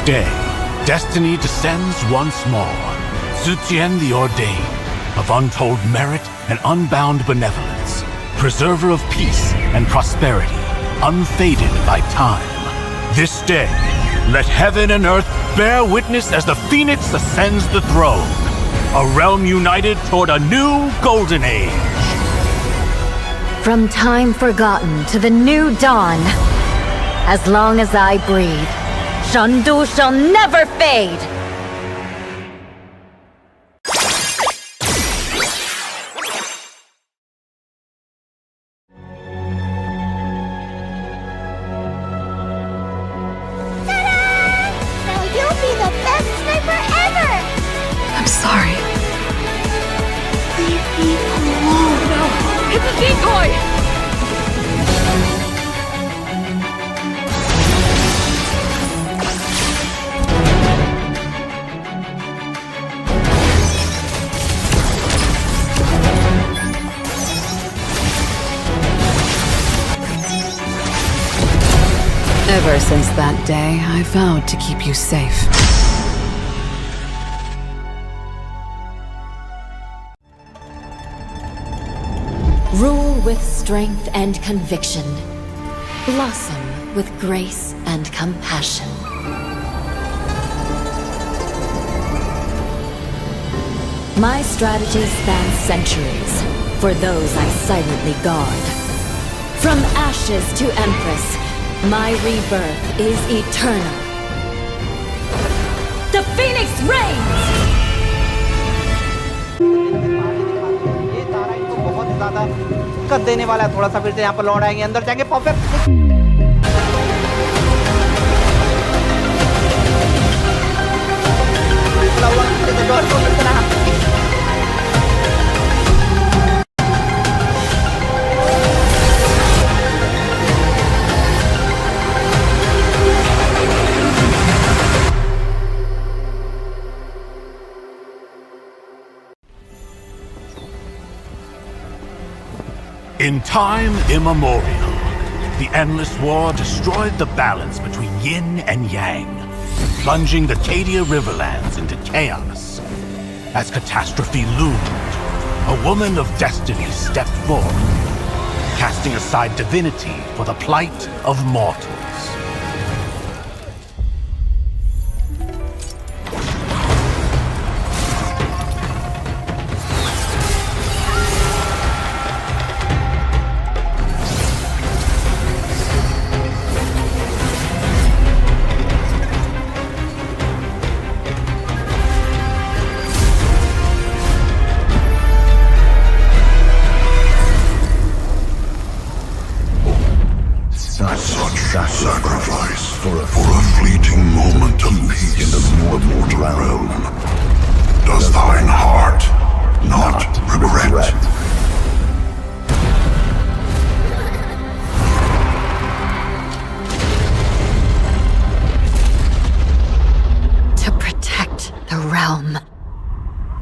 day, destiny descends once more. Zutian the Ordained, of untold merit and unbound benevolence, preserver of peace and prosperity, unfaded by time. This day, let heaven and earth bear witness as the Phoenix ascends the throne, a realm united toward a new golden age. From time forgotten to the new dawn, as long as I breathe, Shandu shall never fade! I'm sorry. Leave me alone. No, it's a decoy! Ever since that day, I vowed to keep you safe. Rule with strength and conviction. Blossom with grace and compassion. My strategies span centuries for those I silently guard. From ashes to empress, my rebirth is eternal. The Phoenix reigns! ज्यादा कर देने वाला है। थोड़ा सा फिर से यहाँ पर लौट आएंगे, अंदर जाएंगे। Perfect In time immemorial, the endless war destroyed the balance between yin and yang, plunging the Cadia Riverlands into chaos. As catastrophe loomed, a woman of destiny stepped forth, casting aside divinity for the plight of mortals. Sacrifice for a fleeting moment of peace in the mortal realm. Does thine heart not regret? To protect the realm.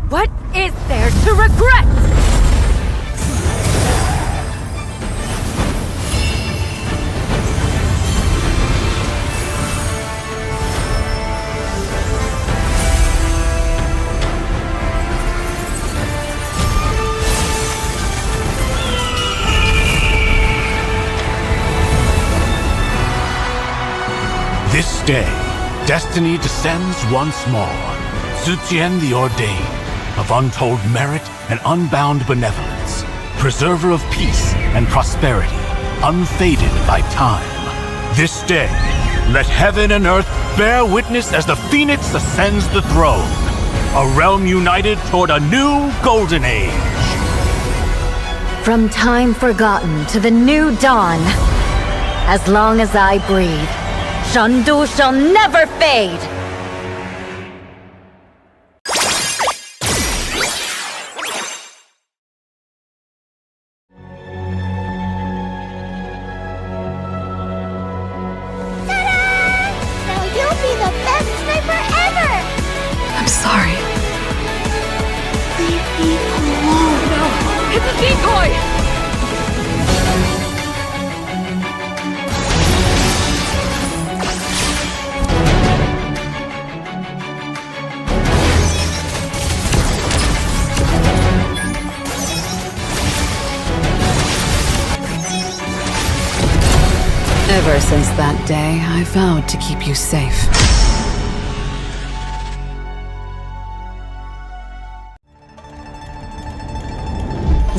What is there to regret? This day, destiny descends once more. Zutian the Ordained, of untold merit and unbound benevolence, preserver of peace and prosperity, unfaded by time. This day, let heaven and earth bear witness as the Phoenix ascends the throne, a realm united toward a new golden age. From time forgotten to the new dawn, as long as I breathe, Shandu shall never fade! Now you'll be the best sniper ever! I'm sorry. Leave me alone. No, it's a decoy! Ever since that day, I vowed to keep you safe.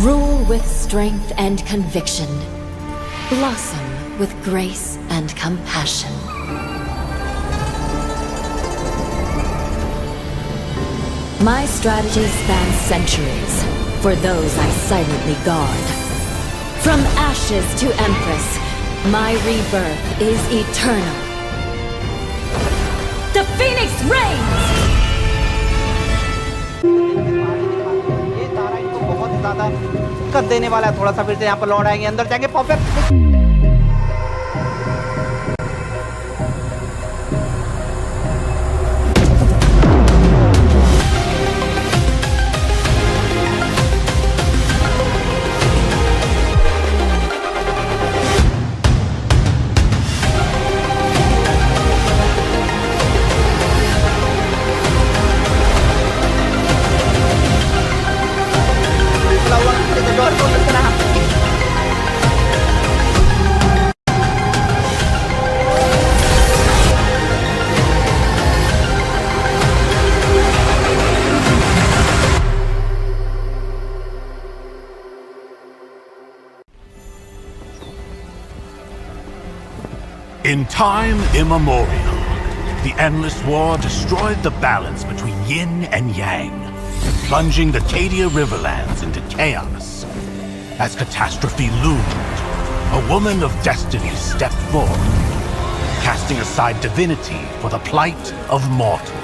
Rule with strength and conviction. Blossom with grace and compassion. My strategy spans centuries for those I silently guard. From ashes to empress, my rebirth is eternal. The Phoenix reigns! ये तारा इनको बहुत ज्यादा कर देने वाला है। थोड़ा सा फिर से यहाँ पर लौट आएंगे, अंदर जाएंगे perfect. In time immemorial, the endless war destroyed the balance between yin and yang, plunging the Cadia Riverlands into chaos. As catastrophe loomed, a woman of destiny stepped forth, casting aside divinity for the plight of mortals.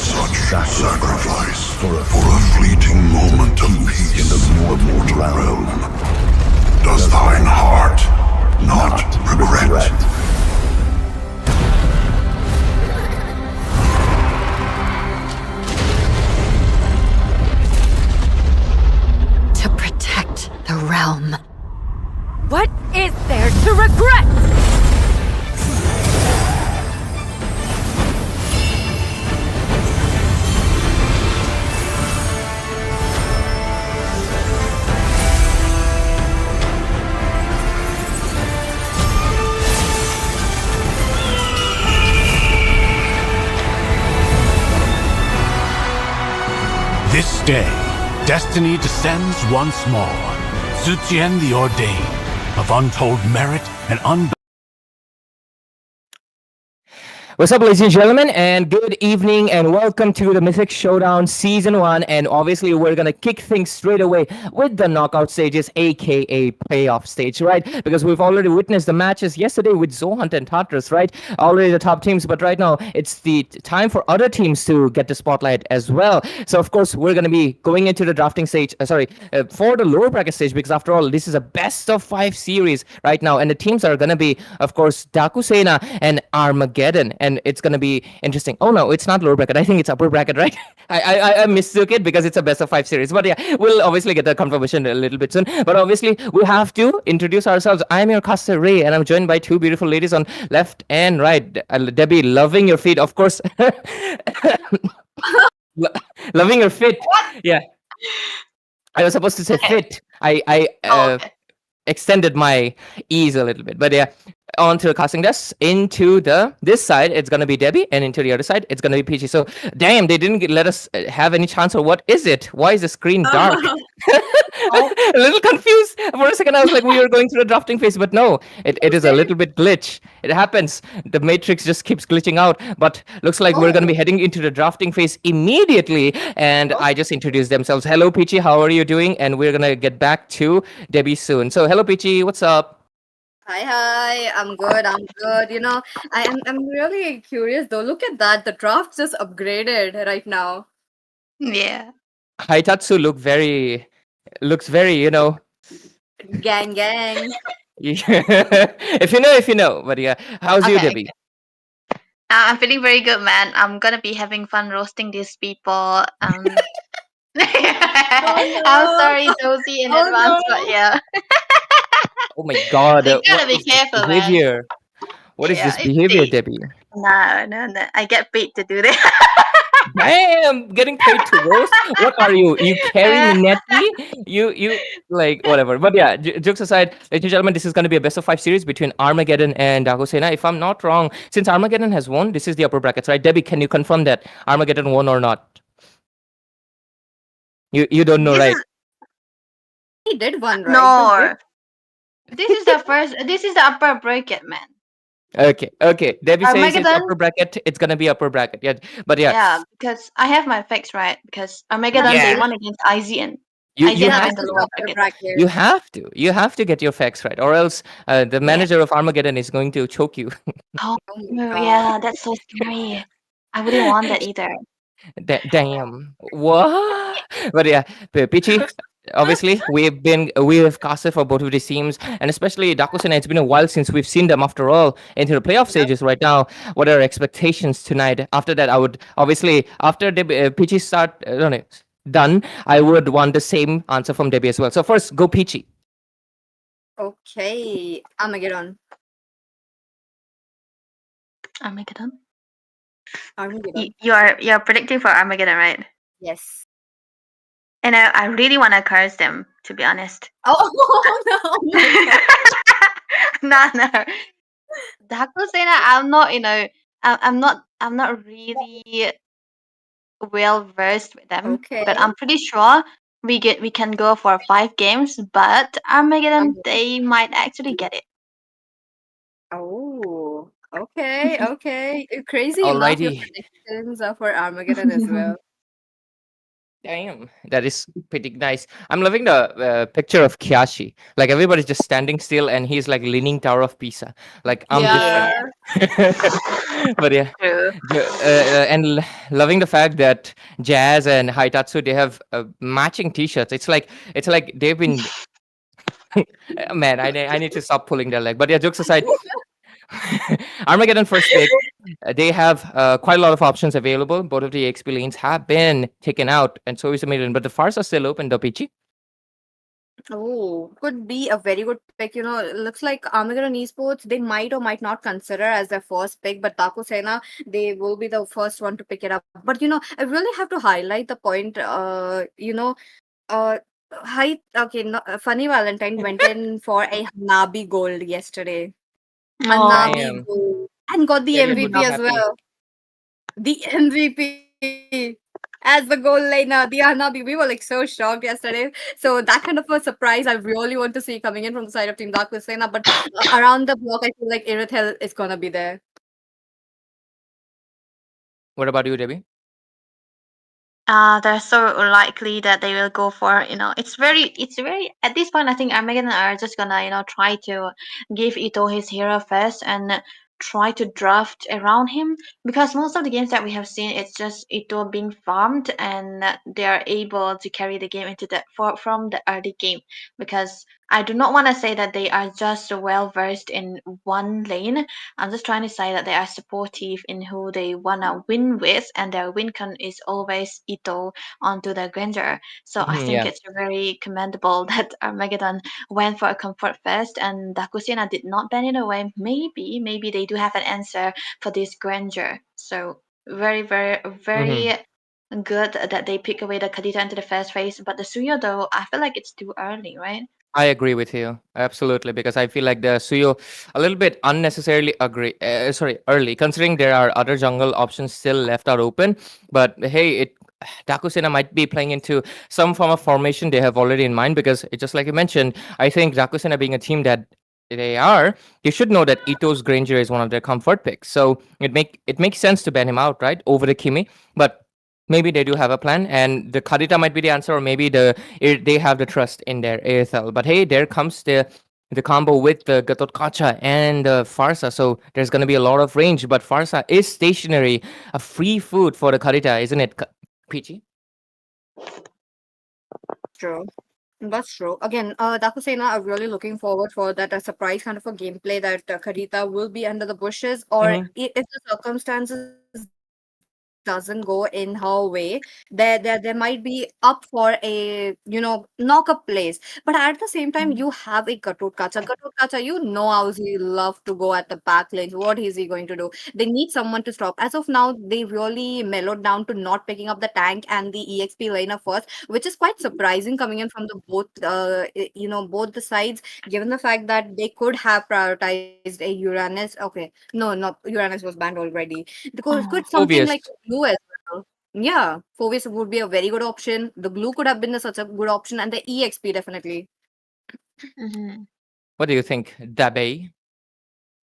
Such sacrifice for a fleeting moment of peace in the mortal realm. Does thine heart not regret? To protect the realm. What is there to regret? This day, destiny descends once more. Zutian the Ordained, of untold merit and What's up, ladies and gentlemen, and good evening, and welcome to the Mythic Showdown Season 1. And obviously, we're going to kick things straight away with the knockout stages, aka playoff stage, right? Because we've already witnessed the matches yesterday with Zohunt and Tartarus, right? Already the top teams, but right now, it's the time for other teams to get the spotlight as well. So, of course, we're going to be going into the drafting stage, for the lower bracket stage, because after all, this is a best of 5 series right now. And the teams are going to be, of course, Dakusena and Armageddon. And it's going to be interesting. Oh, no, it's not lower bracket. I think it's upper bracket, right? I mistook it because it's a best of 5 series. But yeah, we'll obviously get the confirmation a little bit soon. But obviously, we have to introduce ourselves. I'm your caster, Ray, and I'm joined by 2 beautiful ladies on left and right. Debbie, loving your feet, of course. Loving your fit. Yeah. I was supposed to say fit. I extended my ease a little bit. But yeah, onto the casting desk. Into this side, it's gonna be Debbie, and into the other side, it's gonna be Peachy. So damn, they didn't let us have any chance. Or what is it? Why is the screen dark? A little confused for a second. I was like, we were going through the drafting phase, but no, it is a little bit glitch. It happens. The matrix just keeps glitching out. But looks like we're gonna be heading into the drafting phase immediately. And I just introduced themselves. Hello, Peachy. How are you doing? And we're gonna get back to Debbie soon. So hello, Peachy. What's up? Hi, I'm good. You know, I'm really curious though. Look at that. The draft just upgraded right now. Yeah. Haitatsu looks very, Gang. If you know. But yeah, how's you, Okay. Debbie? I'm feeling very good, man. I'm gonna be having fun roasting these people. Oh I'm no! sorry, Josie, in Oh advance, but no! yeah. Oh my God, You what gotta be is this careful, man. behavior? What is Yeah, this it's behavior, safe. Debbie? No, no, no. I get paid to do that. Damn, getting paid to roast. What are you? You carry Minetti? You like whatever. But yeah, jokes aside, ladies and gentlemen, this is going to be a best of five series between Armageddon and Dagosena. If I'm not wrong, since Armageddon has won, this is the upper brackets, right? Debbie, can you confirm that Armageddon won or not? You don't know, This right? is He did one, right? Just no. This is the first. This is the upper bracket, man. Okay, okay. Debbie says it's Armageddon. upper bracket. It's gonna be upper bracket. Yeah, but yeah, Yeah, because I have my facts right. Because Armageddon they yeah. won against IZN. You IZN are have in the to. lower upper bracket. bracket. You have to get your facts right, or else the Yeah. manager of Armageddon is going to choke you. Oh, Oh my no, god. yeah, that's so scary. I wouldn't want that either. Damn. What? But yeah, Pichi, obviously we have casted for both of these teams, and especially Dakusena. It's been a while since we've seen them after all into the playoff Yep. stages right now. What are our expectations tonight? After that, I would obviously after Pichi start no, no, done, I would want the same answer from Debbie as well. So first, go Pichi. Okay. Armageddon. Armageddon. Armageddon. You're predicting for Armageddon, right? Yes. And I really want to curse them, to be honest. Oh, no! Oh my god. No, no. Dakusena, I'm not, I'm not really well versed with them, Okay. but I'm pretty sure we can go for 5 games. But Armageddon, Um, they might actually get it. Oh. Okay. Okay. Crazy enough, your Alrighty. predictions are for Armageddon as well. Damn, that is pretty nice. I'm loving the picture of Kyashi. Like everybody's just standing still, and he's like leaning Tower of Pisa. Like I'm different. Yeah. But yeah, True. loving the fact that Jazz and Haitatsu they have matching T-shirts. It's like they've been. Man, I need to stop pulling their leg. But yeah, jokes aside, Armageddon first pick. They have quite a lot of options available. Both of the XP lanes have been taken out, and so is the middle lane. But the fars are still open, Dopichi. Oh, could be a very good pick. It looks like Armageddon Esports, they might or might not consider as their first pick, but Taco Sena, they will be the first one to pick it up. But I really have to highlight the point, okay, no, Funny Valentine went in for a Hanabi gold yesterday. Oh, Hanabi Damn. gold. And got the Debbie would MVP be as happy. well. The MVP as the goal laner, the Hanabi. We were like so shocked yesterday. So that kind of a surprise I really want to see coming in from the side of Team Dark Sena. But around the block, I feel like Irithel is gonna be there. What about you, Debbie? they're so likely that they will go for, it's very, at this point, I think Armageddon are just gonna, try to give Ito his hero first and try to draft around him, because most of the games that we have seen, it's just Ito being farmed and they are able to carry the game into from the early game, because I do not want to say that they are just well versed in one lane. I'm just trying to say that they are supportive in who they wanna win with, and their win con is always Ito onto the Granger. So I think Yeah. it's very commendable that Armageddon went for a comfort first, and Dakusina did not ban it away. Maybe they do have an answer for this Granger. So very, very, Mm-hmm. very good that they pick away the Kadita into the first phase. But the Suyo though, I feel like it's too early, right? I agree with you absolutely because I feel like the Suyo a little bit unnecessarily early considering there are other jungle options still left out open. But hey, Dakusena might be playing into some form of formation they have already in mind because it's just like you mentioned. I think Dakusena being a team that you should know that Ito's Granger is one of their comfort picks. So it makes sense to ban him out, right, over the Kimi. But maybe they do have a plan, and the Kadita might be the answer, or maybe they have the trust in their ASL. But hey, there comes the combo with the Gatot Kacha and Farsa, so there's going to be a lot of range. But Farsa is stationary, a free food for the Kadita, isn't it, Peachy? True. That's true. Again, Dakusena, I'm really looking forward for that surprise kind of a gameplay that Karita will be under the bushes, or Mm-hmm. if the circumstances doesn't go in her way, there might be up for a knock-up place. But at the same time, you have a Gatot Kacha. Gatot Kacha, how he love to go at the back lanes. What is he going to do? They need someone to stop. As of now, they really mellowed down to not picking up the tank and the EXP laner first, which is quite surprising coming in from the both both the sides, given the fact that they could have prioritized a Uranus. Okay, no, Uranus was banned already. Could Oh. something like Obvious. glue as well. Yeah, Phovis would be a very good option. The glue could have been such a good option, and the EXP definitely. Mhm. What do you think, Dabe?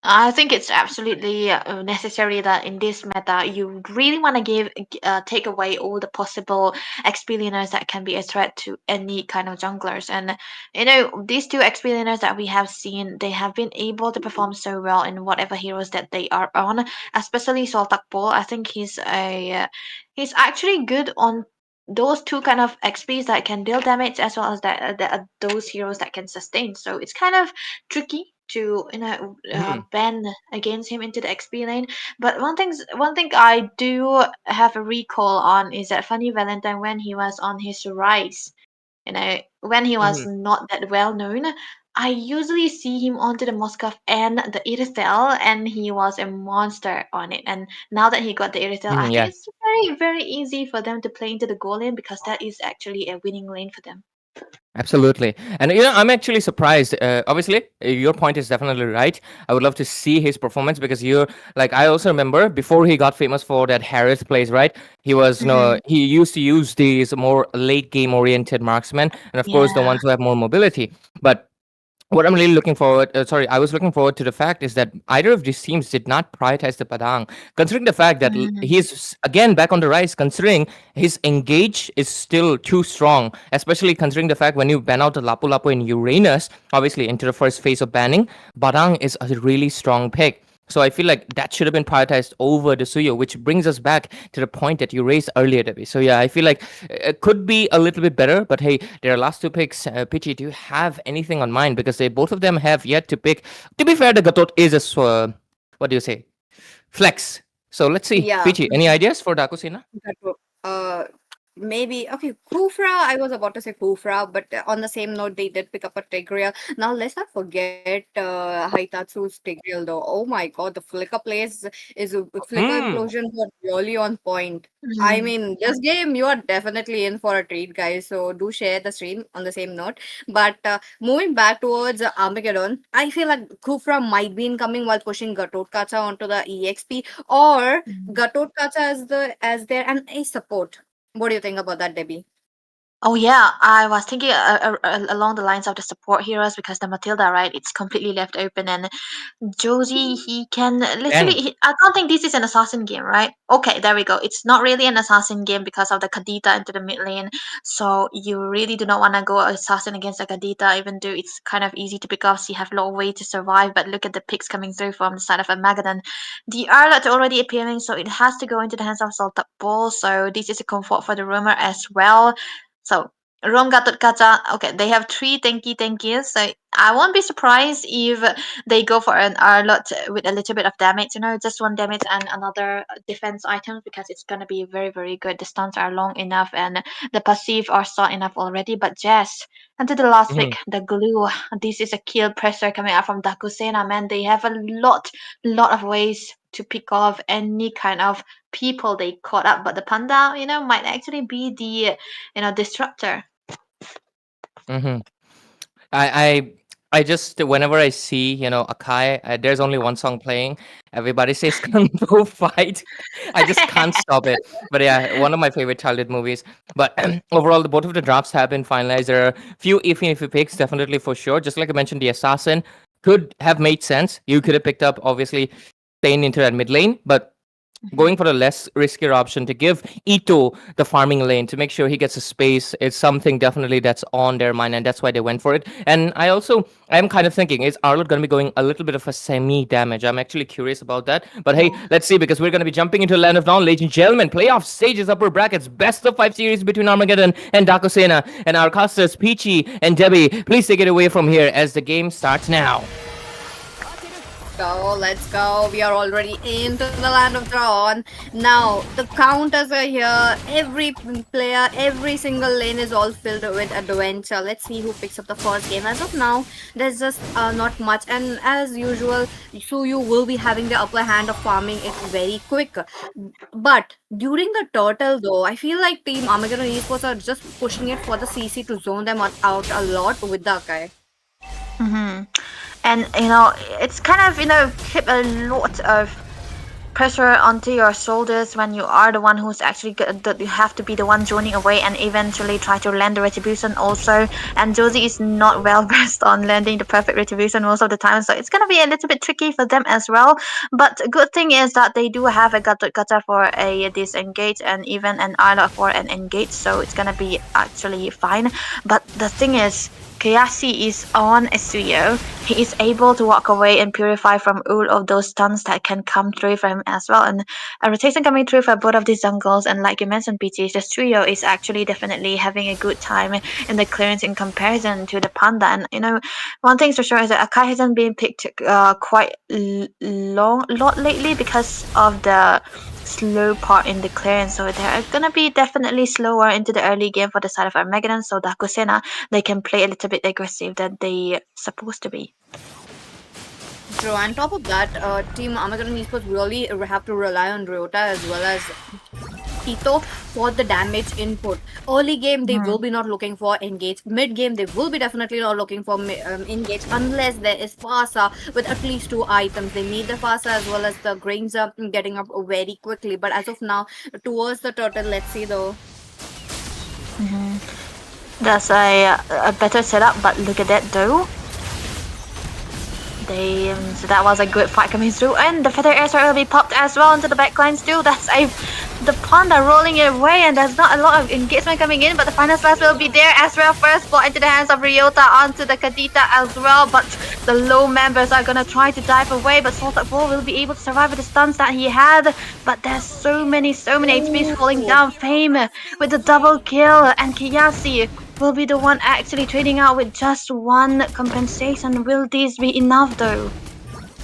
I think it's absolutely necessary that in this meta you really want to take away all the possible XP laners that can be a threat to any kind of junglers. And these two XP laners that we have seen, they have been able to perform so well in whatever heroes that they are on, especially Soltakpol. I think he's actually good on those two kind of XPs that can deal damage as well as those heroes that can sustain. So it's kind of tricky to Mm-hmm. ban against him into the XP lane. But one thing I do have a recall on is that Funny Valentine when he was on his rise, when he was Mm-hmm. not that well known. I usually see him onto the Moskov and the Irithel, and he was a monster on it. And now that he got the Irithel, I Mm-hmm. think Yeah. it's very, very easy for them to play into the goal lane because that is actually a winning lane for them. Absolutely. And I'm actually surprised. Obviously, your point is definitely right. I would love to see his performance because I also remember before he got famous for that Harris plays, right? He was, Hmm. he used to use these more late game oriented marksmen and of course the Yeah. ones who have more mobility. But what I'm really looking forward, sorry, I was looking forward to the fact is that either of these teams did not prioritize the Padang, considering the fact that Mhm. he's again back on the rise, considering his engage is still too strong, especially considering the fact when you ban out the Lapu Lapu in Uranus, obviously into the first phase of banning, Padang is a really strong pick. So I feel like that should have been prioritized over the Suyo, which brings us back to the point that you raised earlier, Debbie. So yeah, I feel like it could be a little bit better, but hey, their last two picks, Pichi, do you have anything on mind? Because they both of them have yet to pick. To be fair, the Gatot is what do you say? Flex. So let's see. Yeah. Pichi, any ideas for Dakusina? That uh maybe okay, Kufra. I was about to say Kufra, but on the same note, they did pick up a Tigreal. Now let's not forget Haitatsu's Tigreal though. Oh my god, the Flicker plays is Flicker Hmm. implosion were really on point. I Mhm. mean, this game you are definitely in for a treat, guys. So do share the stream on the same note. But moving back towards Armageddon, I feel like Kufra might be incoming while pushing Gatotkacha onto the EXP, or Mhm. Gatotkacha as their and a support. What do you think about that, Debbie? Oh yeah, I was thinking along the lines of the support heroes because the Matilda, right? It's completely left open, and Josie, he can literally. Can. I don't think this is an assassin game, right? Okay, there we go. It's not really an assassin game because of the Kadita into the mid lane. So you really do not want to go assassin against a Kadita, even though it's kind of easy to pick off. So you have low way to survive. But look at the picks coming through from the side of Armageddon. The Arlot already appearing, so it has to go into the hands of Salted Ball. So this is a comfort for the roamer as well. So Rom Gatot Kacha, okay, they have three tankies. So I won't be surprised if they go for an Arlot with a little bit of damage, just one damage and another defense item because it's gonna be very, very good. The stuns are long enough and the passive are short enough already. But yes, and to the last Mhm. pick, the glue. This is a kill pressure coming out from Dakusena, man. They have a lot of ways to pick off any kind of people they caught up, but the panda, might actually be the, disruptor. Mhm. I I just whenever I see Akai, there's only one song playing. Everybody says Kung Fu Fight. I just can't stop it. But yeah, one of my favorite childhood movies. But overall, the both of the drafts have been finalized. There are few iffy picks, definitely for sure. Just like I mentioned, the assassin could have made sense. You could have picked up obviously staying into that mid lane, but going for a less riskier option to give Ito the farming lane to make sure he gets a space is something definitely that's on their mind, and that's why they went for it. And I'm kind of thinking, is Arlott going to be going a little bit of a semi damage? I'm actually curious about that. But hey, let's see, because we're going to be jumping into Land of Dawn, ladies and gentlemen. Playoff stages, upper brackets, best of 5 series between Armageddon and Dakusena. And our casters, Peachy and Debbie, please take it away from here as the game starts now. Let's go. We are already into the Land of Dawn. Now, the counters are here. Every player, every single lane is all filled with adventure. Let's see who picks up the first game. As of now, there's just not much. And as usual, Suyu will be having the upper hand of farming it very quick. But during the turtle, though, I feel like Team Armageddon Esports are just pushing it for the CC to zone them out a lot with the Akai. And it's kind of keep a lot of pressure onto your shoulders when you are the one who's actually you have to be the one joining away and eventually try to land the retribution also. And Josie is not well versed on landing the perfect retribution most of the time, so it's gonna be a little bit tricky for them as well. But good thing is that they do have a gutter for a disengage and even an Isla for an engage, so it's gonna be actually fine. But the thing is, Kayasi is on a Suyo. He is able to walk away and purify from all of those stuns that can come through for him as well. And a rotation coming through for both of these jungles. And like you mentioned, PG, the Suyo is actually definitely having a good time in the clearance in comparison to the Panda. And one thing's for sure is that Akai hasn't been picked quite lot lately because of the slow part in the clearance, so they're gonna be definitely slower into the early game for the side of Armageddon, so Dakusena, they can play a little bit aggressive than they supposed to be. True. On top of that, Team Armageddon Esports really have to rely on Ryota as well as Ito for the damage input. Early game, they will be not looking for engage. Mid game, they will be definitely not looking for engage unless there is Fasa with at least 2 items. They need the Fasa as well as the grains up getting up very quickly. But as of now, towards the turtle, let's see though. That's a better setup, but look at that though. So that was a good fight coming through, and the feather airstrike will be popped as well into the backline still. That's the Panda rolling it away, and there's not a lot of engagement coming in, but the final slash will be there as well. First ball into the hands of Ryota onto the Kadita as well, but the low members are gonna try to dive away, but Salted Ball will be able to survive with the stuns that he had. But there's so many HPs falling down. Fame with the double kill, and Kiyasi will be the one actually trading out with just 1 compensation. Will these be enough though?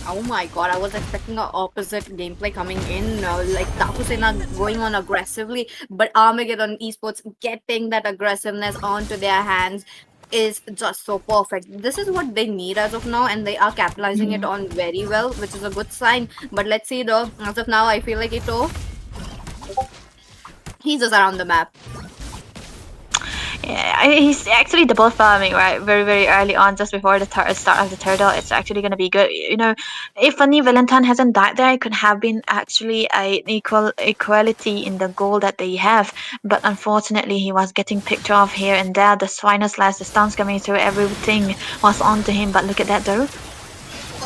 Oh my god, I was expecting an opposite gameplay coming in, like Dakusena going on aggressively, but Armageddon Esports getting that aggressiveness onto their hands is just so perfect. This is what they need as of now, and they are capitalizing it on very well, which is a good sign. But let's see though, as of now, I feel like Ito, he's just around the map. Yeah, he's actually double farming, right? Very, very early on, just before the start of the turtle. It's actually going to be good. If Funny Valentine hasn't died there, it could have been actually an equality in the goal that they have. But unfortunately, he was getting picked off here and there. The Swiner Slash, the stuns coming through, everything was onto him. But look at that though.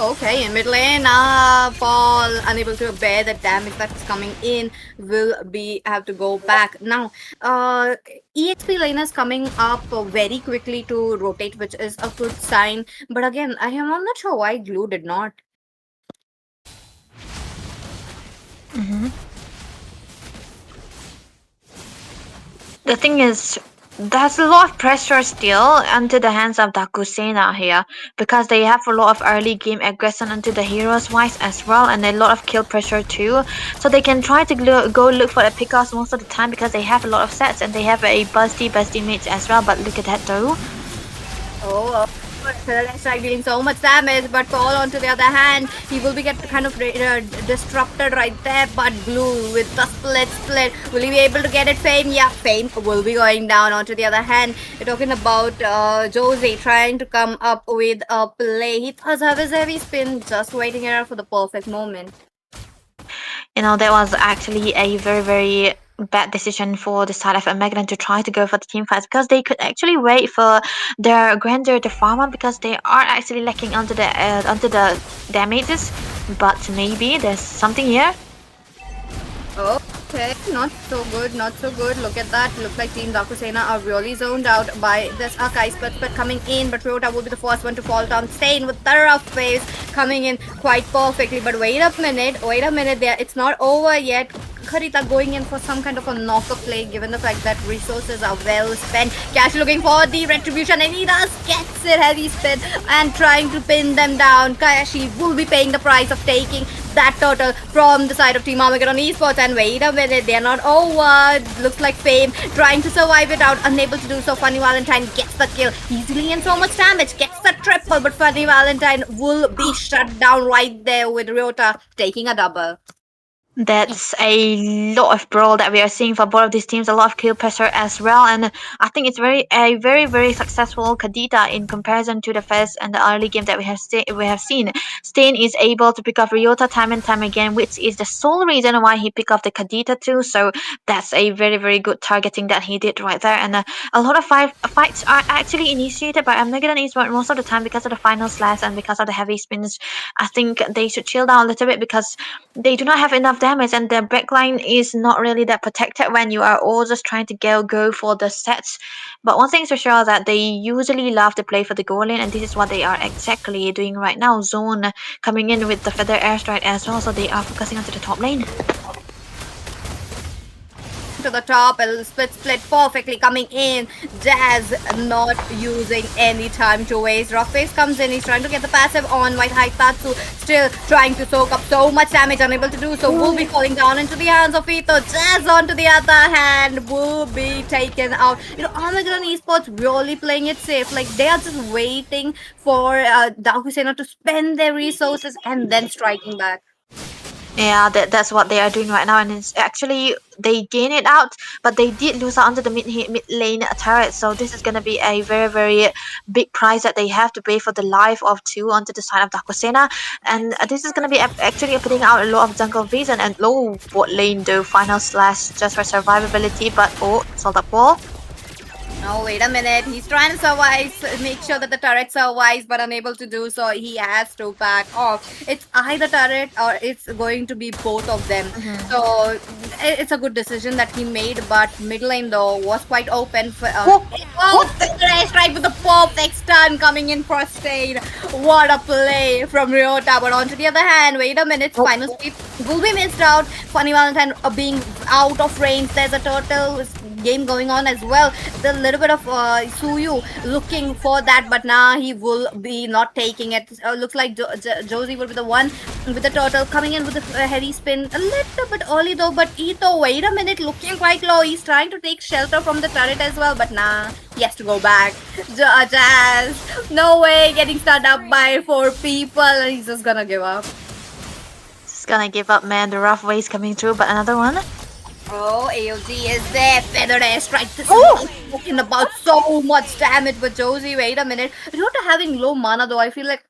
Okay, in mid lane, Paul unable to bear the damage that's coming in, will have to go back. Now, EXP laners coming up very quickly to rotate, which is a good sign. But again, I'm not sure why Glue did not. The thing is, there's a lot of pressure still onto the hands of Dakusena here, because they have a lot of early game aggression onto the heroes wise as well, and a lot of kill pressure too. So they can try to go look for the pickoffs most of the time because they have a lot of sets and they have a busty mates as well. But look at that though. Oh, it's like dealing so much damage, but Paul on to the other hand, he will be kind of disrupted right there. But Blue with the split, will he be able to get it? Fame, yeah, Fame will be going down. On to the other hand, we're talking about Josie trying to come up with a play. He does have his heavy spin, just waiting around for the perfect moment. That was actually a very, very bad decision for the side of Armageddon to try to go for the team fights, because they could actually wait for their Grandeur to farm up, because they are actually lacking onto the damages. But maybe there's something here. Okay, not so good, not so good. Look at that. Looks like Team Dakusena are really zoned out by this Akai Split coming in, but Ryota will be the first one to fall down. Stain with the rough phase coming in quite perfectly. But wait a minute there. It's not over yet. Karita going in for some kind of a knocker play given the fact that resources are well spent. Cash looking for the retribution and he does gets it heavy spin and trying to pin them down. Kashi will be paying the price of taking that turtle from the side of Team Armageddon Esports. And wait a minute, they're not over. Looks like Fame trying to survive it out, unable to do so. Funny Valentine gets the kill easily and so much damage, gets the triple, but Funny Valentine will be shut down right there with Ryota taking a double. That's a lot of brawl that we are seeing for both of these teams. A lot of kill pressure as well, and I think it's very successful Kadita in comparison to the first and the early game that we have seen. Stain is able to pick off Ryota time and time again, which is the sole reason why he picked off the Kadita too. So that's a very good targeting that he did right there. And a lot of fights are actually initiated by Armageddon Esports most of the time because of the final slash and because of the heavy spins. I think they should chill down a little bit because they do not have enough damage and their backline is not really that protected when you are all just trying to go for the sets. But one thing's for sure that they usually love to play for the goal lane, and this is what they are exactly doing right now. Zone coming in with the feather airstrike as well, so they are focusing onto the top lane. To the top, a split perfectly coming in. Jazz not using any time to waste. Rockface comes in, he's trying to get the passive on. White Haitatsu still trying to soak up so much damage, unable to do so. Will be falling down into the hands of Ito. Jazz on to the other hand will be taken out. You know, Armageddon Esports really playing it safe. Like they are just waiting for Dakusena to spend their resources and then striking back. Yeah, that's what they are doing right now, and it's actually they gain it out, but they did lose out onto the mid lane turret. So this is gonna be a very big price that they have to pay for the life of two onto the side of Dakusena, and this is gonna be actually putting out a lot of jungle vision and low bot lane though. Final slash just for survivability, but oh, sold up wall. Oh, wait a minute. He's trying to survive, make sure that the turret survives, but unable to do so. He has to back off. It's either turret or it's going to be both of them. So it's a good decision that he made, but mid lane though was quite open for. Strike with the perfect stun coming in for Stain. What a play from Ryota. But on to the other hand, wait a minute. Final speed will be missed out. Funny Valentine being out of range. There's a turtle game going on as well. The little bit of Suyu looking for that, but now he will be not taking it. Looks like Josie will be the one with the turtle coming in with a heavy spin. A little bit early though, but Ito, wait a minute, looking quite low. He's trying to take shelter from the turret as well, but nah, he has to go back. Jazz, no way, getting stunned up by 4 people, and he's just gonna give up. Just gonna give up, man. The rough waves coming through, but another one. Oh, AOG is there. Feather airstrike. This is talking about so much damage. But Josie, wait a minute. Not having low mana though, I feel like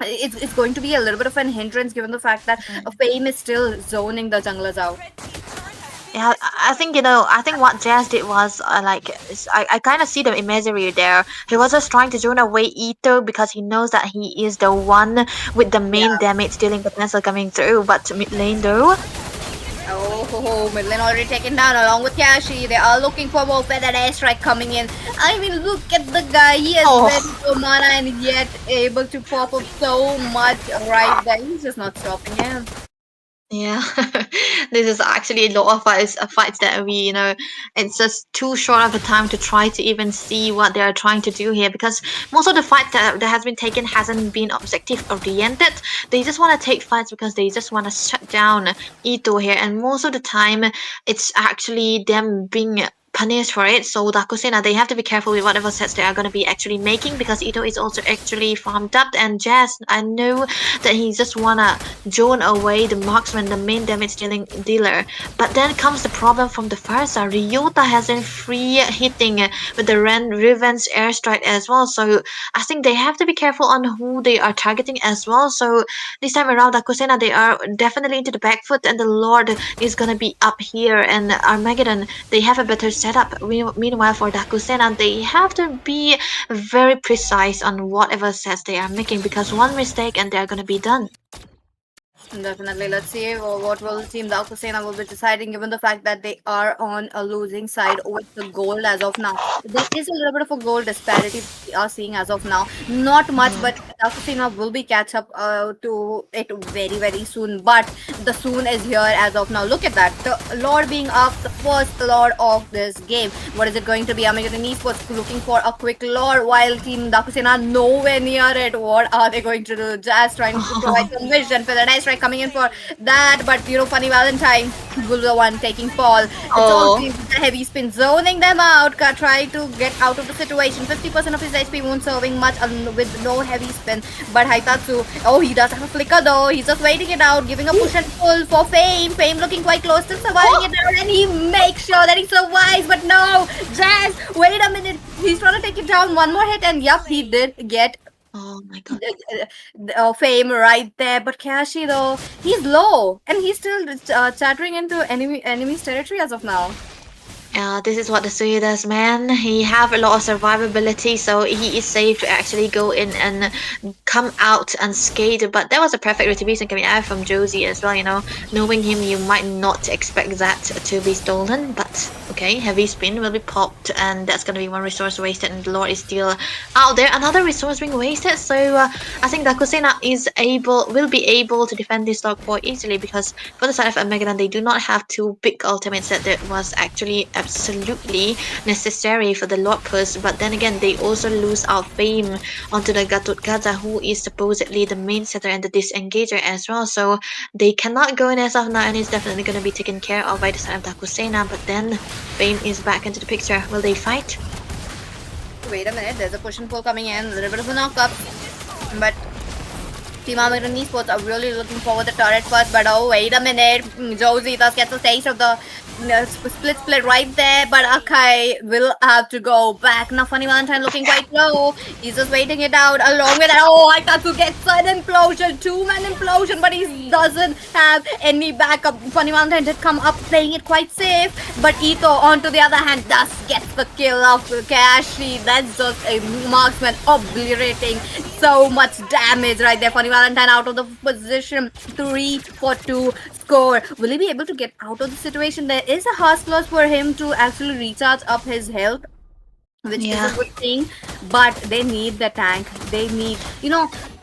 it's going to be a little bit of an hindrance given the fact that Fame is still zoning the junglers out. Yeah, I think I think what Jazz did was I kind of see the imagery there. He was just trying to zone away Ito because he knows that he is the one with the main damage dealing potential coming through. But mid lane though. Oh, mid lane already taken down along with Kashi. They are looking for more feather airstrike coming in. I mean, look at the guy. He has very low mana and yet able to pop up so much right there. He's just not stopping him. Yeah, this is actually a lot of fights that we, it's just too short of a time to try to even see what they are trying to do here, because most of the fights that has been taken hasn't been objective oriented. They just want to take fights because they just want to shut down Ito here, and most of the time it's actually them being punished for it. So Dakusena, they have to be careful with whatever sets they are going to be actually making, because Ito is also actually farmed up, and Jazz, I know that he just wanna zone away the marksman, the main damage dealing dealer. But then comes the problem from the first side. Ryota has been free hitting with the revenge airstrike as well, so I think they have to be careful on who they are targeting as well. So this time around, Dakusena, they are definitely into the back foot, and the Lord is gonna be up here, and Armageddon, they have a better setup. Meanwhile, for Dakusena, they have to be very precise on whatever sets they are making, because one mistake and they're gonna be done. Definitely. Let's see what will Team Dakusena will be deciding, given the fact that they are on a losing side with the gold as of now. There is a little bit of a gold disparity we are seeing as of now. Not much, but Dakusena will be catch up to it very, very soon. But the soon is here as of now. Look at that. The Lord being up, the first Lord of this game. What is it going to be? American Esports looking for a quick Lord while Team Dakusena nowhere near it. What are they going to do? Just trying to provide some vision for the nice strike coming in for that. But Funny Valentine will be the one taking fall. It's all Oh. the heavy spin zoning them out. Try to get out of the situation. 50% of his HP won't serving much with no heavy spin. But Haitatsu, oh, he does have a flicker though. He's just waiting it out, giving a push and pull for Fame. Fame looking quite close to surviving it out, and he makes sure that he survives. But no, Jazz, wait a minute. He's trying to take it down. One more hit, and yep, he did get Oh my god. Fame right there. But Kashi though, he's low, and he's still chattering into enemy's territory as of now. This is what the Suyu does, man. He have a lot of survivability, so he is safe to actually go in and come out unscathed. But that was a perfect retribution coming out from Josie as well, Knowing him, you might not expect that to be stolen, but okay, heavy spin will be popped, and that's gonna be one resource wasted, and the Lord is still out there. Another resource being wasted, so I think Dakusena will be able to defend this stock quite easily, because for the side of Megadan, they do not have two big ultimates that was actually absolutely necessary for the Lord push. But then again, they also lose out Fame onto the Gatut Gaza, who is supposedly the main setter and the disengager as well. So they cannot go in as of now, and it's definitely going to be taken care of by the side of Dakusena. But then Fame is back into the picture. Will they fight? Wait a minute, there's a push and pull coming in, a little bit of a knock up, but Team American Esports are really looking forward to turret first, but oh, wait a minute. Josie does get the taste of the split right there, but Akai will have to go back. Now, Funny Valentine looking quite low. He's just waiting it out along with that. Oh, Aikatsu gets an implosion, two-man implosion, but he doesn't have any backup. Funny Valentine did come up playing it quite safe, but Ito, on to the other hand, does get the kill off Kashi. That's just a marksman obliterating so much damage right there. Funny Valentine out of the position, 3 for 2 score. Will he be able to get out of the situation? There is a harsh clause for him to actually recharge up his health, which is a good thing, but they need the tank. They need,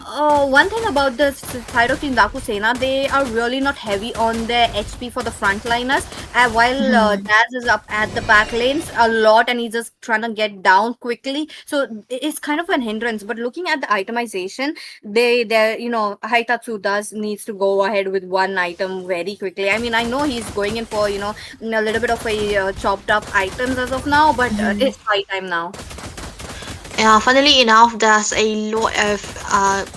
one thing about the side of Team Dakusena, they are really not heavy on their HP for the frontliners. While Daz is up at the back lanes a lot, and he's just trying to get down quickly, so it's kind of an hindrance. But looking at the itemization, Haitatsu does needs to go ahead with one item very quickly. I mean, I know he's going in for a little bit of a chopped up items as of now, but it's high time now. Funnily enough, there's a lot of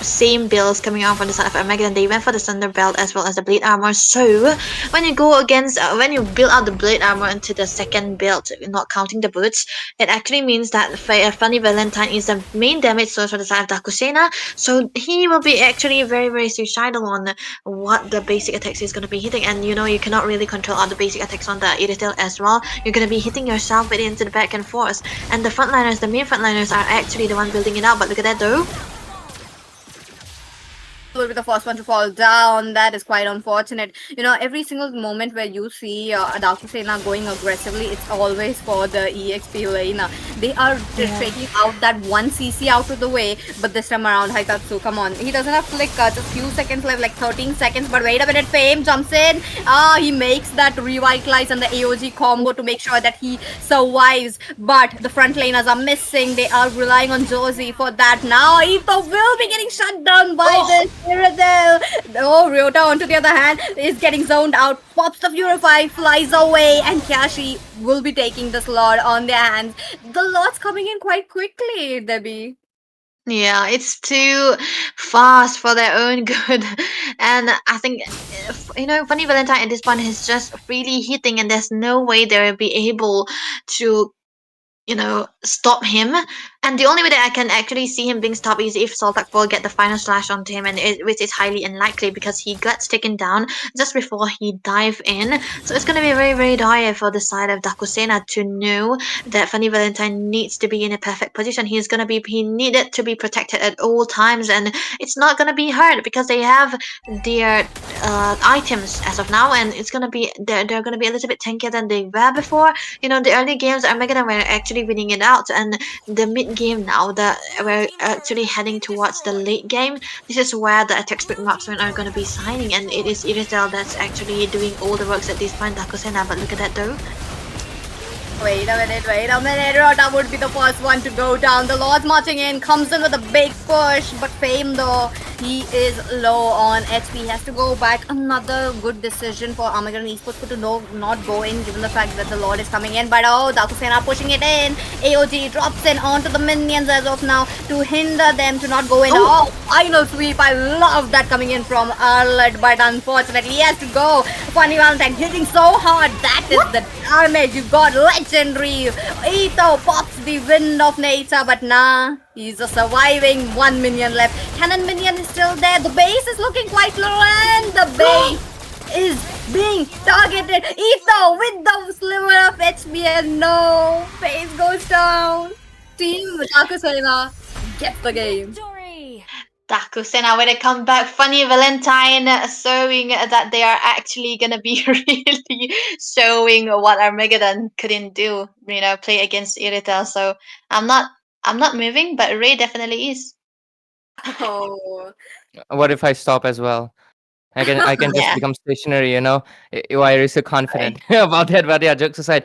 same builds coming out from the side of Armageddon. They went for the Thunder Belt as well as the Blade Armor. So when you go against, when you build out the Blade Armor into the second build, not counting the boots, it actually means that Funny Valentine is the main damage source for the side of Dakusena. So he will be actually very, very suicidal on what the basic attacks is going to be hitting. And you cannot really control all the basic attacks on the Irrital as well. You're going to be hitting yourself with into the back and forth. And the frontliners, the main frontliners are actually the one building it out, but look at that though. Will be the first one to fall down. That is quite unfortunate. Every single moment where you see Dakusena going aggressively, it's always for the EXP lane. They are taking out that one CC out of the way, but this time around, Haitatsu, come on. He doesn't have flick, just few seconds left, like 13 seconds, but wait a minute, Fame jumps in. He makes that revitalize and the AOG combo to make sure that he survives, but the front laners are missing. They are relying on Josie for that. Now, Ito will be getting shut down by this. Oh, Ryota, on to the other hand, is getting zoned out. Pops the Purify, flies away, and Kashi will be taking the slot on their hands. The lot's coming in quite quickly, Debbie. Yeah, it's too fast for their own good. And I think, Funny Valentine at this point is just really hitting, and there's no way they'll be able to stop him. And the only way that I can actually see him being stopped is if Soltak will get the final slash onto him, which is highly unlikely because he gets taken down just before he dive in. So it's going to be very, very dire for the side of Dakusena to know that Funny Valentine needs to be in a perfect position. He needed to be protected at all times, and it's not going to be hard because they have their items as of now, and it's gonna be they're gonna be a little bit tankier than they were before. The early games Armageddon were actually winning it out, and the mid game now that we're actually heading towards the late game. This is where the attack speed marksmen are gonna be signing, and it is Iritel that's actually doing all the works at this point, Dakusena. But look at that though. Wait a minute. Rota would be the first one to go down. The Lord's marching in, comes in with a big push, but Fame though, he is low on HP. He has to go back. Another good decision for Armageddon Esports to not go in, given the fact that the Lord is coming in. But Dakusena pushing it in. AOG drops in onto the minions as of now to hinder them to not go in. Oh, final sweep. I love that coming in from Arlett, but unfortunately he has to go. Funny Valentine hitting so hard. That is the damage. You got legendary. Ito pops the wind of nature, but nah, he's a surviving 1 minion left. Cannon minion is still there. The base is looking quite low, and the base is being targeted. Ito with the sliver of HP, and no, base goes down. Team Dakusena gets the game. Dakusena with a comeback. Funny Valentine showing that they are actually gonna be really showing what Armageddon couldn't do. Play against Iritel. So I'm not moving, but Ray definitely is. Oh. What if I stop as well? I can just Yeah. become stationary, why are you so confident about that? But yeah, jokes aside,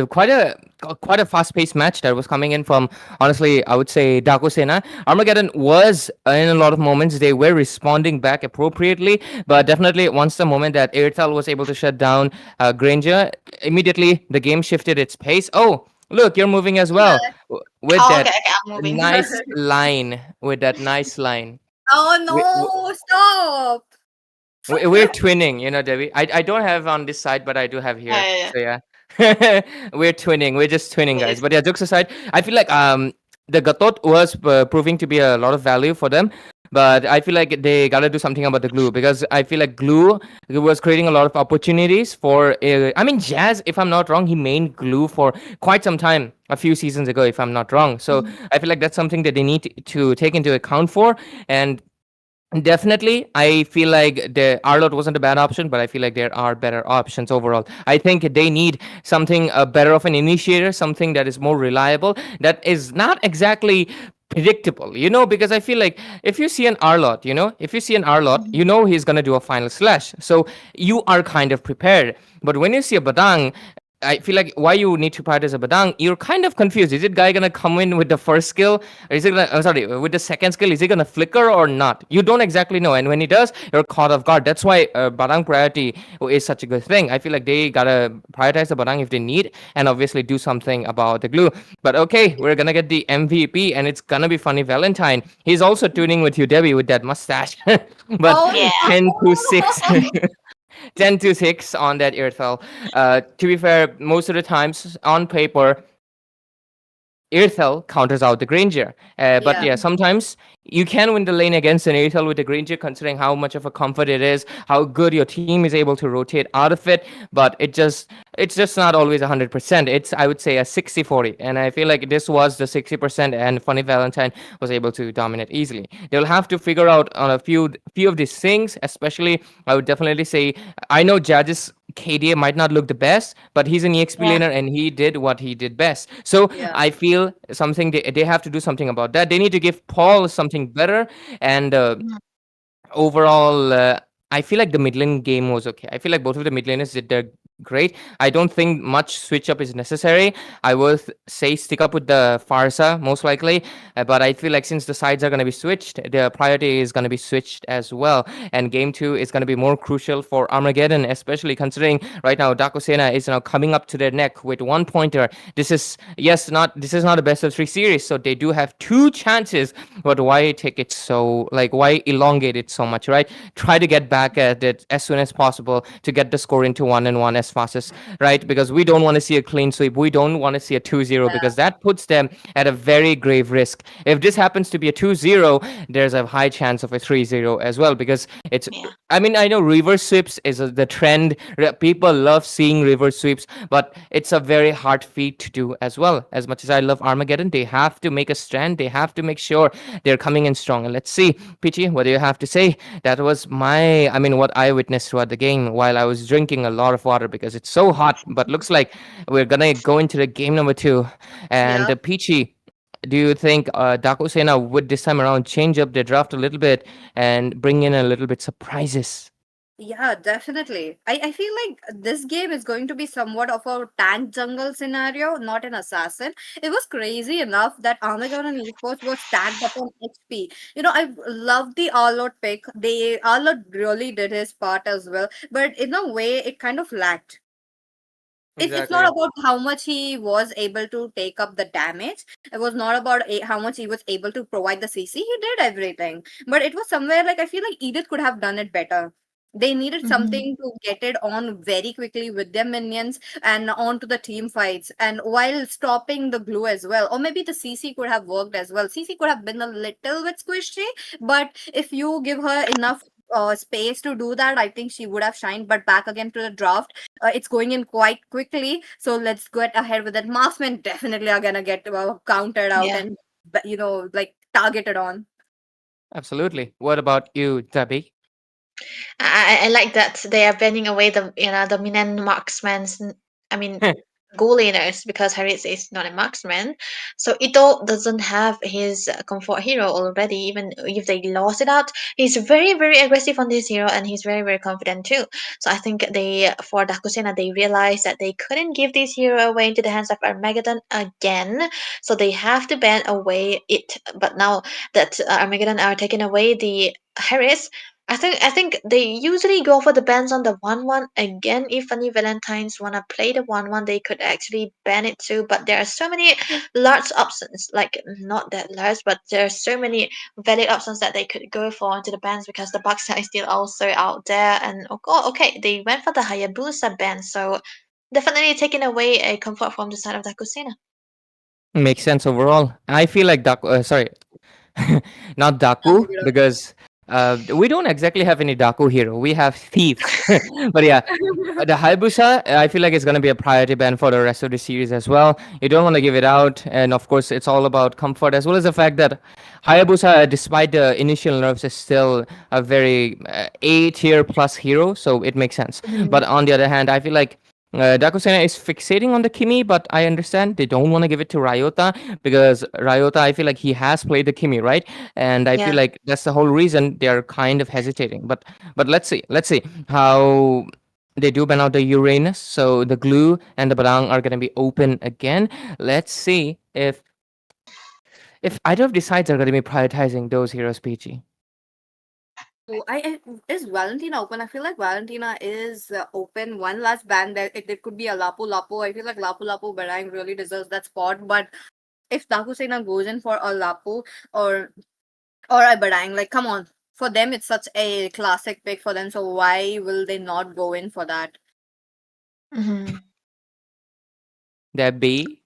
quite a fast-paced match that was coming in from, honestly, I would say Dakusena. Armageddon was in a lot of moments they were responding back appropriately, but definitely once the moment that Airtel was able to shut down Granger, immediately the game shifted its pace. Oh, look, you're moving as well with Oh, that okay, I'm moving. nice line. With that nice line. Oh We- no, stop. We're twinning, Debbie. I don't have on this side, but I do have here. Yeah. So yeah, we're twinning. We're just twinning, guys. But yeah, jokes aside, I feel like the Gatot was proving to be a lot of value for them. But I feel like they gotta do something about the glue, because I feel like glue was creating a lot of opportunities for. Jazz, if I'm not wrong, he mained glue for quite some time, a few seasons ago, if I'm not wrong. So I feel like that's something that they need to take into account for. And definitely, I feel like the Arlot wasn't a bad option, but I feel like there are better options overall. I think they need something better of an initiator, something that is more reliable, that is not exactly predictable, because I feel like if you see an Arlot, he's gonna do a final slash. So you are kind of prepared. But when you see a Badang, I feel like why you need to prioritize a Badang, you're kind of confused. Is it guy gonna come in with the first skill, or is it with the second skill? Is he gonna flicker or not? You don't exactly know, and when he does, you're caught off guard. That's why Badang priority is such a good thing. I feel like they gotta prioritize the Badang if they need, and obviously do something about the glue. But okay, we're gonna get the MVP, and it's gonna be Funny Valentine. He's also tuning with you, Debbie, with that mustache. But Yeah. 10 to 6. 10 to 6 on that Earthfell. To be fair, most of the times on paper, Earthfell counters out the Granger. But yeah, sometimes you can win the lane against an Earthfell with the Granger, considering how much of a comfort it is, how good your team is able to rotate out of it. But it's just not always 100%. It's, I would say, a 60-40. And I feel like this was the 60%, and Funny Valentine was able to dominate easily. They'll have to figure out on a few of these things, especially, I would definitely say, I know Judge's KDA might not look the best, but he's an EXP laner, and he did what he did best. So I feel something they have to do something about that. They need to give Paul something better, and overall, I feel like the mid lane game was okay. I feel like both of the mid laners did their great. I don't think much switch up is necessary. I will say stick up with the Farsa most likely, but I feel like since the sides are going to be switched, the priority is going to be switched as well, and game 2 is going to be more crucial for Armageddon, especially considering right now Dakusena is now coming up to their neck with 1 pointer. This is not a best of 3 series, so they do have 2 chances. But why take it so, why elongate it so much, right? Try to get back at it as soon as possible to get the score into 1-1 as fastest, right? Because we don't want to see a clean sweep. We don't want to see a 2-0 because that puts them at a very grave risk. If this happens to be a 2-0, there's a high chance of a 3-0 as well because it's Yeah. I mean, I know reverse sweeps is the trend. People love seeing reverse sweeps, but it's a very hard feat to do as well. As much as I love Armageddon, they have to make a stand. They have to make sure they're coming in strong. And let's see, Peachy, what do you have to say? That was I mean, what I witnessed throughout the game while I was drinking a lot of water because it's so hot. But looks like we're gonna go into the game number 2. And Yeah. Peachy, do you think Dakusena would this time around change up their draft a little bit and bring in a little bit surprises? Yeah, definitely. I feel like this game is going to be somewhat of a tank jungle scenario, not an assassin. It was crazy enough that Armageddon Esports was stacked up on HP. I love the All-Out pick. The All-Out really did his part as well, but in a way, it kind of lacked. It's not Exactly. about how much he was able to take up the damage. It was not about how much he was able to provide the CC. He did everything, but it was somewhere like I feel like Edith could have done it better. They needed Hmm. something to get it on very quickly with their minions and on to the team fights, and while stopping the glue as well. Or maybe the CC could have worked as well. CC could have been a little bit squishy, but if you give her enough space to do that, I think she would have shined. But back again to the draft, it's going in quite quickly. So let's get ahead with it. Marksmen definitely are gonna get counted out Yeah. and like targeted on. Absolutely. What about you, Debbie? I like that they are banning away the Minan marksmen's. I mean, goal laners because Harris is not a marksman. So Ito doesn't have his comfort hero already. Even if they lost it out, he's very very aggressive on this hero and he's very very confident too. So I think they for Dakusena they realized that they couldn't give this hero away into the hands of Armageddon again. So they have to ban away it. But now that Armageddon are taking away the Harris, I think they usually go for the bans on the 1-1 again. If any Valentines wanna play the 1-1, they could actually ban it too. But there are so many large options, like not that large, but there are so many valid options that they could go for into the bans because the Bucks are still also out there. And okay, they went for the Hayabusa ban, so definitely taking away a comfort from the side of Dakusina. Makes sense overall. I feel like sorry, not Daku, because we don't exactly have any Daku hero. We have thieves. But yeah, the Hayabusa, I feel like it's going to be a priority ban for the rest of the series as well. You don't want to give it out. And of course, it's all about comfort, as well as the fact that Hayabusa, despite the initial nerfs, is still a very A tier plus hero. So it makes sense. But Mhm. on the other hand, I feel like Dakusena is fixating on the Kimi, but I understand they don't want to give it to Ryota because Ryota, I feel like he has played the Kimi, right? And I feel Yeah. like that's the whole reason they're kind of hesitating. But let's see how they do ban out the Uranus. So the glue and the Barang are gonna be open again. Let's see if either of these sides are gonna be prioritizing those heroes, PG. Oh, is Valentina open? I feel like Valentina is open. One last ban there. It could be a Lapu Lapu. I feel like Lapu Lapu Barang really deserves that spot. But if Dakusena goes in for a Lapu or a Barang, like come on. For them, it's such a classic pick for them. So why will they not go in for that? Mhm. That B.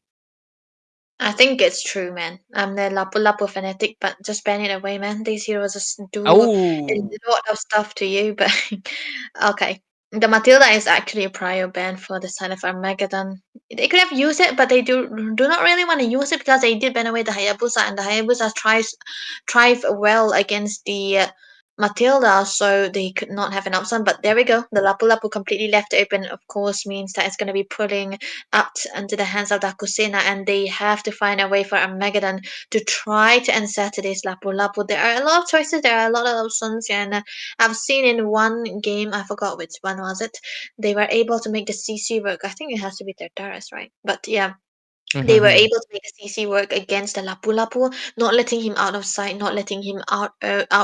I think it's true, man. I'm the Lapu Lapu fanatic, but just ban it away, man. These heroes just do a Oh, lot of stuff to you, but okay. The Matilda is actually a prior ban for the side of Armageddon. They could have used it, but they do not really want to use it because they did ban away the Hayabusa, and the Hayabusa tries thrive well against the Matilda, so they could not have an option. But there we go. The Lapu Lapu completely left open, of course, means that it's going to be pulling out into the hands of Dakusena, and they have to find a way for Armageddon to try to answer today's Lapu Lapu. There are a lot of choices, there are a lot of options, and I've seen in one game, I forgot which one was it, they were able to make the CC work. I think it has to be their Taurus, right? But yeah, they were mm-hmm. able to make the CC work against the Lapu Lapu, not letting him out of sight, not letting him out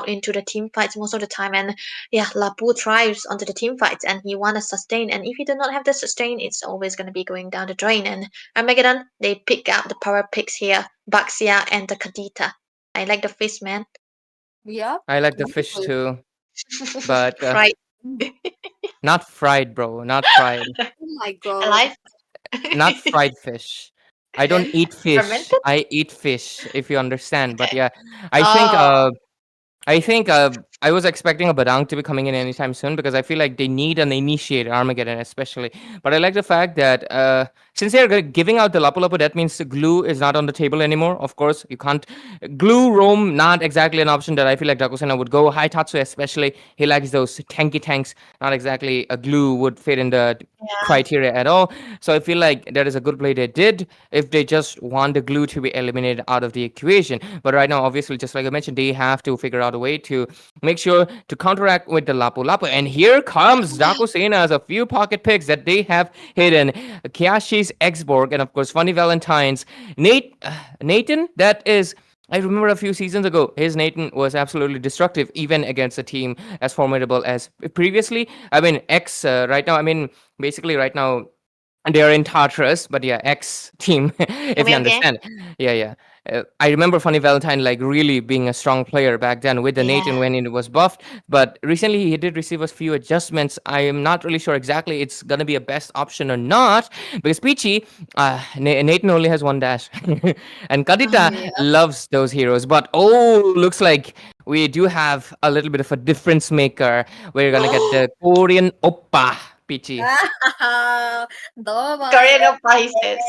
into the team fights most of the time. And yeah, Lapu thrives onto the team fights, and he won a sustain. And if you do not have the sustain, it's always going to be going down the drain. And Armageddon, they pick out the power picks here, Baxia and the Kadita. I like the fish, man. Yeah, I like the fish beautiful. too, but Right. Not fried, bro. Not fried. Oh my god. Alive? Not fried fish. I don't Then eat fish. fermented? I eat fish, if you understand. But Okay. yeah, I think Oh, I think I was expecting a Badang to be coming in anytime soon because I feel like they need an initiator, Armageddon especially. But I like the fact that since they're giving out the Lapu Lapu, that means the glue is not on the table anymore. Of course, you can't. Glue, Roam, not exactly an option that I feel like Dakusena would go. Haitatsu especially, he likes those tanky tanks. Not exactly a glue would fit in the yeah. criteria at all. So I feel like that is a good play they did if they just want the glue to be eliminated out of the equation. But right now, obviously, just like I mentioned, they have to figure out a way to make sure to counteract with the Lapu Lapu. And here comes Dakusena's a few pocket picks that they have hidden. Kiyashi's Exborg, and of course, Funny Valentine's Nathan. That is. I remember a few seasons ago, his Nathan was absolutely destructive, even against a team as formidable as previously. I mean, X right now. I mean, basically right now they are in Tartarus, but yeah, X team, if you Okay. understand. Yeah, yeah. I remember Funny Valentine like really being a strong player back then with the Nathan Yeah. when it was buffed. But recently he did receive a few adjustments. I am not really sure exactly it's gonna be a best option or not because Peachy, Nathan only has one dash, and Kadita Yeah. loves those heroes. But oh, looks like we do have a little bit of a difference maker. We're gonna get the Korean Oppa Peachy. The Korean virus. of Pisces.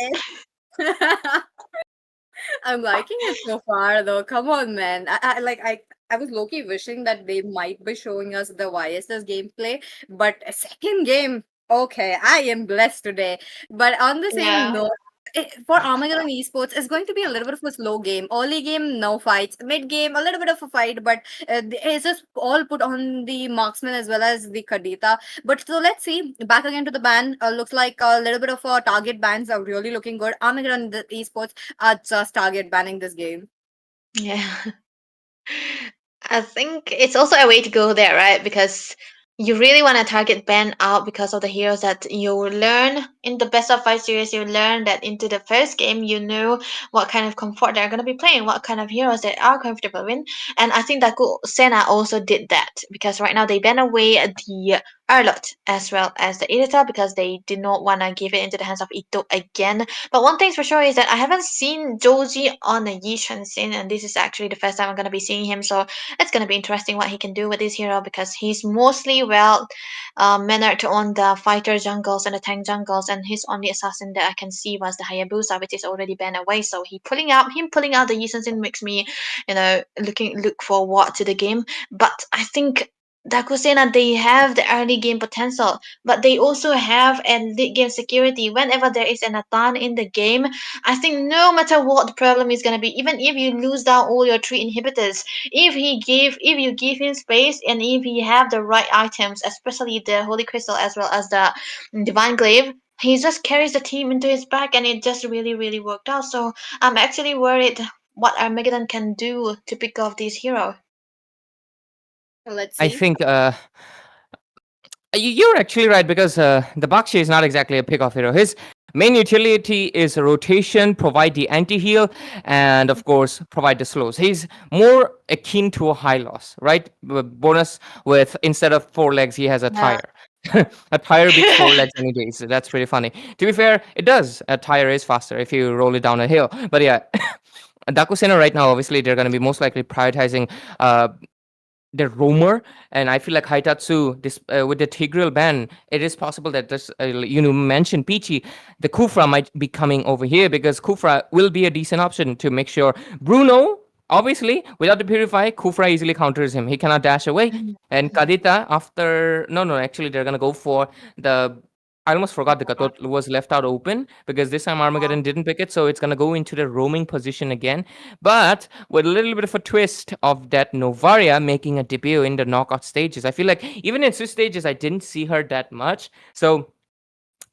I'm liking it so far though. Come on, man. I was low-key wishing that they might be showing us the YSS gameplay, but a second game. Okay, I am blessed today. But on the same Yeah. note, for Armageddon Esports, it's going to be a little bit of a slow game. Early game, no fights. Mid game, a little bit of a fight, but it's just all put on the marksman as well as the Kadita. But so let's see. Back again to the ban. Looks like a little bit of target bans are really looking good. Armageddon the Esports are just target banning this game. Yeah. I think it's also a way to go there, right? Because you really want to target ban out because of the heroes that you learn in the best of five series. You learn that into the first game, you know what kind of comfort they're going to be playing, what kind of heroes they are comfortable in. And I think that Sena also did that because right now they ban away the Arlot as well as the editor because they did not want to give it into the hands of Ito again. But one thing's for sure is that I haven't seen Joji on a Yishan scene, and this is actually the first time I'm going to be seeing him. So it's going to be interesting what he can do with this hero because he's mostly well mannered on the fighter jungles and the tank jungles, and his only assassin that I can see was the Hayabusa, which is already banned away. So him pulling out the Yisensin makes me, look forward to the game. But I think Dakusena, they have the early game potential, but they also have a late game security. Whenever there is an Atan in the game, I think no matter what the problem is gonna be, even if you lose down all your three inhibitors, if you give him space and if he have the right items, especially the Holy Crystal as well as the Divine Glaive, he just carries the team into his back and it just really, really worked out. So I'm actually worried what Armageddon can do to pick off this hero. Let's I see. think you're actually right because the Bakshi is not exactly a pick-off hero. His main utility is rotation, provide the anti-heal, and of course provide the slows. He's more akin to a high loss, right? Bonus with instead of four legs, he has a Yeah. tire. A tire beats four legs any day, so that's pretty funny. To be fair, it does. A tire is faster if you roll it down a hill. But yeah, Dakusena right now, obviously, they're going to be most likely prioritizing the roamer, and I feel like Haitatsu this with the Tigreal ban, it is possible that this mentioned Peachy, the Kufra might be coming over here because Kufra will be a decent option to make sure Bruno, obviously without the purify, Kufra easily counters him, he cannot dash away. And Kadita, after no, actually they're gonna go for the, I almost forgot the Gatot was left out open because this time Armageddon didn't pick it, so it's gonna go into the roaming position again. But with a little bit of a twist of that Novaria making a debut in the knockout stages. I feel like even in Swiss stages, I didn't see her that much. So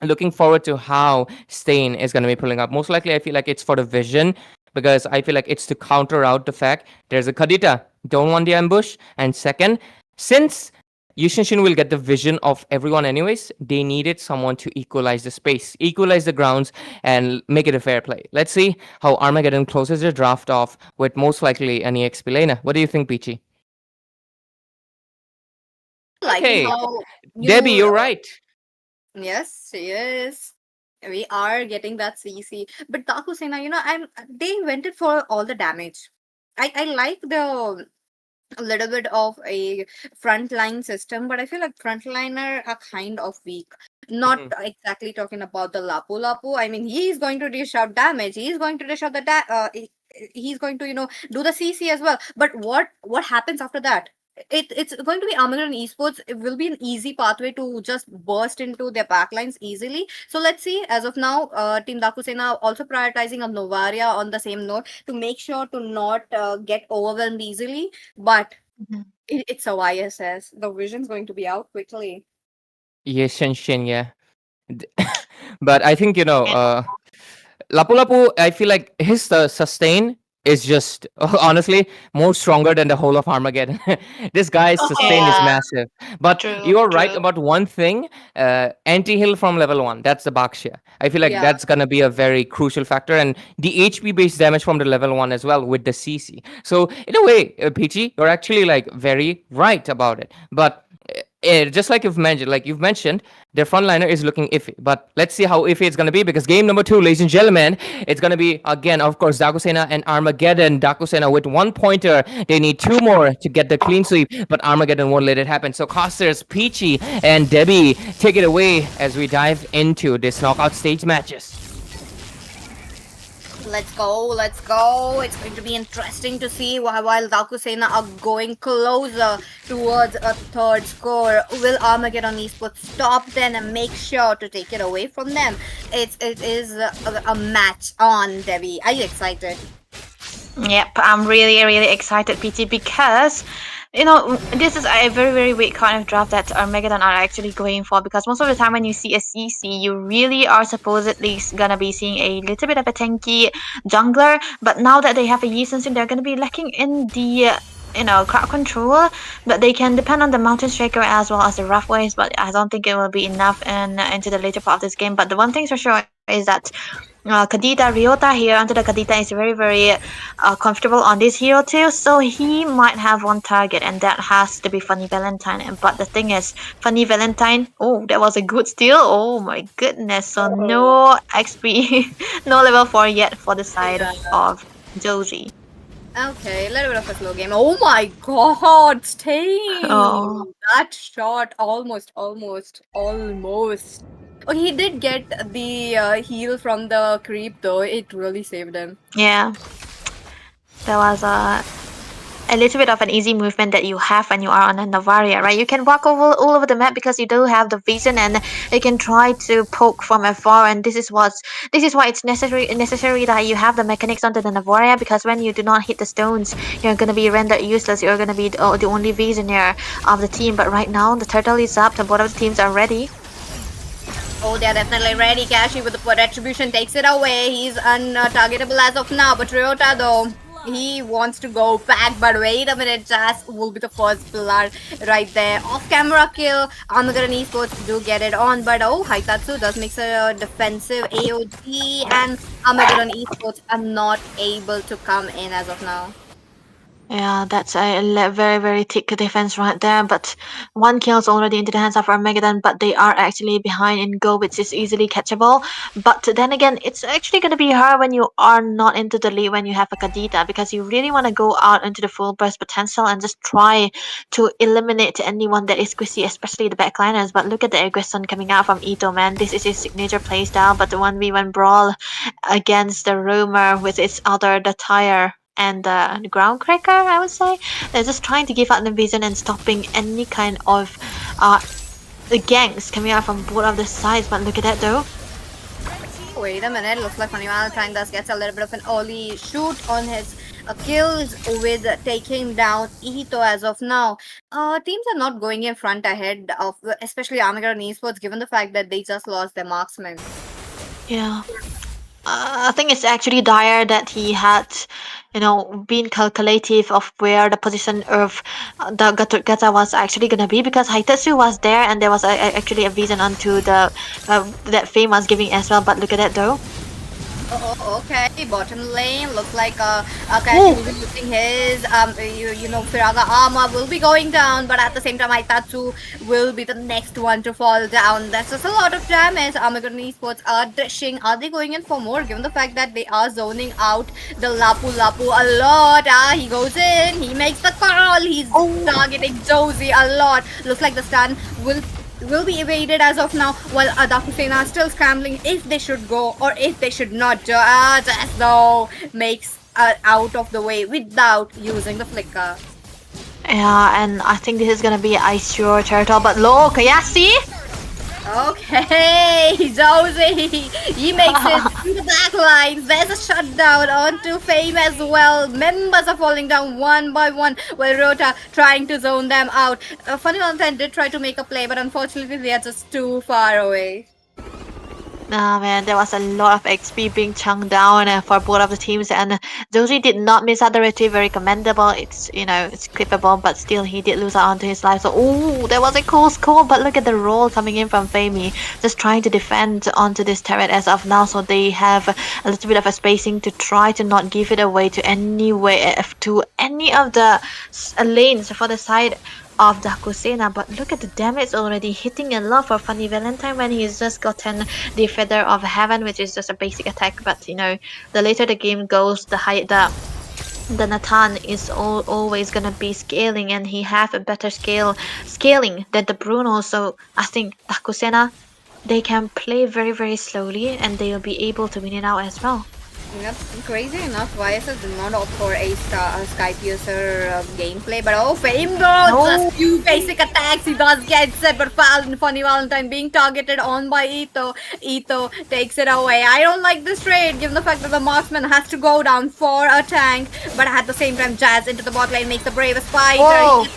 looking forward to how Stain is gonna be pulling up. Most likely, I feel like it's for the vision because I feel like it's to counter out the fact there's a Kadita. Don't want the ambush. And second, since Yushinshin will get the vision of everyone anyways, they needed someone to equalize the space, equalize the grounds, and make it a fair play. Let's see how Armageddon closes their draft off with most likely an EXP Lena. What do you think, Peachy? liking Okay, how Debbie, you're right. yes, she is. We are getting that CC, but Takusena, they went it for all the damage. I like the a little bit of a frontline system, but I feel like frontliner are kind of weak. Not Mhm. exactly talking about the Lapu Lapu. I mean, he's going to dish out damage. He's going to dish out he's going to do the CC as well. But what happens after that? It's going to be Armageddon Esports. It will be an easy pathway to just burst into their backlines easily. So let's see. As of now, Team Dakusena also prioritizing on Novaria on the same note to make sure to not get overwhelmed easily. But Mhm. it's a YSS. The vision's going to be out quickly. Yes, Shen, yeah. D- but I think Yeah. Lapu Lapu, I feel like his sustain is just honestly more stronger than the whole of Armageddon. This guy's sustain is Yeah. massive. But True. you are right True. about one thing, anti-heal from level 1. That's the Bakshia. I feel like Yeah. that's gonna be a very crucial factor, and the HP based damage from the level 1 as well with the CC. So in a way, Peachy, you're actually like very right about it. But just like you've mentioned, their frontliner is looking iffy. But let's see how iffy it's going to be, because game number 2, ladies and gentlemen, it's going to be again, of course, Dakusena and Armageddon. Dakusena with 1 pointer. They need 2 more to get the clean sweep, but Armageddon won't let it happen. So Costers, Peachy, and Debbie, take it away as we dive into this knockout stage matches. Let's go, let's go. It's going to be interesting to see while Dakusena are going closer towards a third score. Will Armageddon Esports stop them and make sure to take it away from them? It is a match on, Debbie. Are you excited? Yep, I'm really, really excited, PT, because this is a very, very weak kind of draft that Armageddon are actually going for, because most of the time when you see a CC, you really are supposedly gonna be seeing a little bit of a tanky jungler, but now that they have a Yi Sun, they're gonna be lacking in the crowd control, but they can depend on the Mountain Striker as well as the Rough Waves, but I don't think it will be enough into the later part of this game. But the one thing for sure is that Kadita Ryota here under the Kadita is very, very comfortable on this hero too, so he might have one target, and that has to be Funny Valentine. But the thing is, Funny Valentine, oh, that was a good steal. Oh my goodness, so no XP, no level 4 yet for the side of Joji. Okay, a little bit of a slow game. Oh my god, Stain! Oh. That shot almost. Oh, he did get the heal from the creep though. It really saved him. Yeah, that was a little bit of an easy movement that you have when you are on a Novaria, right? You can walk all over the map because you do have the vision, and you can try to poke from afar. And this is why it's necessary that you have the mechanics onto the Novaria, because when you do not hit the stones, you're gonna be rendered useless. You're gonna be the only visionaire of the team. But right now, the turtle is up, and both of the teams are ready. Oh, they're definitely ready. Kashi with the retribution takes it away. He's untargetable as of now, but Ryota though, he wants to go back, but wait a minute, Jazz will be the first blood right there. Off-camera kill. Armageddon Esports do get it on, but oh, Haitatsu does make a defensive AOG, and Armageddon Esports are not able to come in as of now. Yeah, that's a very, very thick defense right there. But 1 kill is already into the hands of Armageddon, but they are actually behind in go, which is easily catchable. But then again, it's actually going to be hard when you are not into the lead when you have a Kadita, because you really want to go out into the full burst potential and just try to eliminate anyone that is squishy, especially the backliners. But look at the aggression coming out from Ito, man. This is his signature playstyle, but the 1v1 brawl against the Rumor with its the tire and the groundcracker, I would say. They're just trying to give out the vision and stopping any kind of the gangs coming out from both of the sides. But look at that though. Wait a minute, looks like Funny Valentine does get a little bit of an early shoot on his kills with taking down Ito as of now. Teams are not going in front ahead of, especially Armageddon Esports, given the fact that they just lost their marksman. Yeah. I think it's actually dire that he had, been calculative of where the position of the Gata was actually gonna be, because Haitatsu was there and there was actually a vision onto the that Fame was giving as well. But look at that though. Okay. Bottom lane looks like Kayashi will be using his Firaga armor will be going down, but at the same time Aitatsu will be the next one to fall down. That's just a lot of damage. Armageddon Esports are dishing. Are they going in for more? Given the fact that they are zoning out the Lapu Lapu a lot. He goes in. He makes the call. He's targeting Josie a lot. Looks like the stun will be evaded as of now, while Adakusena are still scrambling if they should go or if they should not. Just though makes out of the way without using the flicker. Yeah, and I think this is gonna be Ice Your Turtle, but look, yeah, see? Okay, Josie, he makes it to the back lines. There's a shutdown onto Fame as well. Members are falling down one by one while Rota trying to zone them out. Funny Valentine did try to make a play, but unfortunately they are just too far away. Ah man, there was a lot of XP being chunked down for both of the teams, and Joji did not miss out the retrieve. Very commendable. It's it's clippable, but still he did lose out onto his life. So that was a cool score. But look at the roll coming in from Famey, just trying to defend onto this turret as of now. So they have a little bit of a spacing to try to not give it away to any of the lanes for the side of Dakusena. But look at the damage already hitting a lot for Funny Valentine when he's just gotten the Feather of Heaven, which is just a basic attack. But the later the game goes, the higher the Nathan is always gonna be scaling, and he have a better scaling than the Bruno. So I think Dakusena, they can play very very slowly and they will be able to win it out as well. Yep, crazy enough, YSS did not opt for a Sky Piercer gameplay, but Fame goes! Just few basic attacks, he does get set, but Funny Valentine being targeted on by Ito. Ito takes it away. I don't like this trade, given the fact that the marksman has to go down for a tank, but at the same time, Jazz into the bot lane makes the bravest fighter.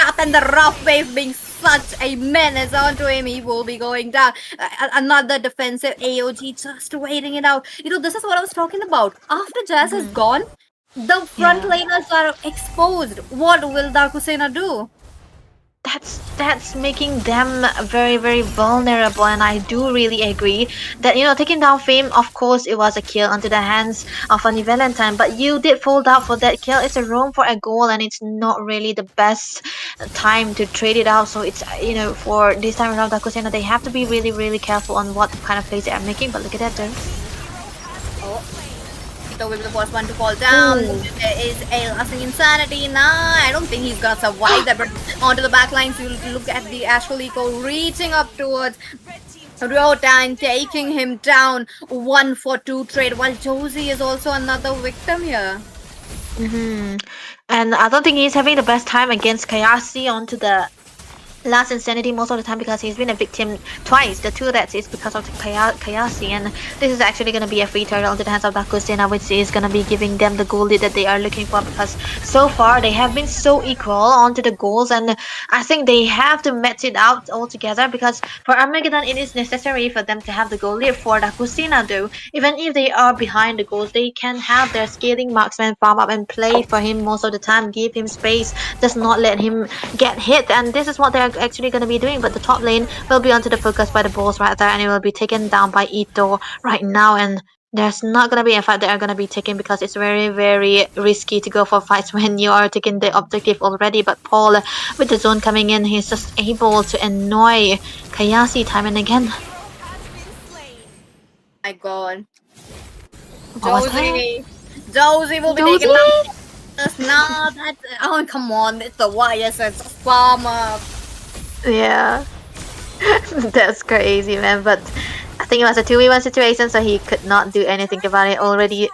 Up and the rough wave being such a menace onto him. He will be going down. Another defensive AOG just waiting it out. This is what I was talking about. After Jazz is gone, the front laners are exposed. What will Darkusena do? That's making them very very vulnerable, and I do really agree that taking down Fame, of course it was a kill onto the hands of Funny Valentine, but you did fold out for that kill. It's a roam for a goal, and it's not really the best time to trade it out. So it's for this time around Dakusena, they have to be really really careful on what kind of plays they are making. But look at that though. Ito will be the first one to fall down. There is a lasting insanity. Nah, I don't think he's gonna survive that. But onto the back lines, you look at the Astral Eco reaching up towards Rota and taking him down. 1-for-2 trade, while Josie is also another victim here. And I don't think he's having the best time against Kayasi onto the last insanity most of the time, because he's been a victim twice. The two deaths is because of the Kayasi, and this is actually going to be a free turtle into the hands of Dakusena, which is going to be giving them the goal lead that they are looking for, because so far they have been so equal onto the goals, and I think they have to match it out altogether, because for Armageddon it is necessary for them to have the goal lead. For Dakusena though, even if they are behind the goals, they can have their scaling marksman farm up and play for him most of the time, give him space, just not let him get hit, and this is what they're actually going to be doing. But the top lane will be onto the focus by the balls right there, and it will be taken down by Ito right now, and there's not going to be a fight they are going to be taking, because it's very very risky to go for fights when you are taking the objective already. But Paul, with the zone coming in, he's just able to annoy Kayasi time and again. My god. Josie will be taken down. No, that's come on, it's the YSS farm up. Yeah. That's crazy, man. But I think it was a 2v1 situation, so he could not do anything about it. Already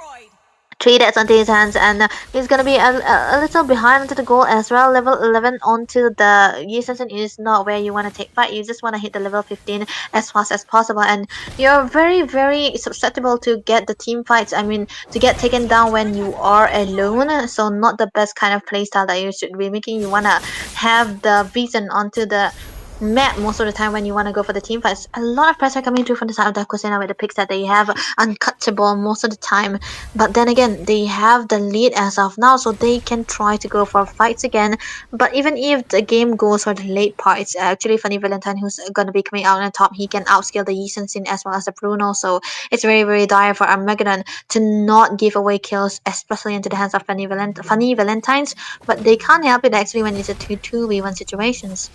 3 deaths onto his hands, and he's gonna be a little behind onto the goal as well. Level 11 onto the Yisensen is not where you want to take fight. You just want to hit the level 15 as fast as possible, and you're very very susceptible to get the team fights. I mean, to get taken down when you are alone. So not the best kind of playstyle that you should be making. You wanna have the vision onto the met most of the time when you want to go for the team fights. A lot of pressure coming through from the side of Dakusena with the picks that they have uncuttable most of the time. But then again, they have the lead as of now, so they can try to go for fights again. But even if the game goes for the late part, it's actually Funny Valentine who's going to be coming out on top. He can outscale the Yi Sin as well as the Bruno, so it's very, very dire for Armageddon to not give away kills, especially into the hands of Funny Valentines. But they can't help it actually when it's a 2-2v1 situations.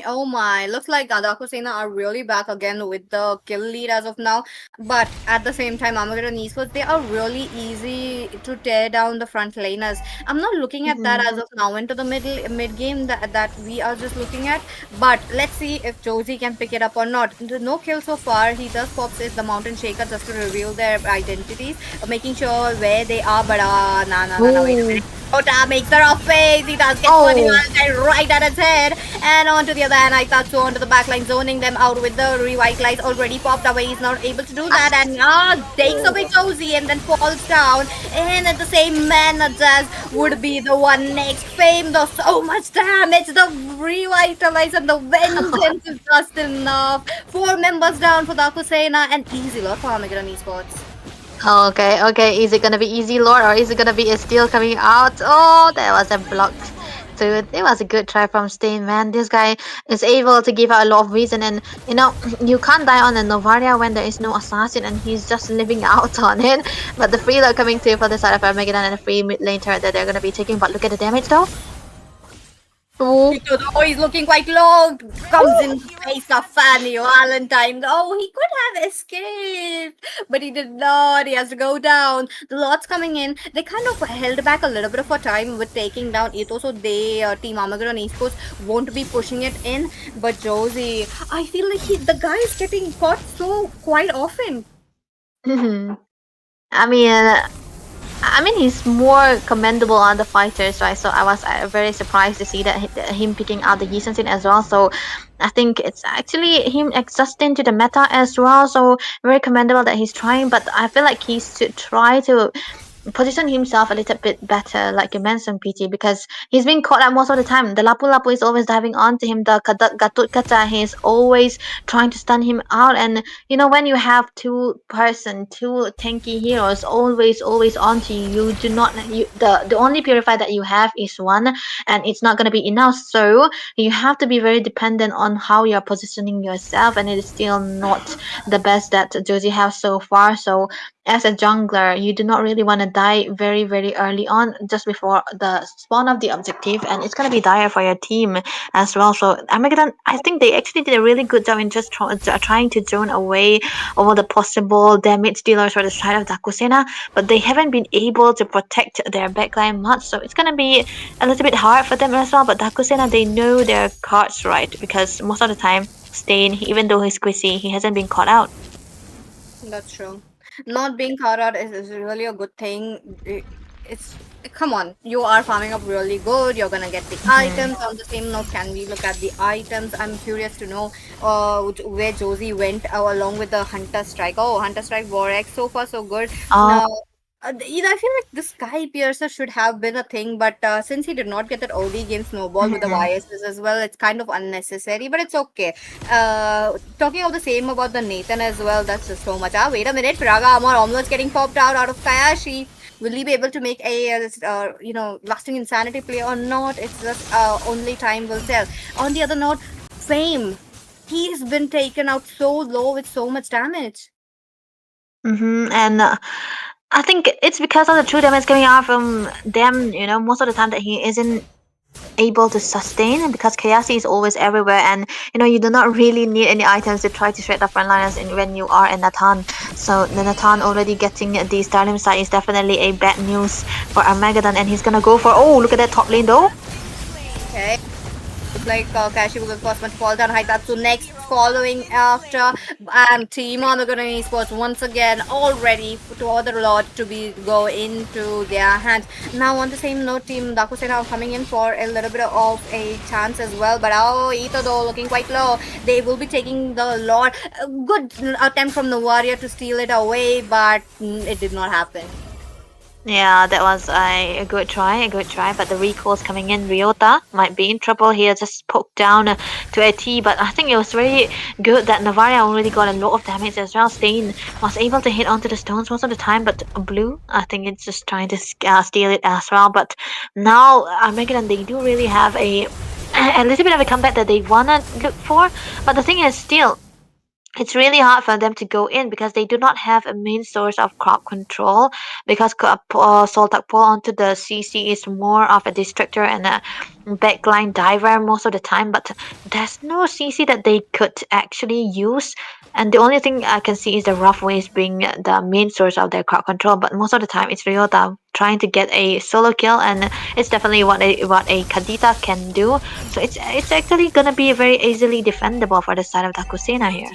Oh my, looks like Adakusena are really back again with the kill lead as of now. But at the same time, Armageddon Esports, they are really easy to tear down the front laners. I'm not looking at that as of now into the mid game that we are just looking at. But let's see if Josie can pick it up or not. No kill so far. He does pop says the Mountain Shaker just to reveal their identities, making sure where they are. But no, wait a minute. Ota makes the rough face. He does get 21 right at his head. And on to the other hand, Aitatsu onto the backline, zoning them out with the revitalize already popped away. He's not able to do that and takes away Josie and then falls down. And at the same manner as would be the one next. Fame does so much damage. The revitalize and the vengeance is just enough. 4 members down for Dakusena and easy lot for Armageddon Esports. Okay. Is it gonna be easy, Lord, or is it gonna be a steal coming out? Oh, that was a block. Dude, it was a good try from Stain, man. This guy is able to give out a lot of reason, and you know, you can't die on a Novaria when there is no assassin, and he's just living out on it. But the free load coming through for the side of Armageddon and the free mid lane turret that they're gonna be taking. But look at the damage though. Oh, he's looking quite low. Comes in face of Fanny Valentine. Oh, he could have escaped, but he did not. He has to go down. The lots coming in. They kind of held back a little bit of a time with taking down Ito, so they Team Armageddon Esports won't be pushing it in. But Josie, I feel like the guy is getting caught so quite often. I mean, he's more commendable on the fighters, right? So I was very surprised to see that him picking out the Yi Sin as well. So I think it's actually him adjusting to the meta as well. So very commendable that he's trying, but I feel like he should try to position himself a little bit better, like you mentioned, PT, because he's being caught out most of the time. The Lapu Lapu is always diving onto him. The Gatut Kata, he's always trying to stun him out. And you know, when you have two tanky heroes always onto you, you do not the only purifier that you have is one, and it's not gonna be enough. So you have to be very dependent on how you're positioning yourself, and it is still not the best that Josie has so far. So as a jungler, you do not really want to die very, very early on, just before the spawn of the objective, and it's going to be dire for your team as well. So Armageddon, I think they actually did a really good job in just trying to zone away all the possible damage dealers for the side of Dakusena, but they haven't been able to protect their backline much, so it's going to be a little bit hard for them as well. But Dakusena, they know their cards right, because most of the time, Stain, even though he's squishy, he hasn't been caught out. That's true. Not being caught out is really a good thing. It's come on, you are farming up really good. You're gonna get the items. On the same note, can we look at the items? I'm curious to know where Josie went along with the Hunter Strike. Oh, Hunter Strike Vorex, so far so good. Now, I feel like the Sky Piercer should have been a thing, but since he did not get that OD game snowball with the biases as well, it's kind of unnecessary, but it's okay. Talking of the same about the Nathan as well, that's just so much. Wait a minute, Praga Amor almost getting popped out of Kayashi. Will he be able to make a lasting insanity play or not? It's just only time will tell. On the other note, Fame, he's been taken out so low with so much damage. And I think it's because of the true damage coming out from them, you know, most of the time that he isn't able to sustain, because Chaos is always everywhere, and you know, you do not really need any items to try to shred the frontliners when you are in Natan. So the Natan already getting the Starlim side is definitely a bad news for Armageddon, and he's gonna go for, oh, look at that top lane though. Okay. Looks like Kashi will first one to fall down. Haitatsu next, following after, and Team Armageddon Esports once again all ready to order a lot to go into their hands. Now on the same note, Team Dakusena are coming in for a little bit of a chance as well, but Ito though looking quite low. They will be taking the Lord. A good attempt from the warrior to steal it away, but it did not happen. Yeah, that was a good try, but the recall's coming in. Ryota might be in trouble here, just poked down to a T, but I think it was very good that Navaria already got a lot of damage as well. Stain was able to hit onto the stones most of the time, but Blue, I think it's just trying to steal it as well. But now, Armageddon, they do really have a little bit of a comeback that they wanna look for, but the thing is still it's really hard for them to go in because they do not have a main source of crop control because Soltak pull onto the CC is more of a distractor and a backline diver most of the time, but there's no CC that they could actually use, and the only thing I can see is the rough waves being the main source of their crowd control, but most of the time it's Ryota trying to get a solo kill, and it's definitely what a Kadita can do. So it's actually gonna be very easily defendable for the side of Dakusena here.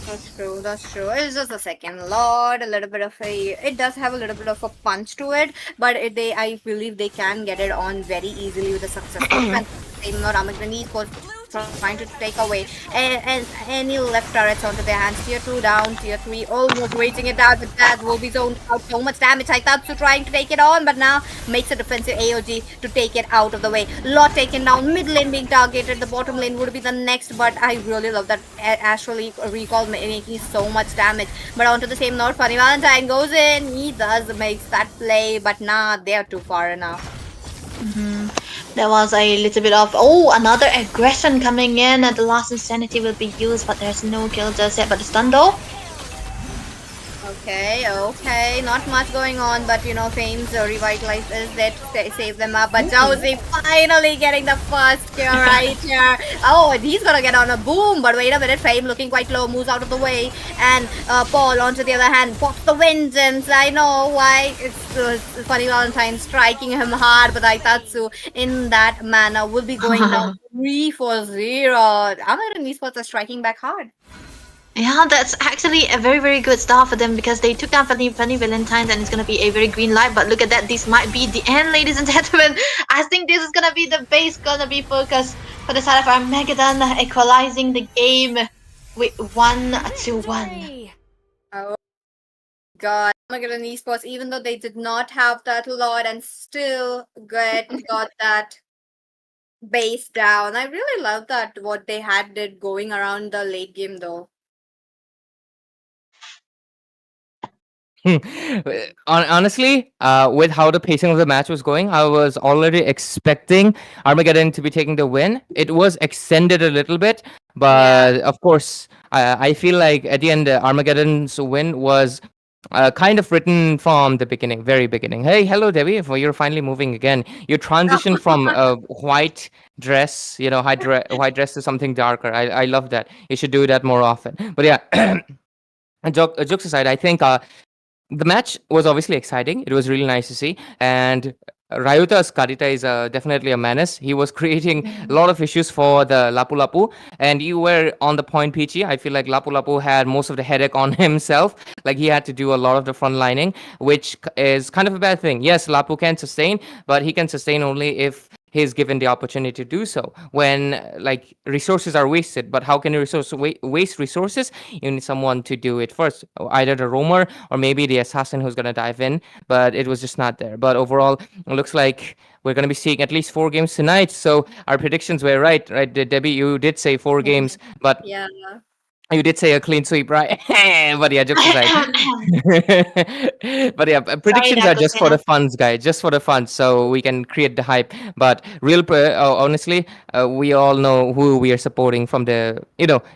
That's true. That's true. It's just a second lord, a little bit of a. It does have a little bit of a punch to it, but I believe they can get it on very easily with a successful defense. Same not Amagani for trying to take away and any left turrets onto their hands. Tier 2 down, tier 3 almost waiting it out, but that will be zoned out so much damage. Haitatsu trying to take it on, but now makes a defensive AOG to take it out of the way. Lot taken down, mid lane being targeted, the bottom lane would be the next, but I really love that Astral recall making so much damage. But onto the same note, Funny Valentine goes in, he does makes that play, but nah, they're too far enough. There was a little bit of another aggression coming in, and the last insanity will be used, but there's no kill just yet. But the stun though. Okay, not much going on, but you know, Fame's revitalize is there to save them up. But Josie finally getting the first kill right here. Oh, and he's gonna get on a boom, but wait a minute, Fame looking quite low, moves out of the way, and Paul onto the other hand pops the vengeance. I know why it's Funny Valentine striking him hard, but Aitatsu in that manner will be going down 3-0. Amaran Esports are striking back hard. Yeah, that's actually a very, very good start for them because they took down Funny Valentine's and it's going to be a very green light. But look at that. This might be the end, ladies and gentlemen. I think this is going to be the base going to be focused for the side of Armageddon, equalizing the game with 1-1. Oh God. Armageddon Esports, even though they did not have that lot and still got that base down. I really love that what they did going around the late game though. Honestly, with how the pacing of the match was going, I was already expecting Armageddon to be taking the win. It was extended a little bit, but of course, I feel like at the end, Armageddon's win was kind of written from the beginning, very beginning. Hey, hello, Debbie. You're finally moving again. You transitioned from a white dress, white dress to something darker. I love that. You should do that more often. But yeah, jokes aside, I think the match was obviously exciting. It was really nice to see. And Ryuta's Kadita is definitely a menace. He was creating a lot of issues for the Lapu Lapu. And you were on the point, Peachy. I feel like Lapu Lapu had most of the headache on himself. Like he had to do a lot of the front lining, which is kind of a bad thing. Yes, Lapu can sustain, but he can sustain only if he's given the opportunity to do so. When like resources are wasted, but how can you waste resources? You need someone to do it first, either the roamer or maybe the assassin who's gonna dive in. But it was just not there. But overall, it looks like we're gonna be seeing at least 4 games tonight. So our predictions were right? Debbie, you did say 4 games, but yeah. You did say a clean sweep, right? But yeah, jokes aside. But yeah, predictions are just for the funs, guys. Just for the fun, so we can create the hype. But honestly, we all know who we are supporting from the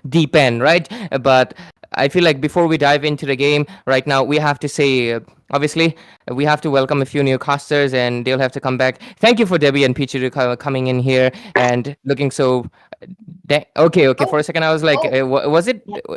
deep end, right? But I feel like before we dive into the game right now, we have to say, obviously, we have to welcome a few new casters and they'll have to come back. Thank you for Debbie and Peachy coming in here and looking so... Okay. For a second, I was like,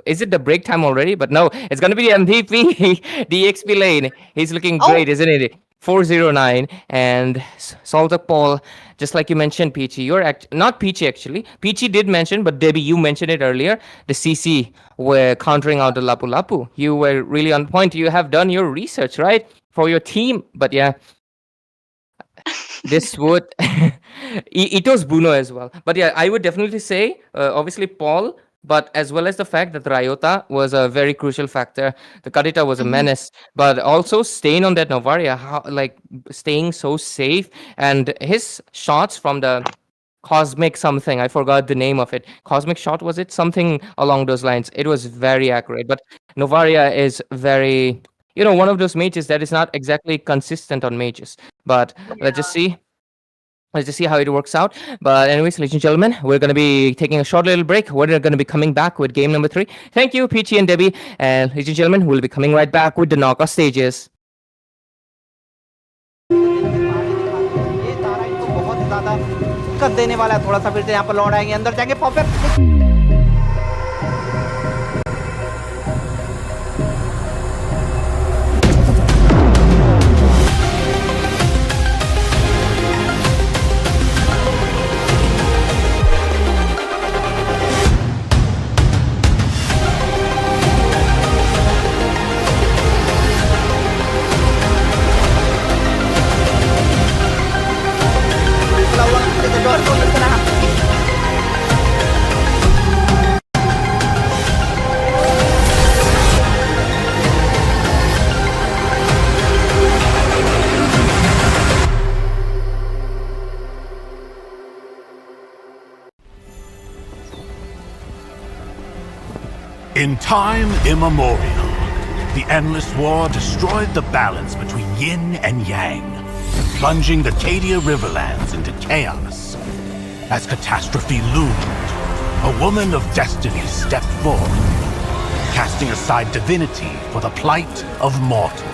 is it the break time already? But no, it's going to be the MVP, the XP lane. He's looking great, isn't it? 409 and Saltak Paul, just like you mentioned, Peachy. You're not Peachy actually. Peachy did mention, but Debbie, you mentioned it earlier. The CC were countering out the Lapu Lapu. You were really on point. You have done your research, right, for your team. But yeah, this would Ito's Bruno as well. But yeah, I would definitely say, obviously, Paul but as well as the fact that Ryota was a very crucial factor. The Kadita was a Mhm. menace, but also staying on that Novaria, how, like staying so safe, and his shots from the cosmic something, I forgot the name of it. Cosmic shot, was it? Something along those lines. It was very accurate, but Novaria is very, one of those mages that is not exactly consistent on mages. But let's just see. Let's just see how it works out. But anyways, ladies and gentlemen, we're going to be taking a short little break. We're going to be coming back with game number 3. Thank you, Peachy and Debbie. And ladies and gentlemen, we'll be coming right back with the knockout stages. ये तारा इनको बहुत ज्यादा दिक्कत देने वाला है। थोड़ा सा फिर से यहाँ पर लौट आएंगे, अंदर जाएंगे popup. In time immemorial, the endless war destroyed the balance between yin and yang, plunging the Cadia Riverlands into chaos. As catastrophe loomed, a woman of destiny stepped forth, casting aside divinity for the plight of mortals.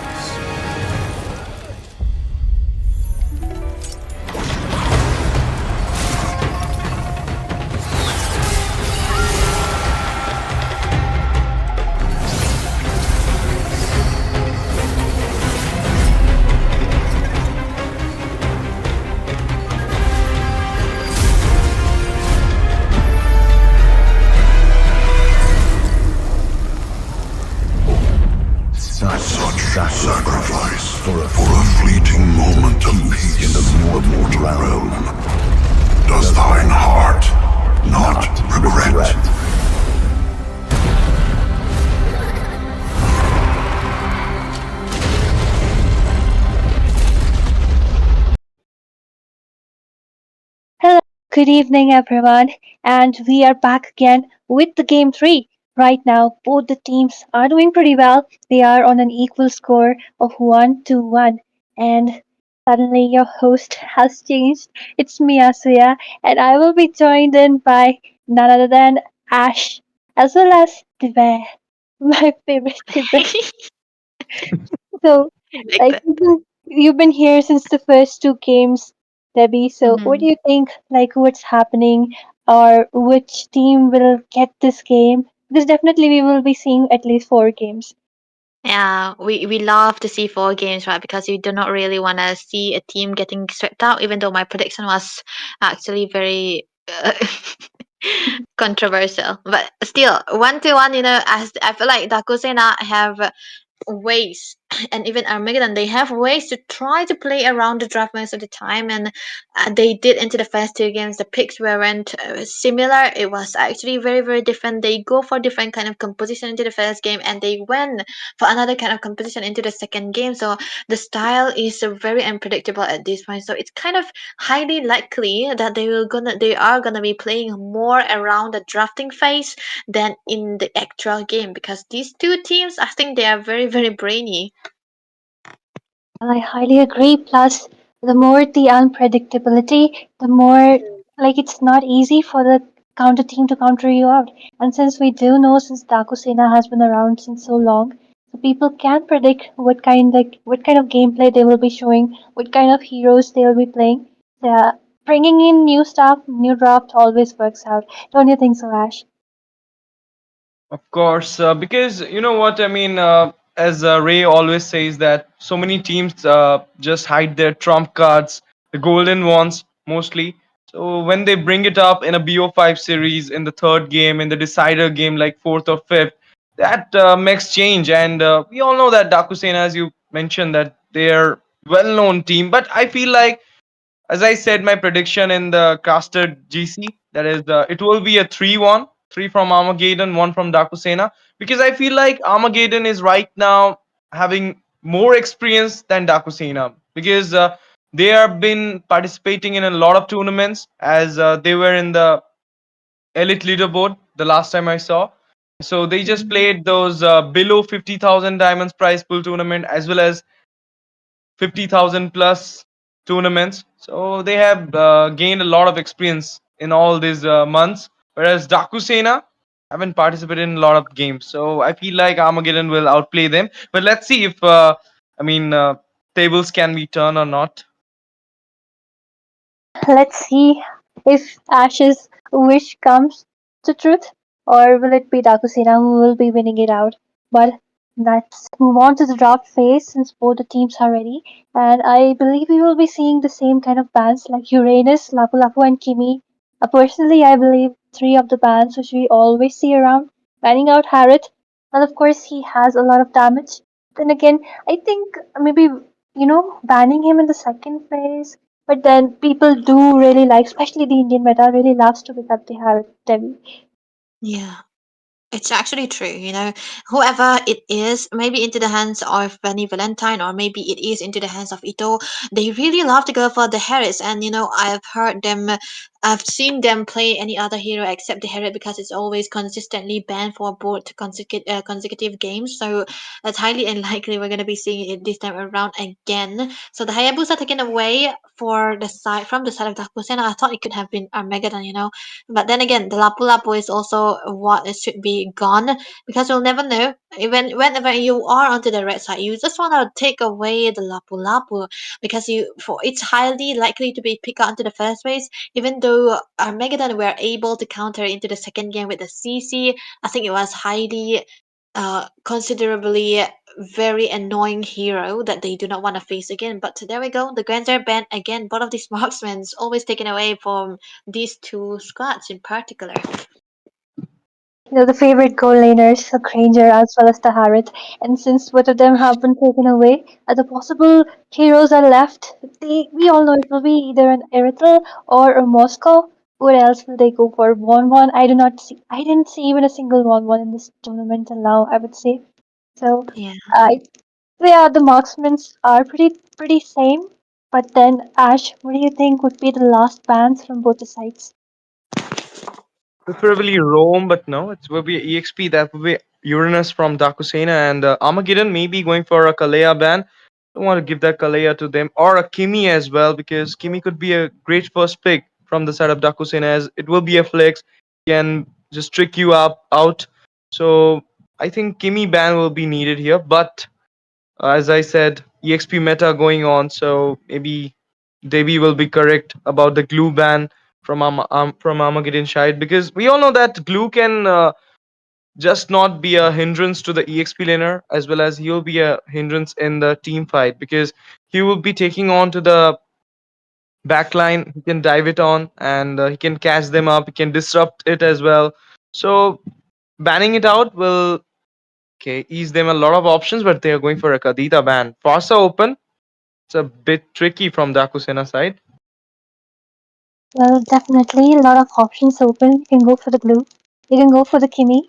Such sacrifice for a fleeting moment of peace in the mortal realm. Does thine heart not regret? Hello, good evening everyone, and we are back again with the game 3. Right now, both the teams are doing pretty well. They are on an equal score of 1 to 1. And suddenly your host has changed. It's me, Asuya, and I will be joined in by none other than Ash, as well as the bear, my favorite bear. So, Like like that. you've been here since the first two games, Debbie. So, what Mhm. do you think? Like, what's happening, or which team will get this game? Because definitely we will be seeing at least four games. Yeah, we love to see four games, right? Because we do not really want to see a team getting swept out, even though my prediction was actually very controversial. But still, 1 to 1, as I feel like Dakusena have ways, and even Armageddon, they have ways to try to play around the draft most of the time, and they did into the first two games. The picks weren't similar. It was actually very very different. They go for different kind of composition into the first game, and they went for another kind of composition into the second game. So the style is very unpredictable at this point. So it's kind of highly likely that they are gonna be playing more around the drafting phase than in the actual game, because these two teams, I think they are very very brainy. I highly agree. Plus, the more the unpredictability, the more like it's not easy for the counter team to counter you out. And since we do know, since Dakusena has been around since so long, so people can predict what kind of gameplay they will be showing, what kind of heroes they will be playing. Yeah, bringing in new stuff, new draft always works out. Don't you think so, Ash? Of course, because you know what I mean. As Ray always says, that so many teams just hide their trump cards, the golden ones mostly. So when they bring it up in a BO5 series, in the third game, in the decider game, like fourth or fifth, that makes change. And we all know that Dakusena, as you mentioned, that they're well-known team. But I feel like, as I said, my prediction in the caster GC, that is, it will be a 3-1 three from Armageddon, one from Dakusena, because I feel like Armageddon is right now having more experience than Dakusena because they have been participating in a lot of tournaments as they were in the elite leaderboard the last time I saw. So they just Mhm. played those below 50,000 diamonds prize pool tournament as well as 50,000 plus tournaments. So they have gained a lot of experience in all these months. Whereas Dakusena haven't participated in a lot of games. So I feel like Armageddon will outplay them. But let's see if I mean tables can be turned or not. Let's see if Ash's wish comes to truth, or will it be Dakusina who will be winning it out? But let's move on to the draft phase since both the teams are ready, and I believe we will be seeing the same kind of bands like Uranus, Lapu Lapu, and Kimi. Personally, I believe three of the bands which we always see around, banning out Harriet, and of course he has a lot of damage. Then again, I think maybe banning him in the second phase, but then people do really like, especially the Indian meta, really loves to pick up the Harriet Devi. Yeah. It's actually true, whoever it is, maybe into the hands of Benny Valentine or maybe it is into the hands of Ito, they really love to go for the Harris. And I've seen them play any other hero except the Harriet because it's always consistently banned for both consecutive games. So it's highly unlikely we're going to be seeing it this time around again. So the Hayabusa taken away from the side of Dakusen. I thought it could have been Armageddon, but then again, the Lapu Lapu is also what it should be gone because you'll never know. Whenever you are onto the red side, you just want to take away the Lapu Lapu because it's highly likely to be picked out into the first place. Even though Armageddon were able to counter into the second game with the CC, I think it was highly considerably very annoying hero that they do not want to face again. But there we go, the Granzer banned again. Both of these marksmen always taken away from these two squads in particular. The favorite goal laners, the Granger as well as the Harriet. And since both of them have been taken away, the possible heroes are left. We all know it will be either an Erythral or a Moscow. What else will they go for? 1-1? I didn't see even a single 1-1 in this tournament till now, I would say. So, Yeah. uh, yeah, the marksmen are pretty same. But then, Ash, what do you think would be the last bans from both the sides? Preferably Rome, but no, it will be EXP. That will be Uranus from Dakusena and Armageddon. Maybe going for a Kalea ban. Don't want to give that Kalea to them or a Kimi as well because Kimi could be a great first pick from the side of Dakusena as it will be a flex, can just trick you up out. So I think Kimi ban will be needed here, but as I said, EXP meta going on, so maybe Devi will be correct about the glue ban from Armageddon Shide because we all know that glue can just not be a hindrance to the EXP laner as well as he'll be a hindrance in the team fight because he will be taking on to the backline. He can dive it on and he can catch them up. He can disrupt it as well. So banning it out will ease them a lot of options, but they are going for a Kadita ban. Farsa open. It's a bit tricky from the Akusena side. Well, definitely a lot of options open. You can go for the glue. You can go for the Kimi,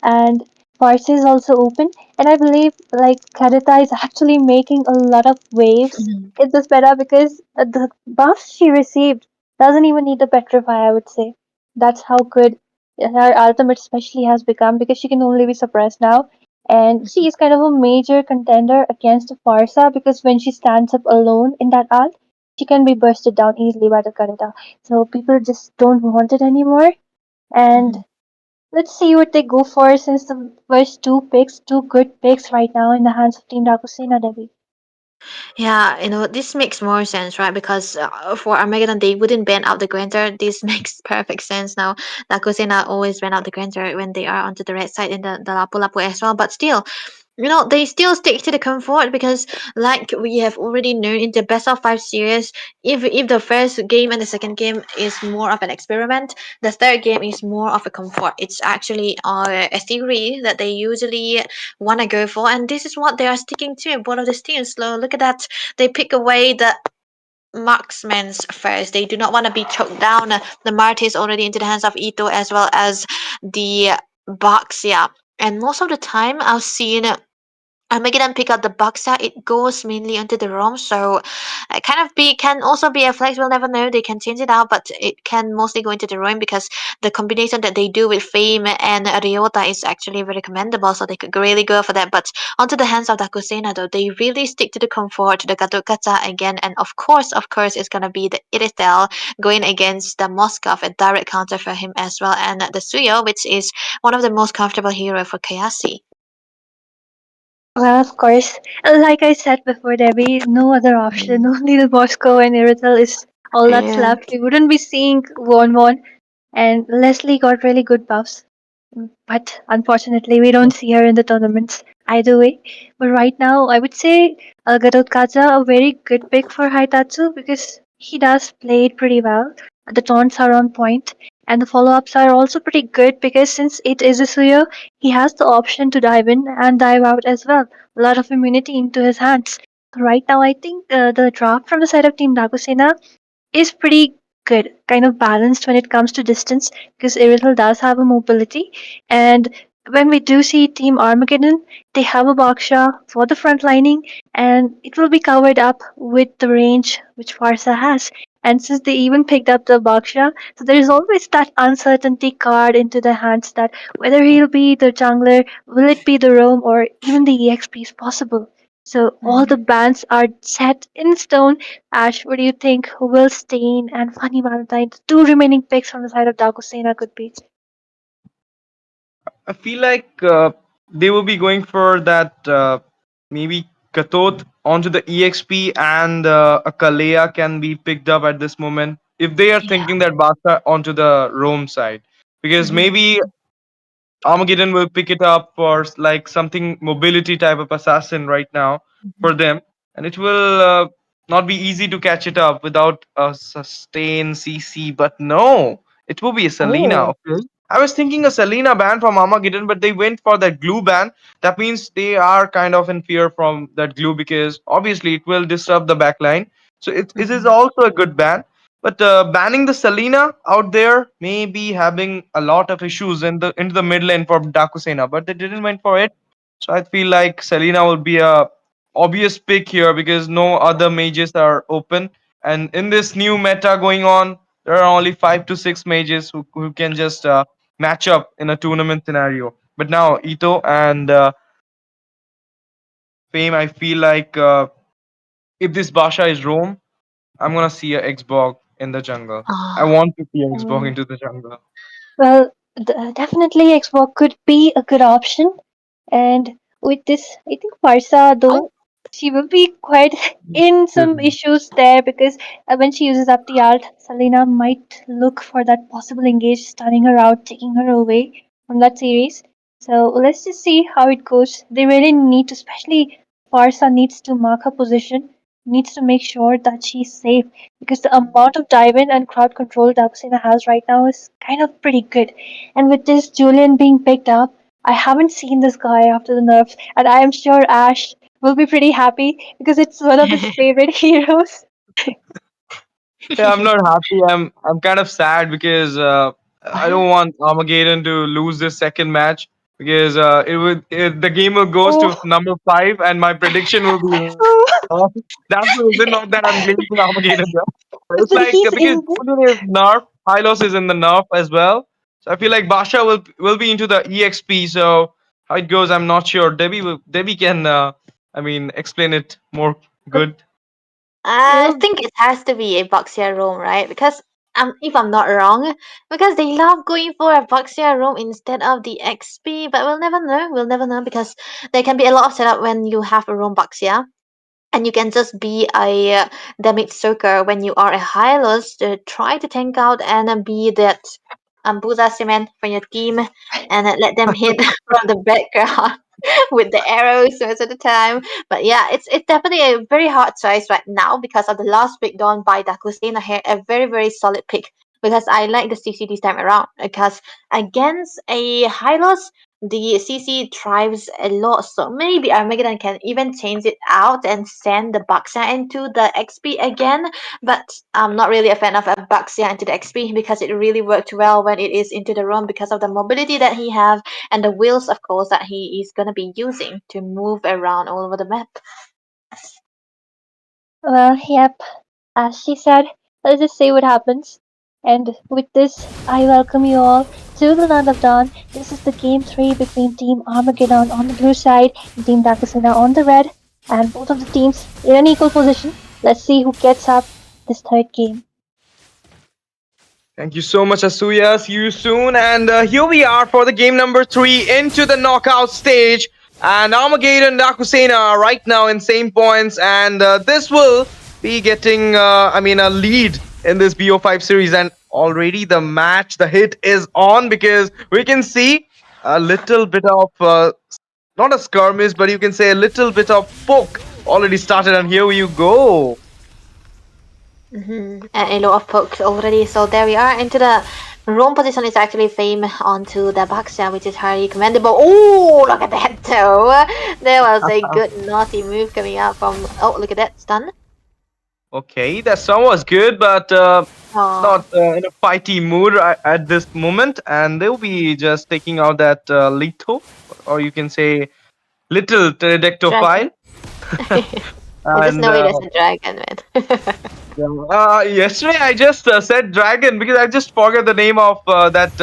and Parsi is also open. And I believe like Kadita is actually making a lot of waves Mhm. in this meta because the buffs she received doesn't even need the petrify. I would say that's how good her ultimate especially has become because she can only be suppressed now. And she is kind of a major contender against Farsa because when she stands up alone in that ult, she can be bursted down easily by the Kadita. So people just don't want it anymore. And Mhm. let's see what they go for since the first two good picks right now in the hands of Team Dakusina Devi. Yeah, this makes more sense, right? Because for Armageddon, they wouldn't ban out the Granzer. This makes perfect sense now. Nakosena always ban out the Granzer when they are onto the red side in the Lapu Lapu as well. But still, they still stick to the comfort because, like we have already known in the best of 5 series, if the first game and the second game is more of an experiment, the third game is more of a comfort. It's actually a theory that they usually want to go for, and this is what they are sticking to. Both of these teams, so look at that, they pick away marksmen's first. They do not want to be choked down. The Mart is already into the hands of Ito as well as the box, yeah. And most of the time, I've seen Armageddon pick up the Buxa, it goes mainly into the ROM, so kind of be can also be a flex. We'll never know. They can change it out, but it can mostly go into the ROM because the combination that they do with Fame and Ryota is actually very commendable. So they could really go for that. But onto the hands of Dakusena, though, they really stick to the comfort, to the Gatukata again, and of course, it's gonna be the Iritel going against the Moskov, a direct counter for him as well, and the Suyo, which is one of the most comfortable hero for Kayasi. Well, of course, like I said before, there be no other option. Only the Moscow and Iritel is all that's Yeah. left. We wouldn't be seeing Won, and Leslie got really good buffs. But unfortunately, we don't see her in the tournaments either way. But right now, I would say Garotkaza a very good pick for Haitatsu because he does play it pretty well. The taunts are on point, and the follow ups are also pretty good because since it is a Suyo, he has the option to dive in and dive out as well. A lot of immunity into his hands. So right now, I think the draft from the side of Team Dakusena is pretty good, kind of balanced when it comes to distance because Iridal does have a mobility. And when we do see Team Armageddon, they have a Baksha for the front lining and it will be covered up with the range which Farsa has. And since they even picked up the Baksha, so there is always that uncertainty card into the hands that whether he'll be the jungler, will it be the roam, or even the EXP is possible. So all the bans are set in stone. Ash, what do you think Will Stain and Funny Valentine, the two remaining picks on the side of Dakusena, could be? I feel like they will be going for that maybe Katot onto the EXP and a Kalea can be picked up at this moment if they are Yeah. thinking that Basa onto the Rome side. Because Mhm. maybe Armageddon will pick it up for like something mobility type of assassin right now for them, and it will not be easy to catch it up without a sustain CC. But no, it will be a Selena. Oh. Okay, I was thinking a Selena ban from Armageddon, but they went for that glue ban. That means they are kind of in fear from that glue because obviously it will disrupt the backline. So it is Mhm. also a good ban. But banning the Selena out there may be having a lot of issues in the into the mid lane for Dakusena, but they didn't went for it. So I feel like Selena will be a obvious pick here because no other mages are open. And in this new meta going on, there are only 5 to 6 mages who can just match up in a tournament scenario. But now Ito and Fame, I feel like if this Basha is Rome, I'm gonna see a Xbox in the jungle. I Ah. want to see a Xbox Mm, into the jungle. well, definitely Xbox could be a good option. And with this, I think Farsa, Oh. though, she will be quite in some issues there because when she uses up the ult, Selena might look for that possible engage, stunning her out, taking her away from that series. So let's just see how it goes. They really need to, especially Farsa needs to mark her position, needs to make sure that she's safe because the amount of dive in and crowd control Daxina has right now is kind of pretty good. And with this Julian being picked up, I haven't seen this guy after the nerfs, and I am sure Ash will be pretty happy because it's one of his favorite heroes. Yeah, I'm not happy. I'm kind of sad because I don't want Armageddon to lose this second match because the game will goes to Oh, number 5 and my prediction will be wrong. That's the reason not that I'm blaming Armageddon. It's like but because he's in Julian is nerf, Hylos is in the nerf as well. So I feel like Basha will be into the EXP. So how it goes, I'm not sure. Debbie can I mean explain it more the. good. I Well, think it has to be a Boxia room, right? Because if I'm not wrong, because they love going for a Boxia room instead of the XP, but we'll never know. We'll never know because there can be a lot of setup when you have a room Boxia. And you can just be a damage soaker when you are a high loss to try to tank out and be that Buddha cement for your team and let them hit from the background with the arrows most of the time. But yeah, it's definitely a very hard choice right now because of the last pick done by Dakusena here, a very solid pick because I like the CC this time around because against a high loss the CC thrives a lot. So maybe Armageddon can even change it out and send the Baxia into the XP again. But I'm not really a fan of a Baxia into the XP because it really worked well when it is into the room because of the mobility that he have and the wheels, of course, that he is gonna be using to move around all over the map. Well, yep. As she said, let's just see what happens. And with this, I welcome you all to the Land of Dawn. This is the game 3 between Team Armageddon on the blue side and Team Dakasina on the red. And both of the teams in an equal position. Let's see who gets up this third game. Thank you so much, Asuya. See you soon. And here we are for the game number 3 into the knockout stage. And Armageddon and Dakusena are right now in same points. And this will be getting, a lead in this BO5 series. And already the match, the hit is on because we can see a little bit of, not a skirmish, but you can say a little bit of poke already started. And here you go. And a lot of pokes already. So there we are into the roam position. Is actually Fame onto the Baxia, which is highly commendable. Oh, look at that though. There was a good naughty move coming out from. Oh, look at that stun. Okay, that song was good, but not in a fighty mood at this moment. And they'll be just taking out that Litho, or you can say little pterodactyl. I just know it as a dragon, man. Yesterday I just said dragon because I just forgot the name of that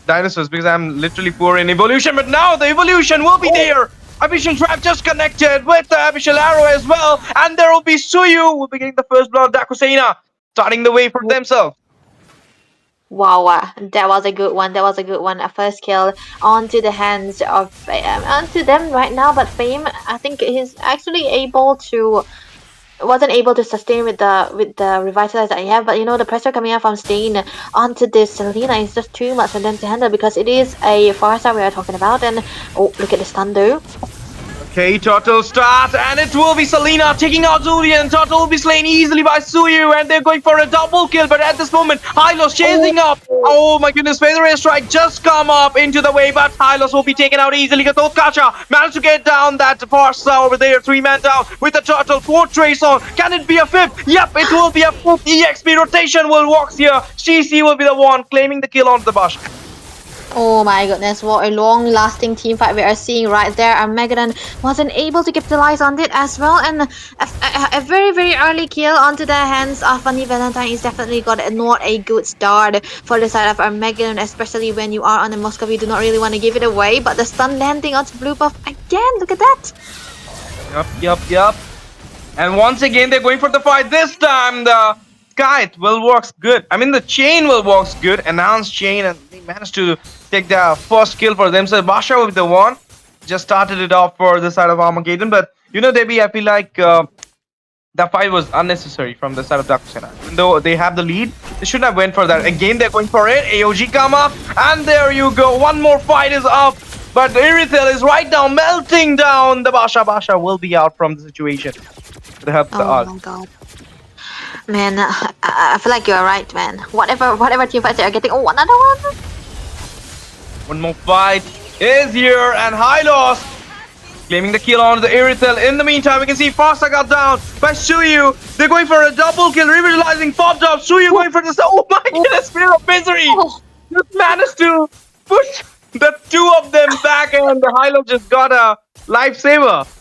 dinosaurs because I'm literally poor in evolution. But now the evolution will be there. Abyssal Trap just connected with the Abyssal Arrow as well. And there will be Suyu will be getting the first blood. Dakusena starting the way for themselves. Wow, that was a good one. That was a good one. A first kill onto the hands of onto them right now. But Fame, I think he's actually wasn't able to sustain with the revitalize that he have. But you know, the pressure coming out from Stain onto this Selena is just too much for them to handle because it is a Farsa we are talking about. And oh, look at the stun though. Okay, Turtle start, and it will be Selena taking out Julian. Turtle will be slain easily by Suyu, and they're going for a double kill. But at this moment, Hylos chasing up. Oh my goodness, Feather Strike just come up into the way, but Hylos will be taken out easily. Katotkacha managed to get down that Farsa over there, 3-man down with the Turtle, 4 trace on. Can it be a 5th? Yep, it will be a 5th. EXP rotation will work here. CC will be the one claiming the kill on the Bush. Oh my goodness, what a long-lasting team fight we are seeing right there. Armageddon wasn't able to capitalize on it as well, and a very, very early kill onto the hands of Funny Valentine is definitely not a good start for the side of Armageddon, especially when you are on the Moscow. You do not really want to give it away, but the stun landing onto Blue Buff again, look at that. Yup. And once again, they're going for the fight. This time, the Kite will works good. I mean, the chain will works good. Announced chain, and they managed to take the first kill for themselves. Basha will be the one. Just started it off for the side of Armageddon. But, you know, Debbie, I feel like the fight was unnecessary from the side of Dakusena. Even though they have the lead, they shouldn't have went for that. Again, they're going for it. AOG come up. And there you go. One more fight is up. But Irithel is right now melting down. The Basha will be out from the situation. To help the art. Oh my god. Man, I feel like you're right, man. Whatever team fights they are getting. Oh, another one. One more fight is here, and Hylos claiming the kill on the Irithel. In the meantime, we can see Fasta got down by Suyu. They're going for a double kill, revitalizing popped up. Suyu going for this. Oh my goodness, Spear of Misery! Just managed to push the 2 of them back, and the Hylos just got a lifesaver.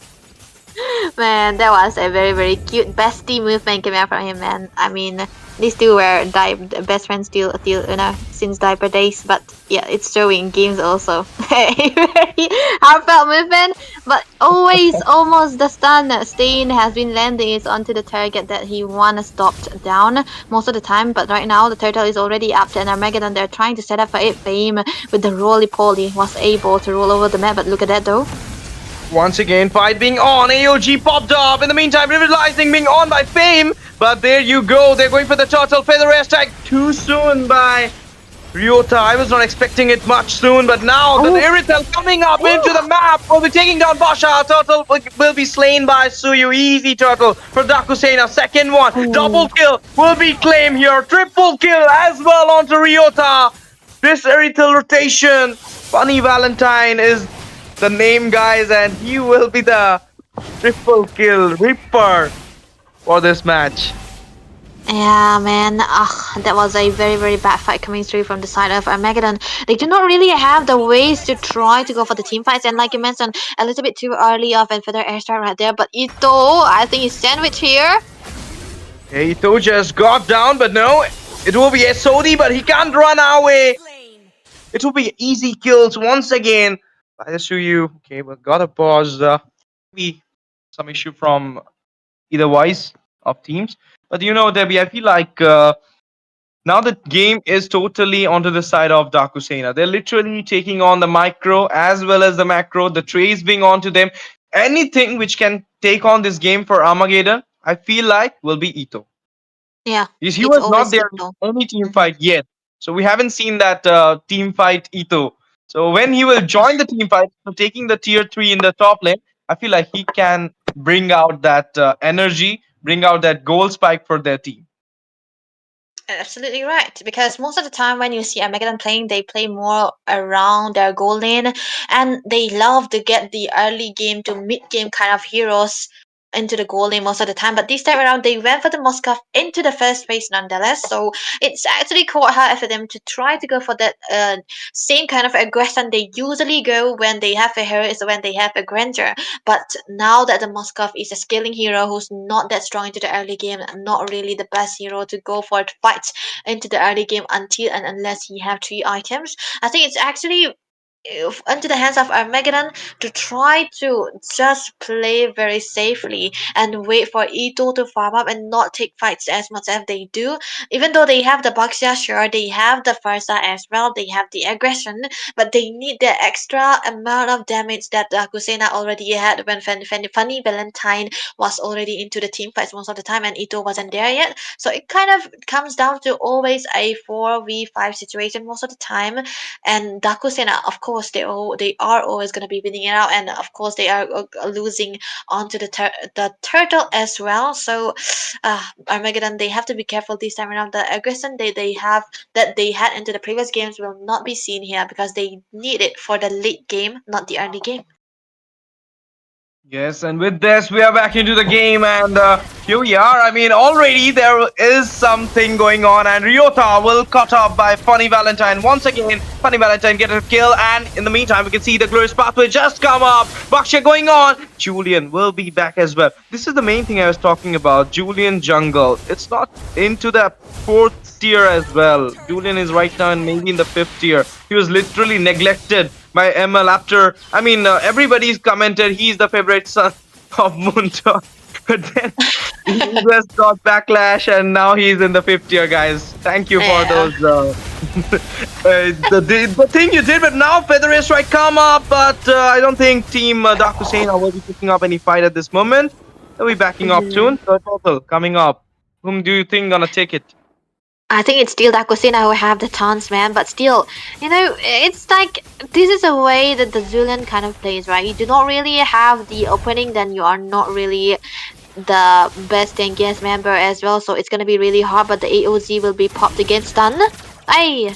Man, that was a very, very cute bestie movement coming out from him, man. I mean, these two were best friends still, you know, since diaper days. But yeah, it's showing games also. A very heartfelt movement, but always almost the stun Stain has been landing is onto the target that he wanna stopped down most of the time. But right now the turtle is already up, and Armageddon they're trying to set up for it. Fame with the roly-poly was able to roll over the map, but look at that though. Once again, fight being on. AOG popped up. In the meantime, revitalizing being on by Fame. But there you go. They're going for the Turtle. Feather Airstrike too soon by Ryota. I was not expecting it much soon. But now the Irithel coming up into the map. Will be taking down Basha. Turtle will be slain by Suyu. Easy Turtle for Dakusena. Second one. Double kill will be claimed here. Triple kill as well onto Ryota. This Irithel rotation Funny Valentine is the name, guys, and he will be the triple kill Reaper for this match. Yeah, man. That was a very, very bad fight coming through from the side of Armageddon. They do not really have the ways to try to go for the team fights, and like you mentioned, a little bit too early of a feather airstrike right there. But Ito, I think he's sandwiched here. Okay, Ito just got down, but no, it will be SOD, but he can't run away. It will be easy kills once again by the Suyu. Okay, but gotta pause. Maybe some issue from either wise of teams. But you know, Debbie, I feel like now the game is totally onto the side of Dakusena. They're literally taking on the micro as well as the macro. The trays being onto them. Anything which can take on this game for Armageddon, I feel like will be Ito. Yeah, Because he it's was not always there Ito. in any team fight yet. So we haven't seen that team fight Ito. So when he will join the team fight, so taking the tier 3 in the top lane, I feel like he can bring out that energy, bring out that goal spike for their team. Absolutely right. Because most of the time when you see Armageddon playing, they play more around their goal lane, and they love to get the early game to mid game kind of heroes into the goal lane most of the time. But this time around, they went for the Moskov into the first phase nonetheless. So it's actually quite hard for them to try to go for that same kind of aggression they usually go when they have a hero is when they have a grandeur. But now that the Moskov is a scaling hero who's not that strong into the early game, not really the best hero to go for fights into the early game until and unless he have 3 items, I think it's actually into the hands of Armageddon to try to just play very safely and wait for Ito to farm up and not take fights as much as they do. Even though they have the Baxia, sure, they have the Farsa as well, they have the aggression, but they need the extra amount of damage that Kusena already had when Funny Valentine was already into the team fights most of the time and Ito wasn't there yet. So it kind of comes down to always a 4v5 situation most of the time, and Dakusena, of course, they are always going to be winning it out, and of course they are losing onto the turtle as well. So Armageddon, they have to be careful this time around. The aggression they have that they had into the previous games will not be seen here because they need it for the late game, not the early game. Yes, and with this, we are back into the game, and here we are. I mean, already there is something going on, and Ryota will cut up by Funny Valentine once again. Funny Valentine get a kill, and in the meantime, we can see the glorious pathway just come up. Baksha going on. Julian will be back as well. This is the main thing I was talking about. Julian jungle. It's not into the 4th tier as well. Julian is right now maybe in the 5th tier. He was literally neglected by ML after, I mean, everybody's commented he's the favorite son of Moonto. But then he just got backlash and now he's in the 5th tier, guys. Thank you for those. The thing you did, but now Feather Airstrike come up, but I don't think Team Dakusena will be picking up any fight at this moment. They'll be backing up soon. So total coming up. Whom do you think gonna take it? I think it's still Dakusena who have the chance, man. But still, you know, it's like this is a way that the Zulian kind of plays, right? You do not really have the opening, then you are not really the best tankiest member as well. So it's gonna be really hard. But the AOZ will be popped against stun. Aye.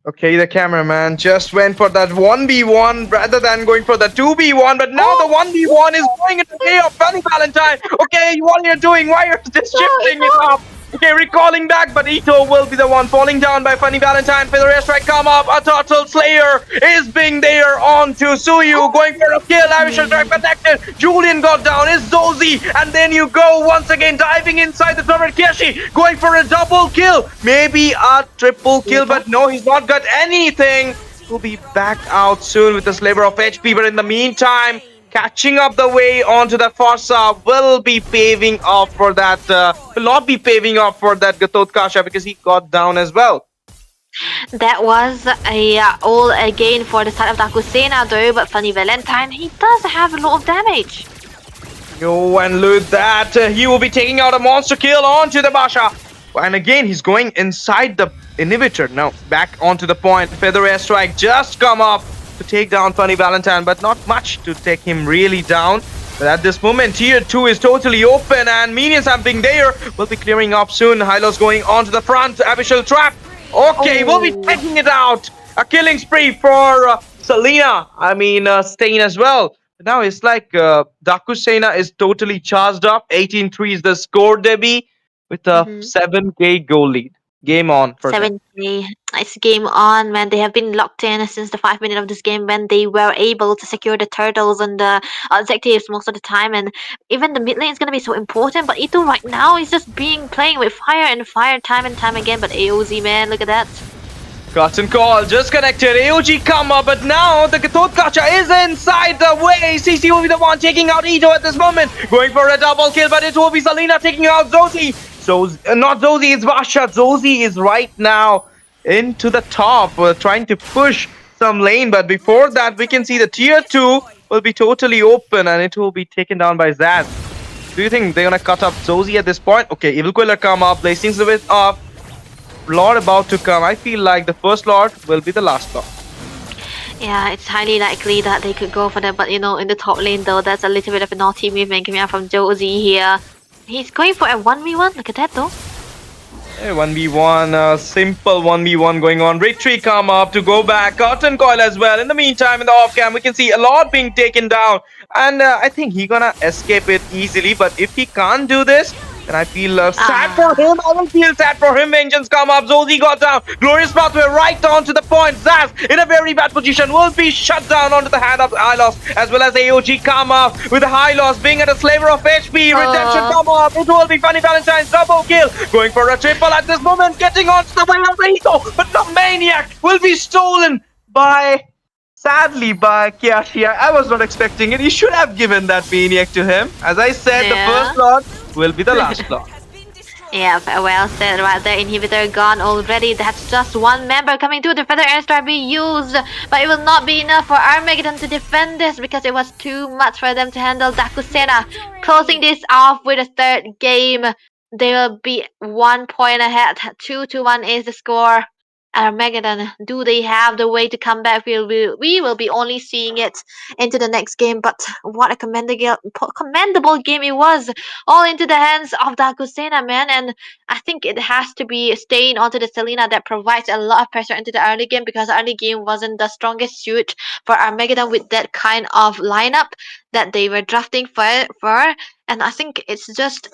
Okay, the cameraman just went for that 1v1 rather than going for the 2v1, but now the 1v1 is going into the way of Funny Valentine. Okay, what are you doing? Why are you just shifting it up? Okay, recalling back, but Ito will be the one falling down by Funny Valentine. Feather Airstrike come up. A Turtle Slayer is being there on to Suyu. Going for a kill. Avishal Strike protected. Julian got down. It's Zozi. And then you go once again diving inside the turret. Kishi going for a double kill. Maybe a triple kill, but no, he's not got anything. He'll be back out soon with the sliver of HP, but in the meantime, catching up the way onto the Farsa will be paving off for that, will not be paving off for that Gatot Kasha because he got down as well. That was a all again for the side of Dakusena though, but Funny Valentine, he does have a lot of damage. Yo, and look that, he will be taking out a monster kill onto the Basha. And again, he's going inside the inhibitor. Now, back onto the point. Feather Airstrike just come up to take down Funny Valentine, but not much to take him really down. But at this moment, tier 2 is totally open and minions have been there. Will be clearing up soon. Hylos going onto the front. Abyssal Trap. Okay, we'll be taking it out. A killing spree for Selena. I mean, Stain as well. Now it's like Dakusena is totally charged up. 18-3 is the score, Debbie, with a Mm-hmm. 7K goal lead. Game on for them. 70. It's game on, man. They have been locked in since the 5 minute of this game when they were able to secure the turtles and the objectives most of the time. And even the mid lane is gonna be so important. But Ito right now is just being playing with fire and fire time and time again. But AOZ, man, look at that. Curtain call just connected. AOG come up, but now the Gatotkacha is inside the way. CC will be the one taking out Ito at this moment. Going for a double kill, but it will be Selena taking out Zozi. So, not Zozi, it's Vasha. Zozi is right now into the top, trying to push some lane. But before that, we can see the tier 2 will be totally open and it will be taken down by Zaz. Do you think they're gonna cut up Zozi at this point? Okay, Evil Quiller come up, placing the width up. Lord about to come. I feel like the first Lord will be the last Lord. Yeah, it's highly likely that they could go for that. But in the top lane though, that's a little bit of a naughty movement coming out from Josie here. He's going for a 1v1. Look at that though. 1v1, simple 1v1 going on. Retreat come up to go back. Curtain coil as well. In the meantime, in the off cam, we can see a lot being taken down. And I think he's gonna escape it easily. But if he can't do this, then I feel sad for him. I will feel sad for him. Vengeance come up. Zozi got down. Glorious pathway right on to the point. Zaz in a very bad position will be shut down onto the hand of Hylos, as well as AOG come up with a Hylos being at a slaver of HP. Redemption come up. It will be Funny Valentine's double kill. Going for a triple at this moment. Getting onto the way of the Hito. But the Maniac will be stolen sadly by Kiashi. I was not expecting it. He should have given that Maniac to him. As I said, the first Lord will be the last Lord. Yeah, well said right there. Inhibitor gone already. That's just one member coming through. The Feather Airstrike be used, but it will not be enough for Armageddon to defend this because it was too much for them to handle. Dakusena closing this off with a third game. They will be 1 point ahead. 2-1 is the score. Armageddon, do they have the way to come back? We will be only seeing it into the next game. But what a commendable game it was. All into the hands of Dakusena, man. And I think it has to be staying onto the Selena that provides a lot of pressure into the early game, because early game wasn't the strongest suit for Armageddon with that kind of lineup that they were drafting for. And I think it's just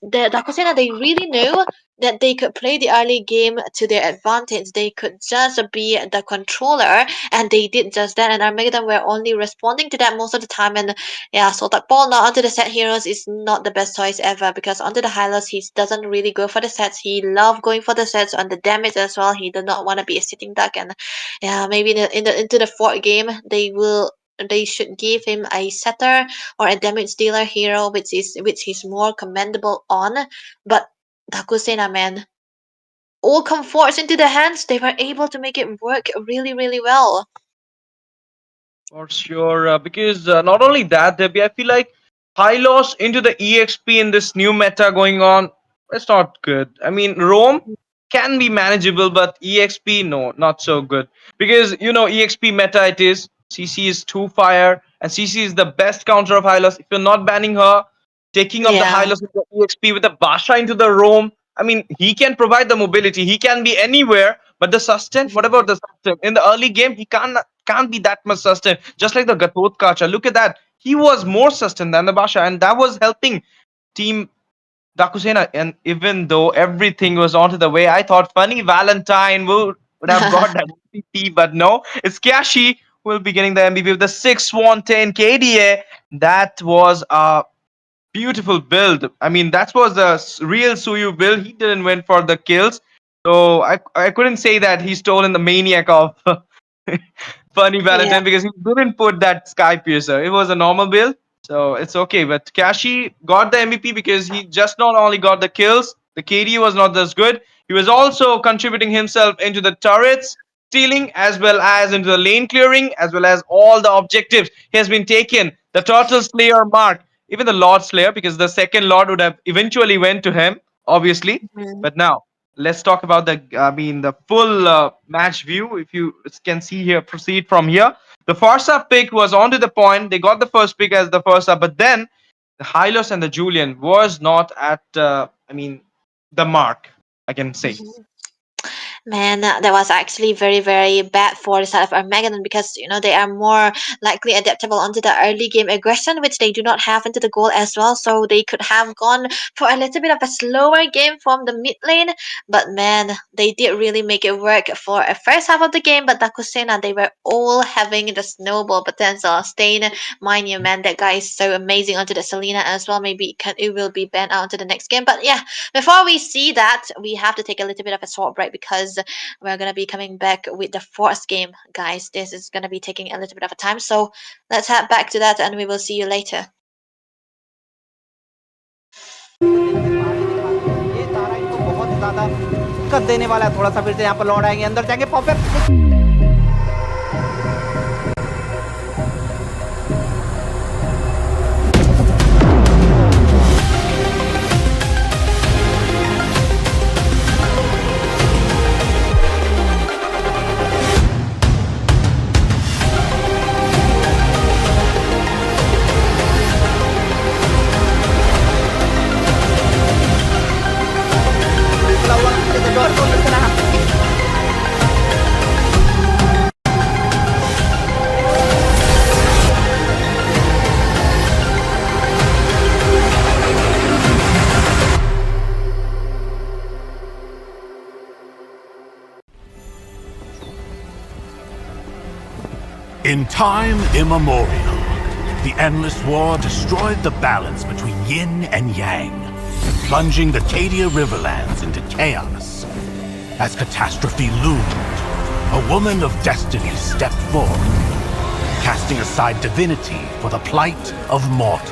the Dakusena, they really knew that they could play the early game to their advantage. They could just be the controller, and they did just that. And Armageddon were only responding to that most of the time. And yeah, so Ball now onto the set heroes is not the best choice ever, because onto the Hylos he doesn't really go for the sets. He loved going for the sets on the damage as well. He did not want to be a sitting duck. And yeah, maybe into the fourth game they should give him a setter or a damage dealer hero, which he's more commendable on. But Dakusena, man, all comforts into the hands. They were able to make it work really, really well. For sure, because not only that, Debbie, I feel like high loss into the EXP in this new meta going on, it's not good. I mean, Rome can be manageable, but EXP, no, not so good. Because, EXP meta it is. CC is 2 fire, and CC is the best counter of high loss. If you're not banning her, taking up the high loss with the EXP with the Basha into the Rome, I mean, he can provide the mobility. He can be anywhere, but the sustain, what about the sustain? In the early game, he can't be that much sustain. Just like the Gatot Kacha. Look at that. He was more sustain than the Basha, and that was helping Team Dakusena. And even though everything was onto the way, I thought Funny Valentine would have got that MVP, but no. It's Kiashi who will be getting the MVP with the 6-1-10 KDA. That was a beautiful build. I mean, that was a real Suyu build. He didn't went for the kills. So I couldn't say that he's stolen the Maniac of Funny Valentine because he didn't put that Sky Piercer. It was a normal build. So it's okay. But Kashi got the MVP because he just not only got the kills, the KD was not as good. He was also contributing himself into the turrets stealing, as well as into the lane clearing, as well as all the objectives. He has been taken. The Turtle Slayer mark, even the Lord Slayer, because the second Lord would have eventually went to him, obviously. But now, let's talk about the full match view. If you can see here, proceed from here. The first up pick was onto the point. They got the first pick as the first up, but then the Hylos and the Julian was not at, the mark, I can say. Man, that was actually very, very bad for the side of Armageddon because they are more likely adaptable onto the early game aggression, which they do not have into the goal as well. So they could have gone for a little bit of a slower game from the mid lane. But man, they did really make it work for a first half of the game. But Dakusena, they were all having the snowball potential. Stain, mind you, man, that guy is so amazing onto the Selena as well. Maybe it will be banned out into the next game. But yeah, before we see that, we have to take a little bit of a short break because we're gonna be coming back with the fourth game, guys. This is gonna be taking a little bit of a time, so let's head back to that, and we will see you later. ये तारा इनको बहुत ही ज्यादा दिक्कत देने वाला है। थोड़ा सा फिर से यहाँ पर लौट आएंगे, अंदर जाएंगे पॉपअप। खुला हुआ है, the door को किस तरह In time immemorial, the endless war destroyed the balance between yin and yang, plunging the Cadia Riverlands into chaos. As catastrophe loomed, a woman of destiny stepped forth, casting aside divinity for the plight of mortals.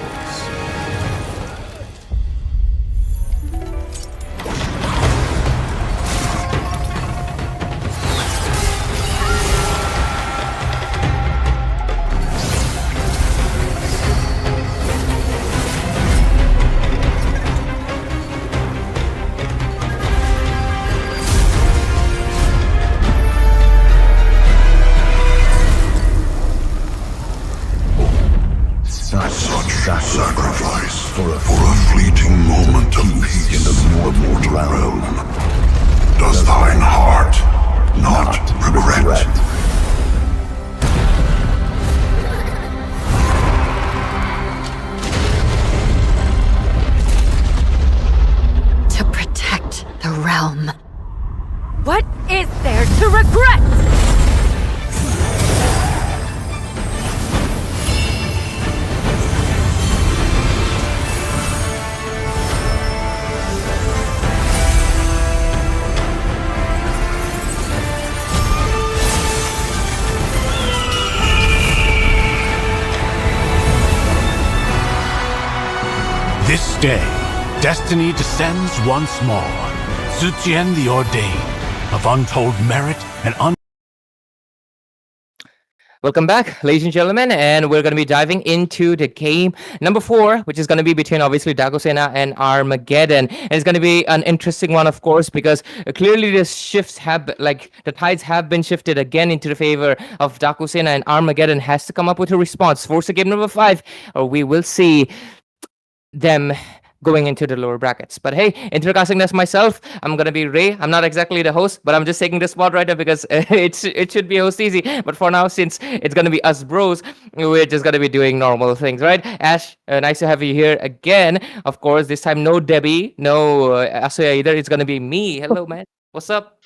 Such sacrifice for a fleeting moment of peace in the mortal realm. Does thine heart not regret? To protect the realm. What is there to regret? This day, destiny descends once more. Zujian the Ordained, of untold merit and Welcome back, ladies and gentlemen, and we're going to be diving into the game number 4, which is going to be between obviously Dagosena and Armageddon. And it's going to be an interesting one, of course, because clearly the shifts have, like, the tides have been shifted again into the favor of Dagosena, and Armageddon has to come up with a response. Force a game number 5, or we will see them going into the lower brackets. But hey, intercasting this myself, I'm gonna be Ray. I'm not exactly the host, but I'm just taking this spot right now because it should be host easy. But for now, since it's gonna be us bros, we're just gonna be doing normal things, right? Ash, nice to have you here again. Of course, this time no Debbie, no Asuya either. It's gonna be me. Hello, man. What's up?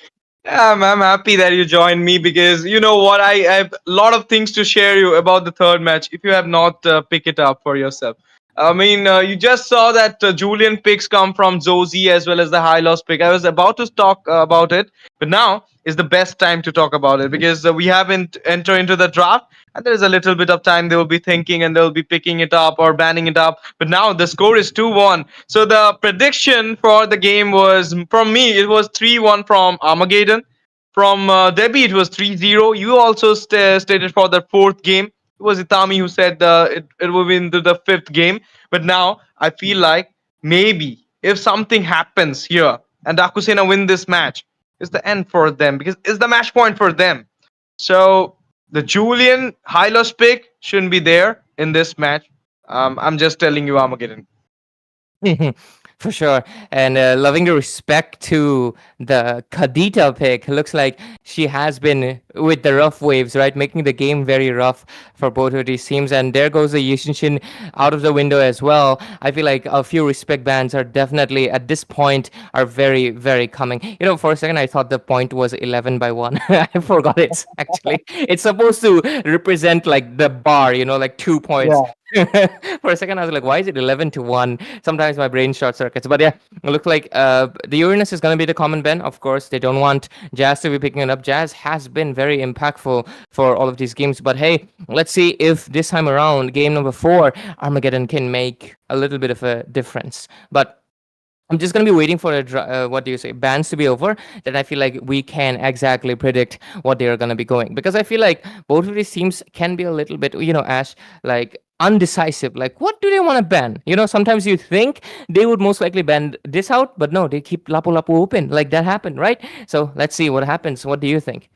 I'm happy that you joined me because you know what, I have a lot of things to share you about the third match. If you have not pick it up for yourself, I mean, you just saw that Julian picks come from Zozie as well as the high loss pick. I was about to talk about it, but now is the best time to talk about it because we haven't entered into the draft, and there is a little bit of time they will be thinking and they'll be picking it up or banning it up. But now the score is 2-1. So the prediction for the game was from me. It was 3-1 from Armageddon. From Debbie, it was 3-0. You also stated for the fourth game. It was Itami who said it will be into the fifth game. But now I feel like maybe if something happens here and Dakusena win this match, it's the end for them because it's the match point for them. So the Julian Hylos pick shouldn't be there in this match. I'm just telling you, Armageddon. For sure. And loving the respect to the Kadita pick. Looks like she has been with the rough waves, right? Making the game very rough for both of these teams. And there goes the Yushin out of the window as well. I feel like a few respect bans are definitely, at this point, are very, very coming. For a second, I thought the point was 11 by 1. I forgot it's actually. It's supposed to represent like the bar, like 2 points. For a second, I was like, why is it 11 to 1? Sometimes my brain short circuits. But yeah, it looks like the Uranus is going to be the common ban. Of course, they don't want Jazz to be picking it up. Jazz has been very impactful for all of these games. But hey, let's see if this time around, game number 4, Armageddon can make a little bit of a difference. But I'm just going to be waiting for what do you say, bans to be over. Then I feel like we can exactly predict what they are going to be going. Because I feel like both of these teams can be a little bit, Ash, like undecisive. Like, what do they want to ban? Sometimes you think they would most likely ban this out, but no, they keep Lapu Lapu open. Like that happened, right? So let's see what happens. What do you think?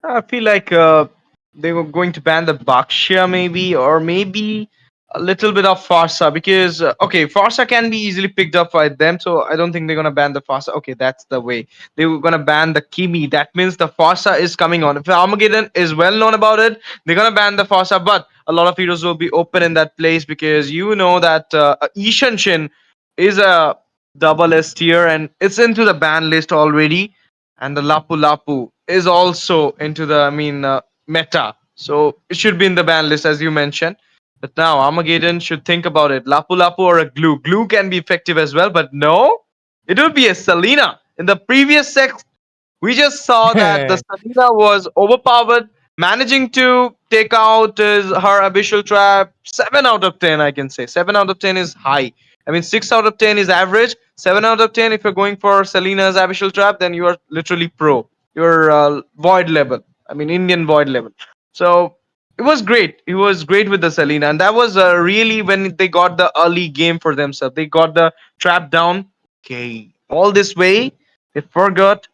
I feel like they were going to ban the Bakshia maybe, or maybe a little bit of Farsa, because okay, Farsa can be easily picked up by them, so I don't think they're gonna ban the Farsa. Okay, that's the way they were gonna ban the Kimi. That means the Farsa is coming on. If Armageddon is well known about it, they're gonna ban the Farsa, but a lot of heroes will be open in that place, because that Ishan Shin is a double S tier and it's into the ban list already, and the Lapu Lapu is also into the meta, so it should be in the ban list as you mentioned. But now Armageddon should think about it. Lapu Lapu or a glue. Glue can be effective as well, but no, it will be a Selena. In the previous sex, we just saw that the Selena was overpowered, managing to take out her abyssal trap. 7 out of 10, I can say. 7 out of 10 is high. 6 out of 10 is average. 7 out of 10, if you're going for Selena's abyssal trap, then you are literally pro. You're void level. Indian void level. So it was great. It was great with the Selena, and that was really when they got the early game for themselves. They got the trap down. Okay, all this way, they forgot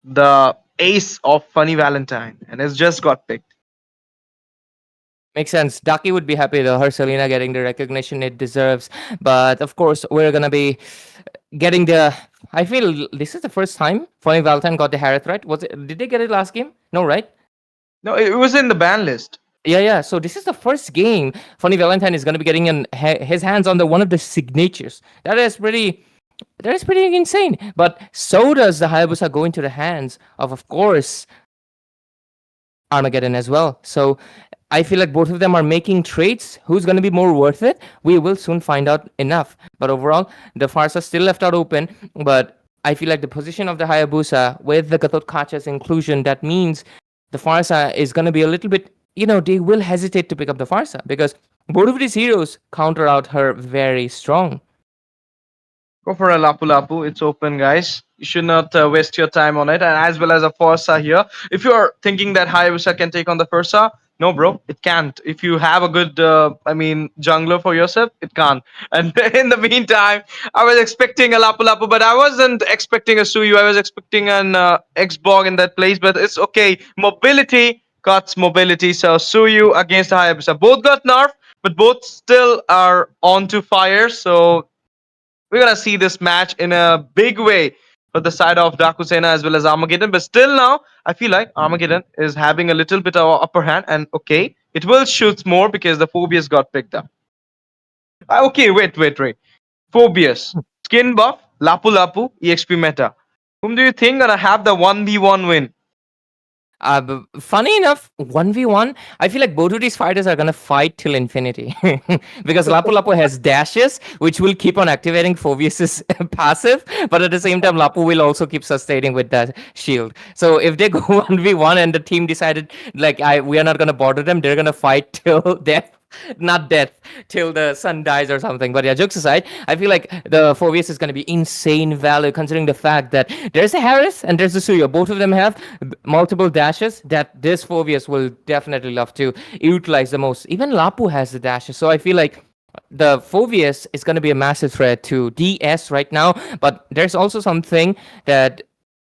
the ace of Funny Valentine, and it's just got picked. Makes sense. Daki would be happy though, her Selena getting the recognition it deserves. But of course, we're gonna be getting the. I feel this is the first time Funny Valentine got the Harith, right? Was it? Did they get it last game? No, right? No, it was in the ban list. Yeah. So this is the first game Funny Valentine is gonna be getting his hands on the one of the signatures. That is pretty insane. But so does the Hayabusa go into the hands of course, Armageddon as well. So I feel like both of them are making trades. Who's going to be more worth it? We will soon find out enough. But overall, the Farsa still left out open. But I feel like the position of the Hayabusa with the Gatot Kacha's inclusion, that means the Farsa is going to be a little bit, they will hesitate to pick up the Farsa because both of these heroes counter out her very strong. Go for a Lapu Lapu. It's open, guys. You should not waste your time on it. And as well as a Forza here. If you're thinking that Hayabusa can take on the Forza, no, bro, it can't. If you have a good, jungler for yourself, it can't. And in the meantime, I was expecting a Lapu Lapu, but I wasn't expecting a Suyu. I was expecting an X-Bog in that place, but it's okay. Mobility cuts mobility. So Suyu against Hayabusa. Both got nerfed, but both still are on to fire. So we're gonna see this match in a big way for the side of Dakusena as well as Armageddon. But still now, I feel like Armageddon is having a little bit of upper hand. And okay, it will shoot more because the Phobius got picked up. Okay, wait. Phobius, skin buff, Lapu Lapu, EXP meta. Whom do you think gonna have the 1v1 win? Funny enough, 1v1, I feel like both of these fighters are gonna fight till infinity. Because Lapu Lapu has dashes, which will keep on activating Phobius's passive, but at the same time, Lapu will also keep sustaining with that shield. So if they go 1v1 and the team decided, we are not gonna bother them, they're gonna fight till death. Not death, till the sun dies or something. But yeah, jokes aside, I feel like the Phobius is going to be insane value considering the fact that there's a Harris and there's a Suyo. Both of them have multiple dashes that this Phobius will definitely love to utilize the most. Even Lapu has the dashes. So I feel like the Phobius is going to be a massive threat to DS right now. But there's also something that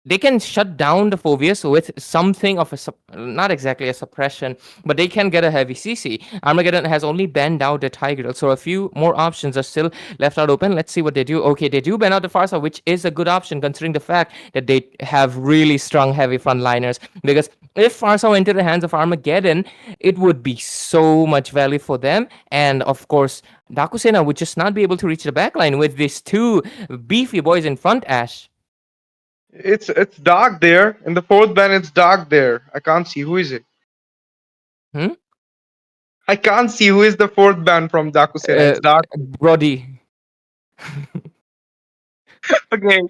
they can shut down the Phobius with something of a not exactly a suppression, but they can get a heavy CC. Armageddon has only banned out the Tiger, so a few more options are still left out open. Let's see what they do. Okay, they do ban out the Farsa, which is a good option considering the fact that they have really strong heavy frontliners. Because if Farsa went into the hands of Armageddon, it would be so much value for them. And of course, Dakusena would just not be able to reach the backline with these two beefy boys in front, Ash. It's dark there. In the fourth ban, it's dark there. I can't see who is it. Hmm? I can't see who is the fourth ban from Dakusena. It's dark. Brody. Okay,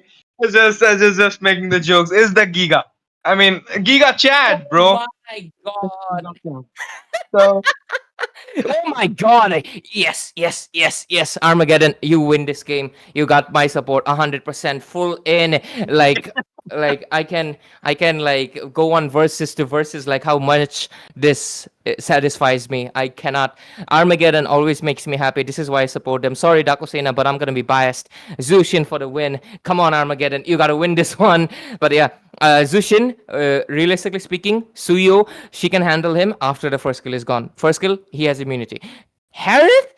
just making the jokes. Is the Giga? I mean, Giga Chad, bro. My God. So Oh my God. Yes, yes, yes, yes. Armageddon, you win this game. You got my support 100% full in. Like I can like go on verses to verses like how much this satisfies me. I cannot. Armageddon always makes me happy. This is why I support them. Sorry, Dakusena, but I'm gonna be biased. Zushin for the win. Come on, Armageddon, you gotta win this one. But yeah, Zushin, realistically speaking, Suyo, she can handle him after the first skill is gone. First skill, he has immunity. Harith,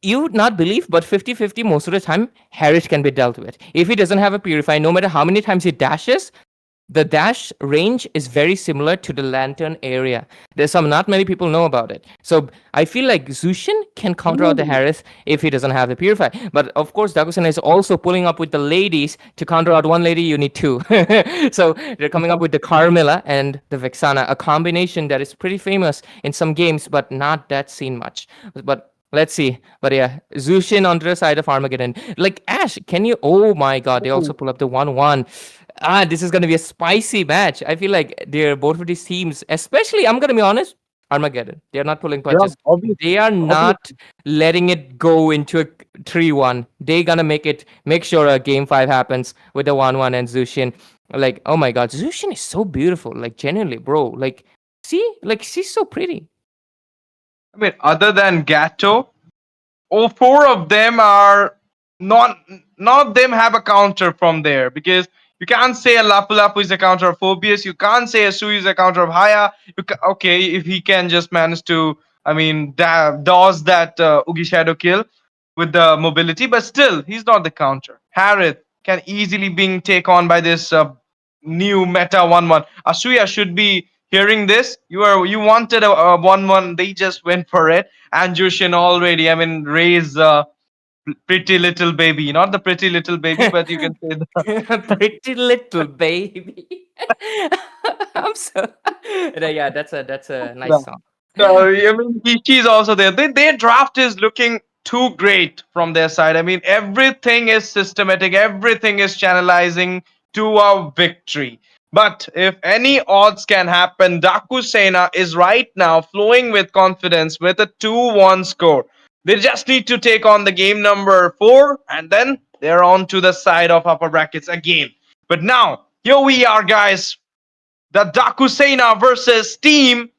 you would not believe, but 50-50 most of the time, Harith can be dealt with. If he doesn't have a Purify, no matter how many times he dashes, the dash range is very similar to the lantern area. There's some not many people know about it. So I feel like Zushin can counter out the Harith if he doesn't have the Purify. But of course, Dakusena is also pulling up with the ladies. To counter out one lady, you need two. So they're coming up with the Carmilla and the Vexana, a combination that is pretty famous in some games, but not that seen much. But let's see. But yeah, Zushin on the side of Armageddon. Like, Ash, can you? Oh my God, they also pull up the 1-1. This is going to be a spicy match. I feel like they're both of these teams, especially, I'm going to be honest, Armageddon. They're not pulling punches. They are not letting it go into a 3-1. They're going to make sure a game 5 happens with the 1-1 and Zushin. Like, oh my God, Zushin is so beautiful. Like, genuinely, bro. Like, see? Like, she's so pretty. I mean, other than Gato, all four of them are not none of them have a counter from there, because you can't say a Lapu Lapu is a counter of Phobius. You can't say a Sui is a counter of Haya. Okay, if he can just manage to, I mean, dodge that Ugi Shadow kill with the mobility, but still, he's not the counter. Harith can easily being take on by this new meta 1-1. Asuya should be hearing this. You wanted a 1-1, they just went for it. And Jushin already, I mean, raise pretty little baby, not the pretty little baby, but you can say the Pretty little baby. I'm so yeah, that's a nice song. So I mean, she's also there. Their draft is looking too great from their side. I mean, everything is systematic. Everything is channelizing to a victory. But if any odds can happen, Dakusena is right now flowing with confidence with a 2-1 score. They just need to take on the game number 4, and then they're on to the side of upper brackets again. But now, here we are, guys. The Dakusena versus Team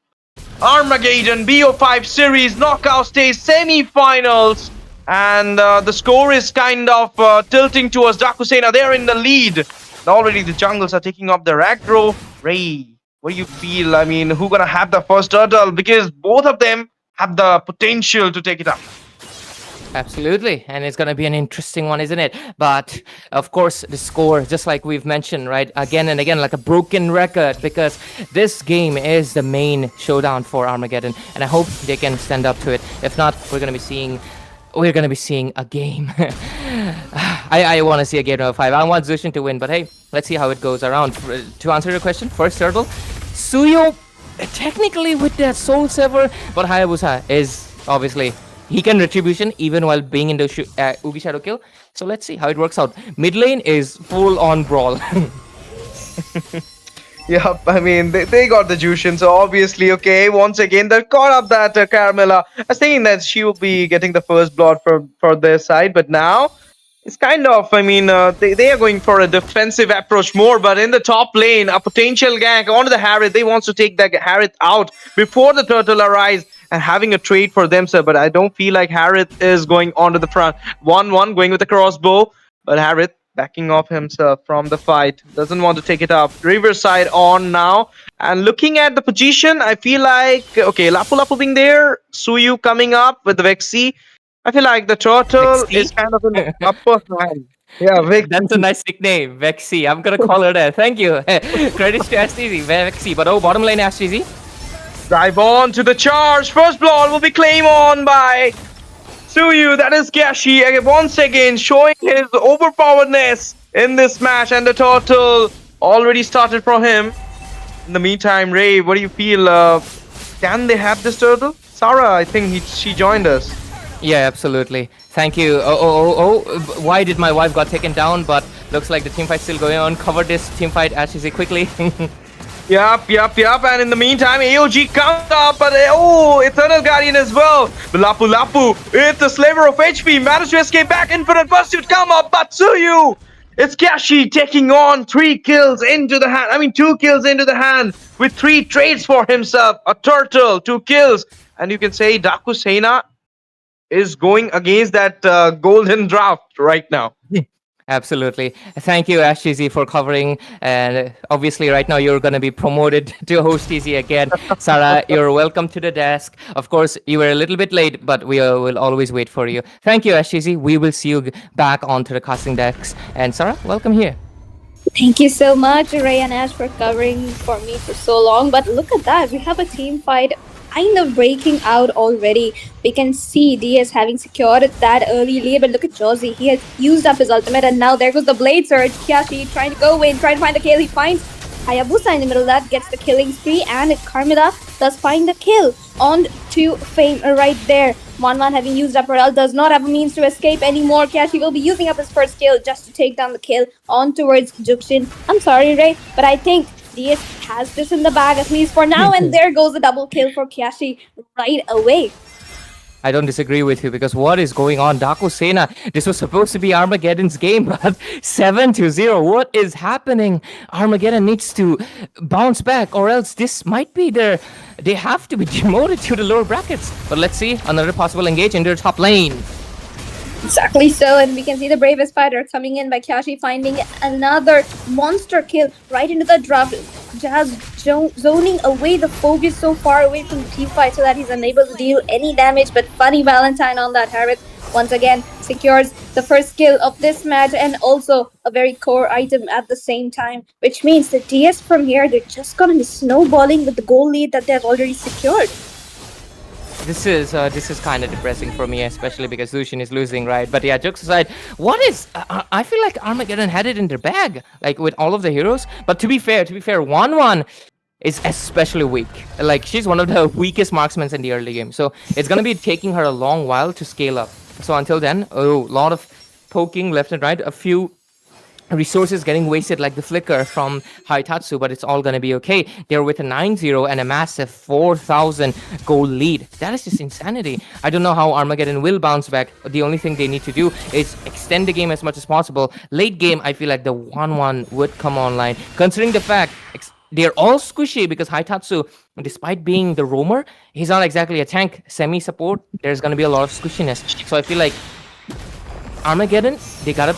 Armageddon BO5 Series Knockout Stage Semifinals. And the score is kind of tilting towards Dakusena. They're in the lead. Already the jungles are taking up their aggro. Ray, what do you feel? I mean, who gonna have the first turtle? Because both of them have the potential to take it up. Absolutely, and it's going to be an interesting one, isn't it? But of course, the score, just like we've mentioned, right, again and again, like a broken record, because this game is the main showdown for Armageddon, and I hope they can stand up to it. If not, we're going to be seeing a game. I want to see a game of 5. I want Zushin to win, but hey, let's see how it goes around. To answer your question, first turtle, Suyo, technically with that Soul Sever, but Hayabusa is obviously. He can Retribution even while being in the Ugi Shadow kill. So let's see how it works out. Mid lane is full on brawl. Yeah, I mean, they got the Jushin, so obviously, okay, once again, they caught up that Carmilla. I was thinking that she will be getting the first blood for their side, but now it's kind of, I mean, they are going for a defensive approach more, but in the top lane, a potential gank onto the Harith. They want to take that Harith out before the turtle arrives and having a trade for themselves, but I don't feel like Harith is going onto the front. 1-1 going with the crossbow, but Harith backing off himself from the fight. Doesn't want to take it up. Riverside on now. And looking at the position, I feel like, okay, Lapu Lapu being there, Suyu coming up with the Vexi. I feel like the turtle is kind of in the upper hand. Yeah, That's a Vexi. nice nickname, Vexi. I'm gonna call her that. Thank you. Credits to STZ, Vexi. But oh, bottom lane STZ. Dive on to the charge. First blood will be claimed on by Suyu. That is Gashi once again showing his overpoweredness in this match, and the turtle already started for him. In the meantime, Ray, what do you feel? Can they have this turtle? Sarah, I think she joined us. Yeah, absolutely. Thank you. Oh. Why did my wife got taken down? But looks like the team fight still going on. Cover this team fight STZ quickly. Yup. And in the meantime, AOG comes up, but Eternal Guardian as well. But Lapu Lapu, it's the slaver of HP, managed to escape back. Infinite Pursuit come up, but Suyu, it's Gashi taking on 3 kills into the hand. I mean, 2 kills into the hand with 3 trades for himself. A turtle, 2 kills. And you can say Daku Sena is going against that golden draft right now. Absolutely. Thank you, STZ, for covering. And obviously, right now, you're going to be promoted to host TZ again. Sarah, you're welcome to the desk. Of course, you were a little bit late, but we will always wait for you. Thank you, STZ. We will see you back onto the casting decks. And Sarah, welcome here. Thank you so much, Ray and Ash, for covering for me for so long. But look at that. We have a team fight kind of breaking out already. We can see DS having secured that early lead, but look at Josie. He has used up his ultimate, and now there goes the Blade Surge. Kiashi trying to go in, trying to find the kill. He finds Hayabusa in the middle of that, gets the killing spree, and Carmilla does find the kill on to Fame right there. 1-1 having used up her ult, does not have a means to escape anymore. Kiashi will be using up his first kill just to take down the kill on towards Juxin. I'm sorry, Ray, but I think DS has this in the bag, at least for now, and there goes the double kill for Kiashi right away. I don't disagree with you, because what is going on? Daku Sena, this was supposed to be Armageddon's game, but 7-0. What is happening? Armageddon needs to bounce back, or else this might be they have to be demoted to the lower brackets. But let's see, another possible engage in their top lane. Exactly so, and we can see the bravest fighter coming in by Kiashi finding another monster kill right into the draft. Jazz zoning away the focus so far away from the team fight so that he's unable to deal any damage, but Funny Valentine on that Harriet once again secures the first kill of this match, and also a very core item at the same time, which means the DS from here, they're just gonna be snowballing with the goal lead that they've already secured. This is kind of depressing for me, especially because Lucian is losing, right? But yeah, jokes aside, I feel like Armageddon had it in their bag, like with all of the heroes. But to be fair, 1-1 is especially weak. Like, she's one of the weakest marksmen in the early game, so it's gonna be taking her a long while to scale up. So until then, a lot of poking left and right, a few resources getting wasted like the flicker from Haitatsu, but it's all gonna be okay. They're with a 9-0 and a massive 4,000 goal lead. That is just insanity. I don't know how Armageddon will bounce back. The only thing they need to do is extend the game as much as possible. Late game, I feel like the 1-1 would come online, considering the fact they're all squishy, because Haitatsu, despite being the roamer, he's not exactly a tank. Semi-support, there's gonna be a lot of squishiness. So I feel like Armageddon, they gotta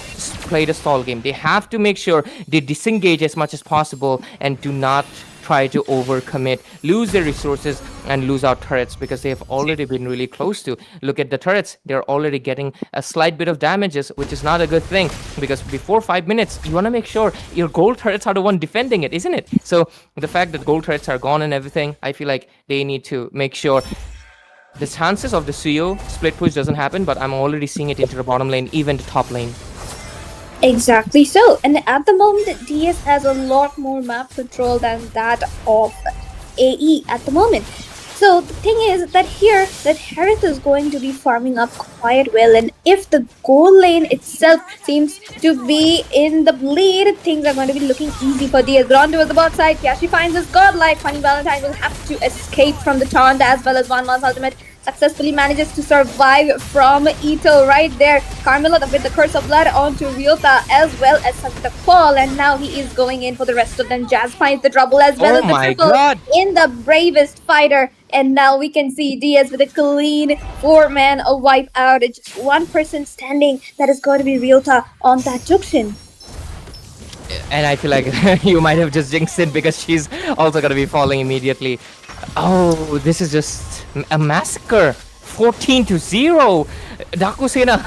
play the stall game. They have to make sure they disengage as much as possible and do not try to overcommit, lose their resources, and lose out turrets, because they have already been really close to. Look at the turrets. They're already getting a slight bit of damages, which is not a good thing, because before 5 minutes, you want to make sure your gold turrets are the one defending it, isn't it? So the fact that gold turrets are gone and everything, I feel like they need to make sure the chances of the Suyo split push doesn't happen, but I'm already seeing it into the bottom lane, even the top lane. Exactly so, and at the moment, DS has a lot more map control than that of AE at the moment. So the thing is that here, that Harith is going to be farming up quite well, and if the goal lane itself seems to be in the bleed, things are going to be looking easy for DS. But on towards the bot side, Kiashi finds his godlike. Funny Valentine will have to escape from the taunt, as well as 1-1's ultimate successfully manages to survive from Ito right there. Carmilla with the Curse of Blood onto Ryota, as well as the fall, and now he is going in for the rest of them. Jazz finds the trouble as well as the triple in the bravest fighter, and now we can see DS with a clean 4-man wipe out. Just one person standing. That is going to be Ryota on that junction. And I feel like you might have just jinxed it because she's also going to be falling immediately. Oh, this is just a massacre. 14 to 0. Dakusena,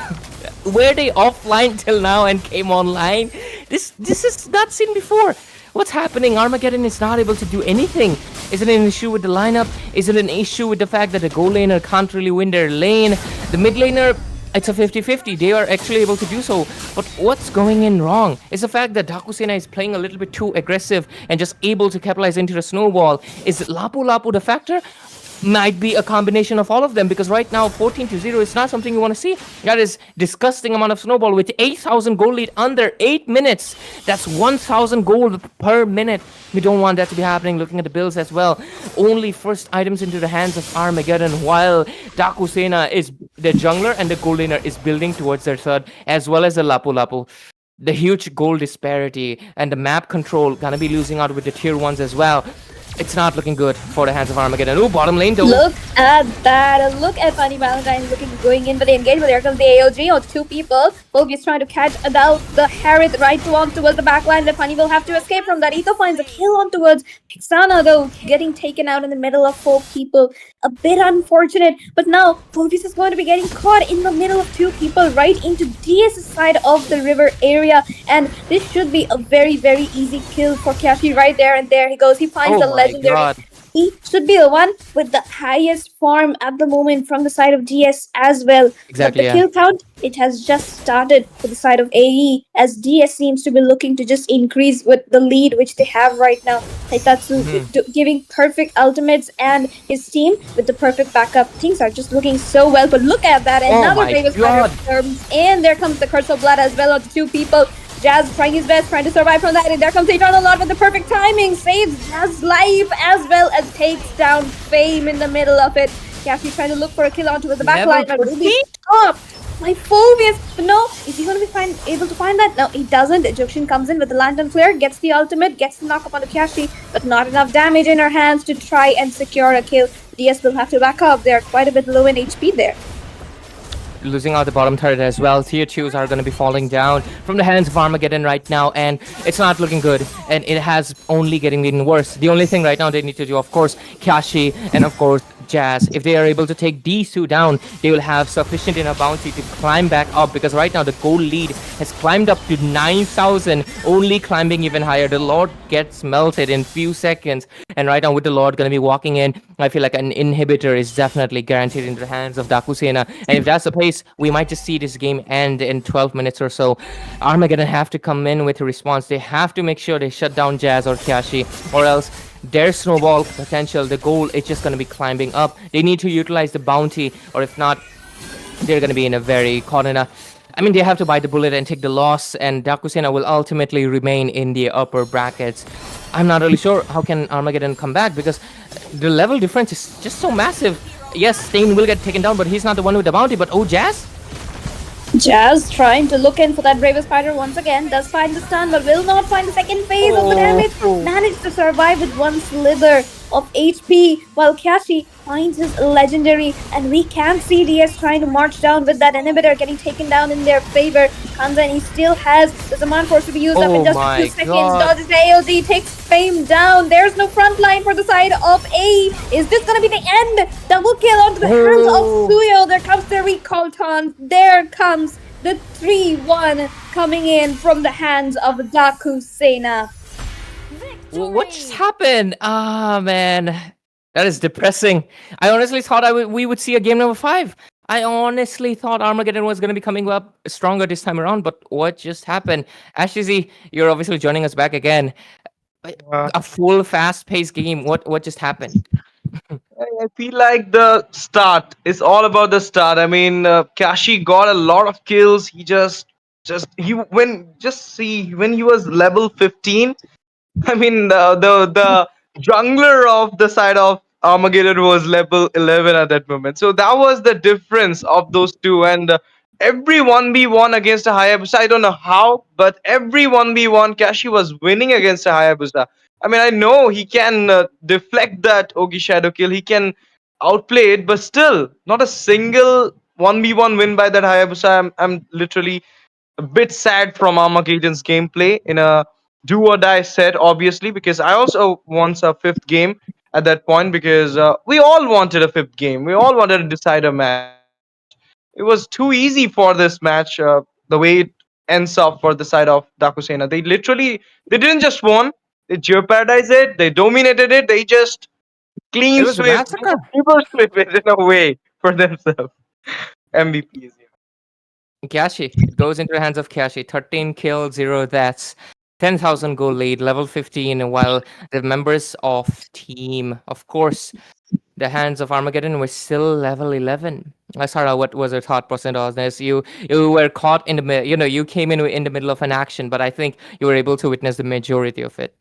were they offline till now and came online? This is not seen before. What's happening? Armageddon is not able to do anything. Is it an issue with the lineup? Is it an issue with the fact that the goal laner can't really win their lane? The mid laner, it's a 50-50. They are actually able to do so. But what's going in wrong is the fact that Dakusena is playing a little bit too aggressive and just able to capitalize into the snowball. Is Lapu Lapu the factor? Might be a combination of all of them, because right now 14 to 0 is not something you want to see. That is disgusting amount of snowball with 8,000 gold lead under 8 minutes. That's 1,000 gold per minute. We don't want that to be happening. Looking at the builds as well, only first items into the hands of Armageddon, while Dakusena is the jungler and the gold laner is building towards their third, as well as the Lapu Lapu. The huge goal disparity and the map control gonna be losing out with the tier 1s as well. It's not looking good for the hands of Armageddon. Ooh, bottom lane though. Look at that. Look at Funny Valentine looking going in for the engagement. There comes the AOG on two people. Pogi is trying to catch out the Harith right on towards the backline. The Funny will have to escape from that. Etho finds a kill on towards Pixana though, getting taken out in the middle of four people. A bit unfortunate, but now Pogi is going to be getting caught in the middle of two people right into DS's side of the river area. And this should be a very, very easy kill for Kashi right there. And there he goes. He finds the legendary. God. He should be the one with the highest farm at the moment from the side of DS as well. Exactly, But the kill count, it has just started for the side of AE, as DS seems to be looking to just increase with the lead which they have right now. Hitatsu giving perfect ultimates and his team with the perfect backup. Things are just looking so well, but look at that. Another famous fighter, and there comes the Curse of Blood as well on the two people. Jazz trying his best, trying to survive from that, and there comes Eternal Lord with the perfect timing, saves Jazz's life as well as takes down Fame in the middle of it. Kashi trying to look for a kill onto the backline, but really stop! My Phobius! But no, is he going to be able to find that? No, he doesn't. Egyptian comes in with the Lantern Flare, gets the ultimate, gets the knock up on the Kashi, but not enough damage in her hands to try and secure a kill. DS will have to back up. They're quite a bit low in HP there. Losing out the bottom turret as well. Tier 2s are going to be falling down from the hands of Armageddon right now, and it's not looking good, and it has only getting even worse. The only thing right now they need to do, of course, Kashi and of course Jazz. If they are able to take these two down, they will have sufficient enough bounty to climb back up, because right now the goal lead has climbed up to 9,000, only climbing even higher. The Lord gets melted in few seconds, and right now with the Lord going to be walking in, I feel like an inhibitor is definitely guaranteed into the hands of Dakusena, and if that's the case, we might just see this game end in 12 minutes or so. Armageddon have to come in with a response. They have to make sure they shut down Jazz or Kashi, or else their snowball potential, the goal, is just going to be climbing up. They need to utilize the bounty, or if not, they're going to be in a very caught in a... I mean, they have to bite the bullet and take the loss, and Dakusena will ultimately remain in the upper brackets. I'm not really sure how can Armageddon come back, because the level difference is just so massive. Yes, Stain will get taken down, but he's not the one with the bounty. But oh, Jazz? Jazz trying to look in for that Bravest Spider once again. Does find the stun, but will not find the second phase of the damage. Managed to survive with one slither of HP, while Kashi finds his legendary, and we can see DS trying to march down with that inhibitor getting taken down in their favor. Kanza, and he still has the Zaman Force to be used up in just a few seconds. Dodges the AOD, takes Fame down. There's no front line for the side of A. Is this gonna be the end? Double kill onto the hands of Suyo. There comes the recall taunt. There comes the 3-1 coming in from the hands of Dakusena. What just happened? Ah, man. That is depressing. I honestly thought we would see a game number 5. I honestly thought Armageddon was going to be coming up stronger this time around, but what just happened? Ashizi, you're obviously joining us back again. A full, fast-paced game. What just happened? I feel like the start is all about the start. I mean, Kashi got a lot of kills. He when he was level 15. I mean, the jungler of the side of Armageddon was level 11 at that moment. So that was the difference of those two. And every 1v1 against a Hayabusa, I don't know how, but every 1v1, Kashi was winning against a Hayabusa. I mean, I know he can deflect that Ogi Shadow kill. He can outplay it, but still, not a single 1v1 win by that Hayabusa. I'm literally a bit sad from Armageddon's gameplay in a do or die set, obviously, because I also want a fifth game at that point because we all wanted a fifth game. We all wanted to decide a match. It was too easy for this match, the way it ends up for the side of Dakusena. They didn't just won, they jeopardized it, they dominated it, they just It clean was a sweep, massacre. reverse sweep it in a way for themselves. MVPs. Kyashi. It goes into the hands of Kyashi. 13 kills, 0 deaths. 10,000 goal lead, level 15, while the members of team, of course, the hands of Armageddon were still level 11. Sarah, what was your thought process on this? You were caught in the middle, you came in the middle of an action, but I think you were able to witness the majority of it.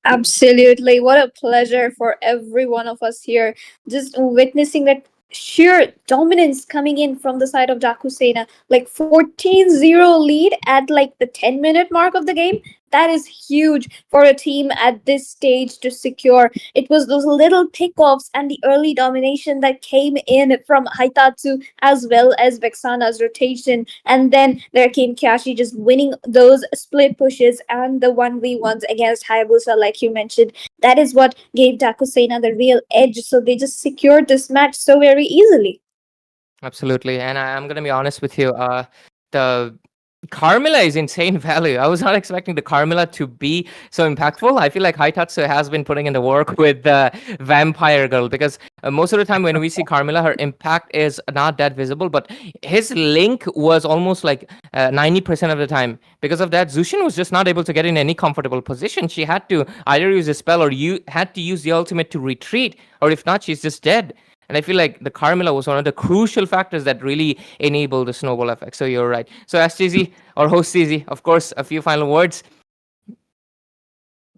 Absolutely. What a pleasure for every one of us here. Just witnessing that sheer dominance coming in from the side of Dakusena. Like 14-0 lead at like the 10-minute mark of the game. That is huge for a team at this stage to secure. It was those little pickoffs and the early domination that came in from Haitatsu as well as Vexana's rotation. And then there came Kyashi just winning those split pushes and the 1v1s against Hayabusa, like you mentioned. That is what gave Dakusena the real edge. So they just secured this match so very easily. Absolutely. And I'm going to be honest with you. The Carmilla is insane value. I was not expecting the Carmilla to be so impactful. I feel like Haitatsu has been putting in the work with the Vampire Girl because most of the time when we see Carmilla, her impact is not that visible, but his link was almost like 90% of the time. Because of that, Zushin was just not able to get in any comfortable position. She had to either use a spell or you had to use the ultimate to retreat, or if not, she's just dead. And I feel like the Carmilla was one of the crucial factors that really enabled the snowball effect. So you're right. So STZ or host TZ, of course, a few final words.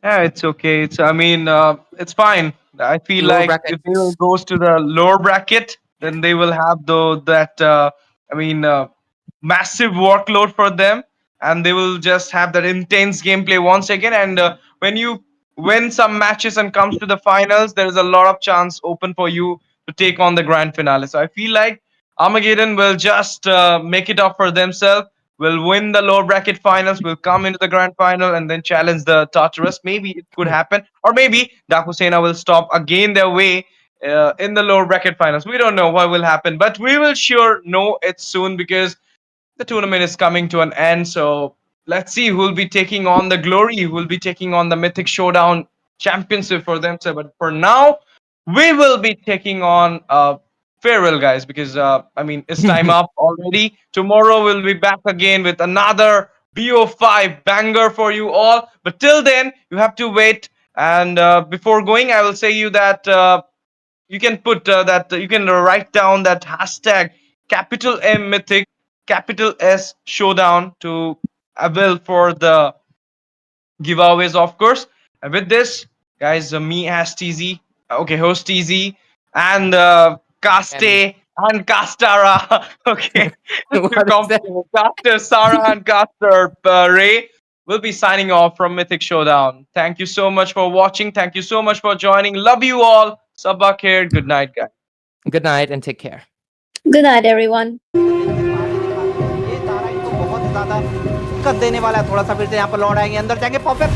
Yeah, it's okay. It's fine. I feel Lower like bracket. if they goes to the lower bracket, then they will have massive workload for them, and they will just have that intense gameplay once again. And when you win some matches and comes to the finals, there is a lot of chance open for you to take on the grand finale. So I feel like Armageddon will just make it up for themselves, will win the lower bracket finals, will come into the grand final, and then challenge the Tartarus. Maybe it could happen, or maybe Dakusena will stop again their way in the lower bracket finals. We don't know what will happen, but we will sure know it soon because the tournament is coming to an end. So let's see who will be taking on the glory, who will be taking on the Mythic Showdown championship for themselves. But for now, we will be taking on farewell, guys, because it's time up already. Tomorrow we'll be back again with another BO5 banger for you all. But till then, you have to wait. And before going, I will say you that you can put you can write down that hashtag capital M Mythic, capital S Showdown to avail for the giveaways, of course. And with this, guys, me as TZ, okay, host TZ, and Caste and Castara, okay, What is that? Caster Sarah and Caster Ray will be signing off from Mythic Showdown. Thank you so much for watching. Thank you so much for joining. Love you all. Sabak here. Good night, guys. Good night and take care. Good night, everyone. ये तारा इनको बहुत ज्यादा दिक्कत देने वाला है। थोड़ा सा फिर से यहाँ पर लौट आएंगे, अंदर जाएंगे popup.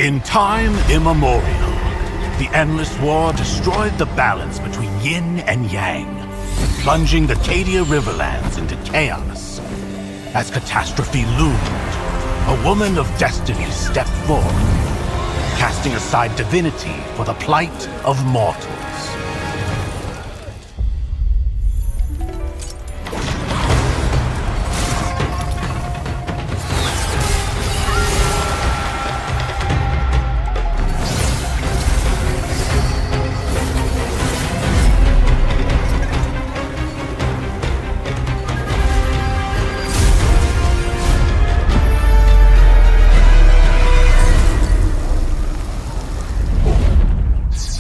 In time immemorial, the endless war destroyed the balance between yin and yang, plunging the Cadia Riverlands into chaos. As catastrophe loomed, a woman of destiny stepped forth, casting aside divinity for the plight of mortals.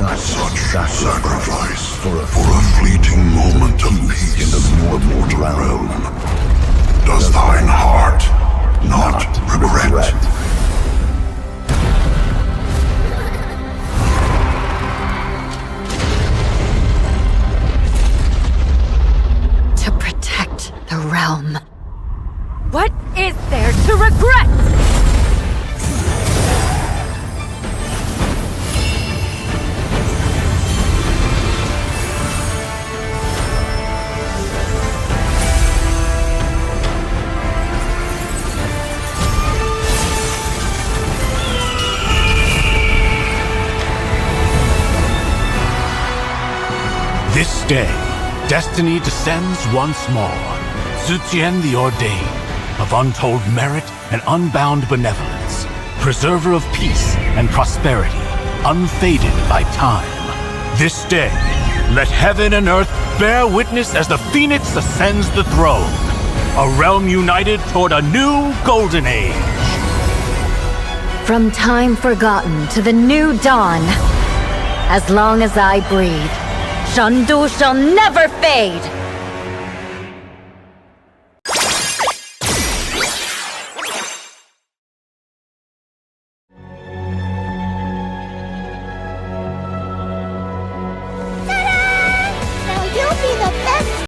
Such sacrifice for a fleeting moment of peace in the mortal realm. Does thine heart not regret? To protect the realm. What is there to regret? This day, destiny descends once more. Zutian the Ordained, of untold merit and unbound benevolence, preserver of peace and prosperity, unfaded by time. This day, let heaven and earth bear witness as the Phoenix ascends the throne, a realm united toward a new golden age. From time forgotten to the new dawn, as long as I breathe, Shandu shall never fade!